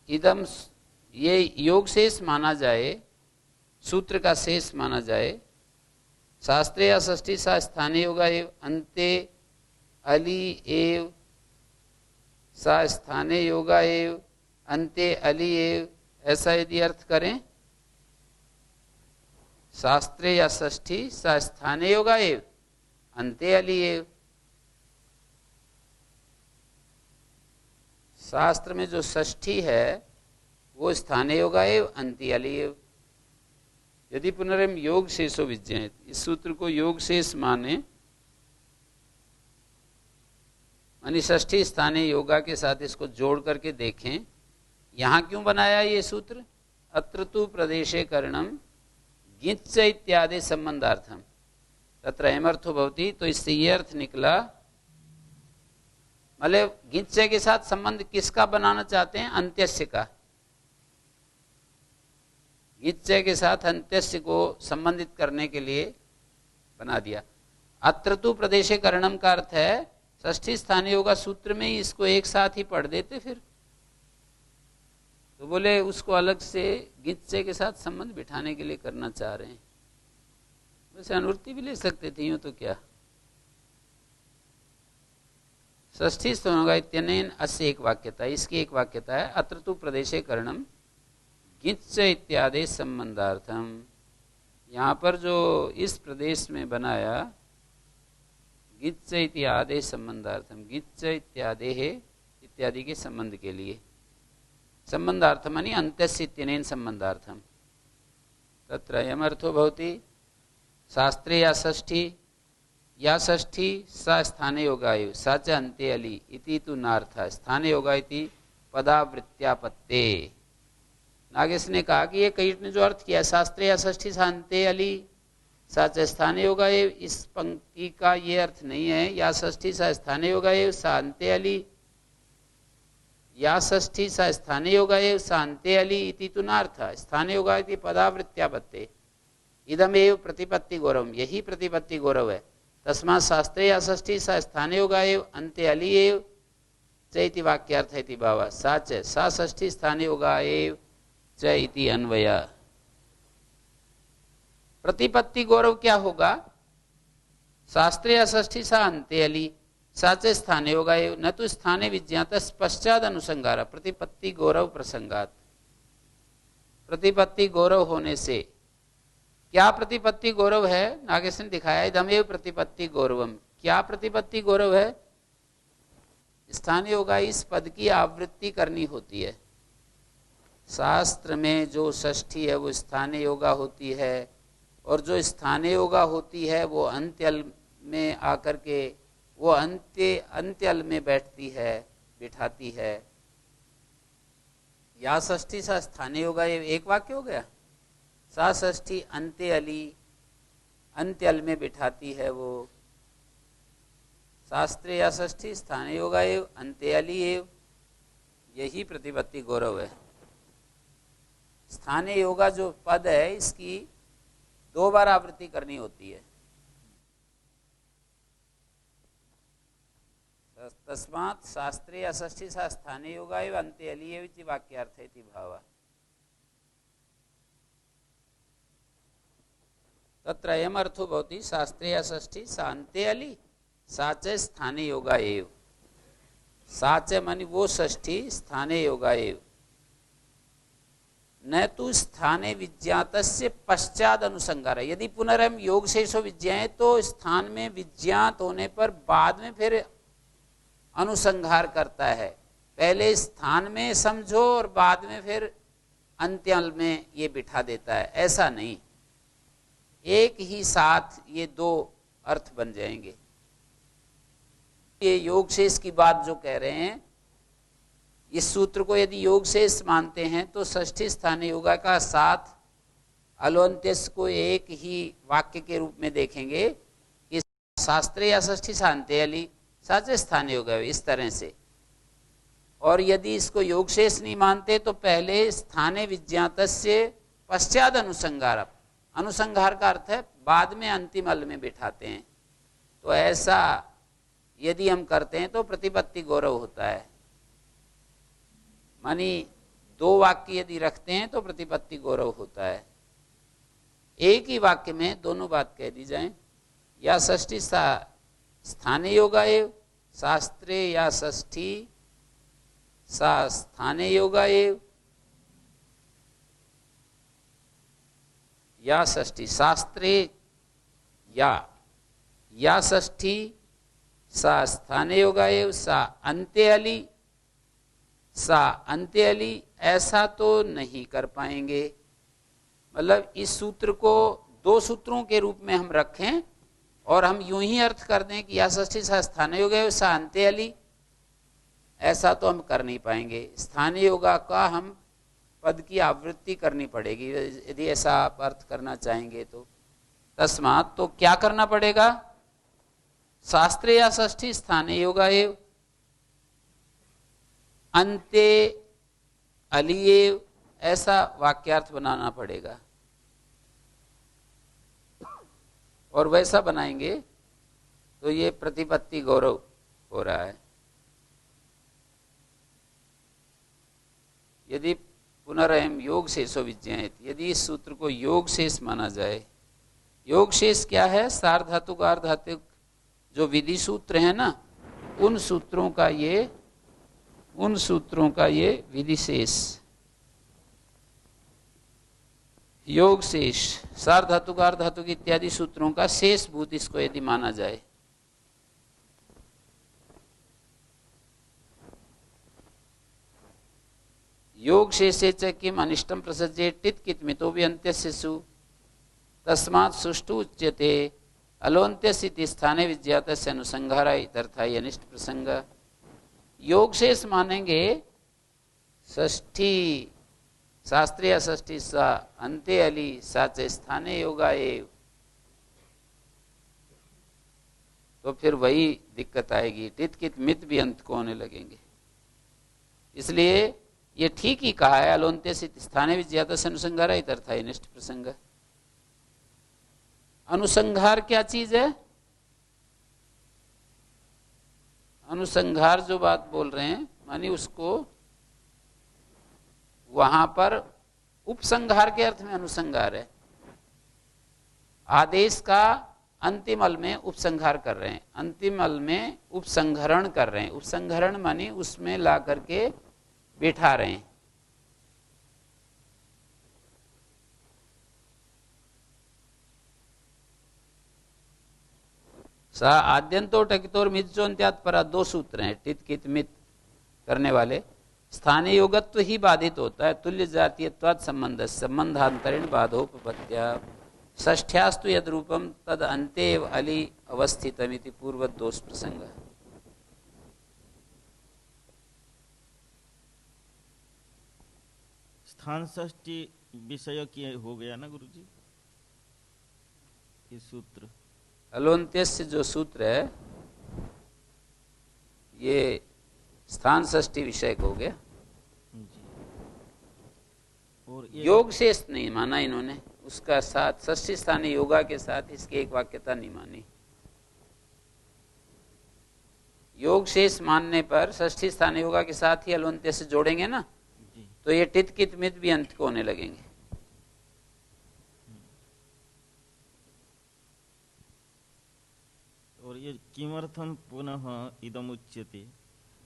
S1: इदम, ये योग शेष माना जाए, सूत्र का शेष माना जाए, शास्त्रे या षष्ठी सा स्थाने योगा एव अन्ते अली एव सा स्थाने योगा एव अन्ते अली एव, ऐसा यदि अर्थ करें, शास्त्रे या षष्ठी सा स्थाने योगा एव अन्ते अली एव, शास्त्र में जो षष्ठी है वो स्थाने योगा एव अन्ते अली एव। यदि पुनरम योग शेषो विज्ञात, इस सूत्र को योग शेष माने, यानी षष्ठी स्थानीय योगा के साथ इसको जोड़ करके देखें, यहां क्यों बनाया ये सूत्र? अत्र तु प्रदेशे करणम गिच्च इत्यादि संबंधार्थम तत्र अयमर्थो भवति। तो इससे ये अर्थ निकला, मतलब गिच्च के साथ संबंध किसका बनाना चाहते हैं? अंत्यस्य का। गिच्च के साथ अंत्यस्य को संबंधित करने के लिए बना दिया। अत्र तु प्रदेशे करणम का अर्थ है षष्ठी स्थानीय होगा सूत्र में ही इसको एक साथ ही पढ़ देते फिर। तो बोले उसको अलग से गिच्चे के साथ संबंध बिठाने के लिए करना चाह रहे हैं। वैसे अनुवृत्ति भी ले सकते थे, यूं तो क्या। षष्ठी होगा इत्यनेन अस्य एक वाक्यता, इसकी एक वाक्यता है अत्र तु प्रदेशे करणम गिच्च इत्यादि संबंधार्थम। यहाँ पर जो इस प्रदेश में बनाया गिच्च इत्यादि संबंधार्थम, गिच्च इत्यादि है इत्यादि के संबंध के लिए। संबंधार्थम यानी अंत्यस्य इत्यनेन संबंधार्थम। तत्र अयमर्थो भवति शास्त्रे या षष्ठी सा स्थाने योगायु सा च अन्ते अली इति तु नार्थ। स्थाने योगा इति पदावृत्त्यापत्ते। नागेश ने कहा कि ये कई ने जो अर्थ किया शास्त्रे या षष्ठी सा अन्ते अली सा च स्थाने योगा, इस पंक्ति का ये अर्थ नहीं है या षष्ठी सा स्थाने योगा सा अन्ते अली, या षष्ठी सा स्थानीय योगा सा अन्ते अली इति तु नार्थ। स्थानीय योगा इति पदावृत्त्यापत्ते इदमेव प्रतिपत्ति गौरव, यही प्रतिपत्ति गौरव है। तस्मात् शास्त्रे या षष्ठी सा स्थानीय योगा अन्ते अली एव च इति वाक्यार्थ इति भावः। सा च सा षष्ठी स्थानीय योगा एव च इति अन्वय। प्रतिपत्ति गौरव क्या होगा? शास्त्रे या षष्ठी सा अन्ते अली साचे स्थाने होगा न तो स्थाने विज्ञात पश्चात अनुसंगारा प्रतिपत्ति गौरव प्रसंगात। प्रतिपत्ति गौरव होने से क्या प्रतिपत्ति गौरव है? नागेश ने दिखाया इदमेव प्रतिपत्ति गौरवम। क्या प्रतिपत्ति गौरव है? स्थानीय होगा इस पद की आवृत्ति करनी होती है। शास्त्र में जो षष्ठी है वो स्थानीय योगा होती है, और जो स्थानीय योगा होती है वो अंत्यल में आकर के वो अंत्यल में बैठती है, बिठाती है। या षष्ठी सा स्थानीय होगा, ये एक वाक्य हो गया। सा षष्ठी अंत्य अली, अंत्यल में बिठाती है वो। शास्त्रे या षष्ठी स्थानीय होगा एव अंत्य अली एव, यही प्रतिपत्ति गौरव है। स्थानीय योगा जो पद है इसकी 2 बार आवृत्ति करनी होती है। तस्मात् शास्त्रे या षष्ठी सा स्थानीय योगा एव अन्ते अली एव इति वाक्यार्थ इति भावः। तत्र अयम् अर्थो भवति शास्त्रे या षष्ठी सा अन्ते अली सा च स्थानीय योगा एव। सा च मानी वो षष्ठी स्थानीय योगा एव न तो स्थाने विज्ञातस्य पश्चात अनुसंगार। यदि पुनरम योग शेषो विज्ञाए तो स्थान में विज्ञात होने पर बाद में फिर अनुसंहार करता है। पहले स्थान में समझो और बाद में फिर अंत्यल में ये बिठा देता है, ऐसा नहीं। एक ही साथ ये 2 अर्थ बन जाएंगे। ये योग शेष की बात जो कह रहे हैं, इस सूत्र को यदि योग शेष मानते हैं तो षष्ठी स्थानीय योगा का साथ अलोन्त्यस को एक ही वाक्य के रूप में देखेंगे कि शास्त्रे या षष्ठी शांति अली साचे स्थानीय योगा, इस तरह से। और यदि इसको योग शेष नहीं मानते तो पहले स्थाने विज्ञातस्य पश्चात अनुसंगार। अनुसंहार का अर्थ है बाद में अंतिम अल में बिठाते हैं। तो ऐसा यदि हम करते हैं तो प्रतिपत्ति गौरव होता है। मानी 2 वाक्य यदि रखते हैं तो प्रतिपत्ति गौरव होता है। एक ही वाक्य में दोनों बात कह दी जाए। या षष्ठी स्थानीय योगा एव, शास्त्रे या षष्ठी सा स्थानीय योगा एव, या षष्ठी शास्त्रे या षष्ठी सा स्थानीय योगा एव सा अंत्य अली सा अंत्य अली, ऐसा तो नहीं कर पाएंगे। मतलब इस सूत्र को 2 सूत्रों के रूप में हम रखें और हम यूं ही अर्थ कर दें कि या षष्ठी सा स्थानीय योगा एव सा अंत्य अली, ऐसा तो हम कर नहीं पाएंगे। स्थानीय योगा का हम पद की आवृत्ति करनी पड़ेगी यदि ऐसा आप अर्थ करना चाहेंगे तो। तस्मात्, तो क्या करना पड़ेगा? शास्त्रे या षष्ठी स्थानीय योगा एव अंते अलिएव, ऐसा वाक्यार्थ बनाना पड़ेगा। और वैसा बनाएंगे तो ये प्रतिपत्ति गौरव हो रहा है। यदि पुनरयम योग शेषो विज्ञायत, यदि इस सूत्र को योग शेष माना जाए। योग शेष क्या है? सार्वधातुक अर्धातुक जो विधि सूत्र है ना, उन सूत्रों का ये विधि शेष, योग शेष, सार्वधातुक अर्धातुक इत्यादि सूत्रों का शेष भूत इसको यदि माना जाए। योग शेषे च किम अनिष्टम प्रसज्ये टित कितमितो भी अंत्यस्यसु तस्मात् सुष्ठु उच्यते अलोन्त्यसिति स्थाने विज्ञातस्य अनुसंहारा इत्यर्थाय अनिष्ट प्रसंग। योग शेष मानेंगे षष्ठी, शास्त्रीय षष्ठी सा अंते अली साचे स्थाने योगा एव, तो फिर वही दिक्कत आएगी, टित कित मित भी अंत को होने लगेंगे। इसलिए ये ठीक ही कहा है, अलोन्त्य स्थाने विज्ञातस्य अनुसंहारा इत्यर्थाय अनिष्ट प्रसंग। अनुसंहार क्या चीज है? अनुसंहार जो बात बोल रहे हैं मानी उसको वहां पर उपसंहार के अर्थ में अनुसंहार है। आदेश का अंतिम अल में उपसंहार कर रहे हैं, अंतिम अल में उपसंहरण कर रहे हैं। उपसंहरण मानी उसमें ला करके बैठा रहे हैं। सा आद्यंतो टकितोर मिज्जोन्त्यात परा, दो सूत्र हैं टित कित मित करने वाले। स्थानीय योगत्व ही बाधित होता है, तुल्य जातीयत्वात् संबंध संबंधांतरेण बाधोपपत्त्या। षष्ठ्यास्तु यद रूपम तद अंतेव अली अवस्थितमिति पूर्व दोष प्रसंग।
S7: स्थान षष्ठी विषय की हो गया ना गुरुजी, ये सूत्र
S1: अलोन्त्यस्य जो सूत्र है ये स्थान षष्ठी विषय हो गया
S7: जी। और
S1: योग शेष नहीं माना इन्होंने, उसका साथ षष्ठी स्थानीय योगा के साथ इसकी एक वाक्यता नहीं मानी। योग शेष मानने पर षष्ठी स्थानीय योगा के साथ ही अलोन्त्य से जोड़ेंगे ना, तो ये टित कित मित भी अंत को होने लगेंगे।
S7: और ये किमर्थम पुनः इदम उच्यते,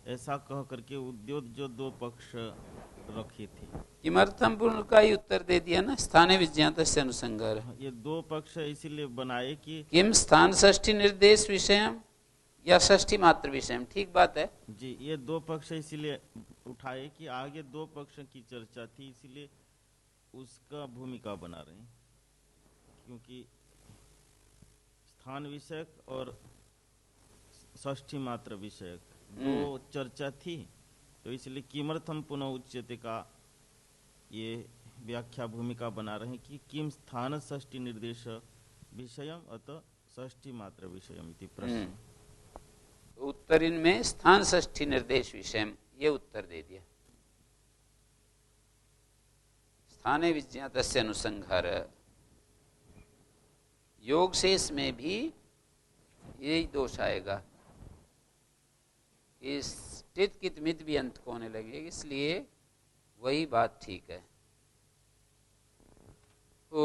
S7: ऐसा कह करके उद्योत जो दो पक्ष रखे थे,
S1: किमर्थम पुनः का ही उत्तर दे दिया ना, स्थाने विज्ञातस्य अनुसंगार।
S7: ये दो पक्ष इसीलिए बनाए कि
S1: किम स्थान षष्ठी निर्देश विषयम या षष्ठी मात्र विषयम, ठीक बात है
S7: जी। ये दो पक्ष इसीलिए उठाए कि आगे दो पक्ष की चर्चा थी, इसीलिए उसका भूमिका बना रहे हैं। क्योंकि स्थान विषयक और षष्ठी मात्र विषयक दो चर्चा थी, तो इसलिए किमर्थम पुनः उच्यते का ये व्याख्या भूमिका बना रहे हैं कि किम स्थान षष्ठी निर्देश विषयम अतः षष्ठी मात्र विषयम इति प्रश्न।
S1: उत्तरीन में स्थान षष्ठी निर्देश विषयम ये उत्तर दे दिया। स्थाने विज्ञातस्य अनुसंहार, योग शेष में भी यही दोष आएगा, इस टित कित मित भी अंत को होने लगे, इसलिए वही बात ठीक है। ओ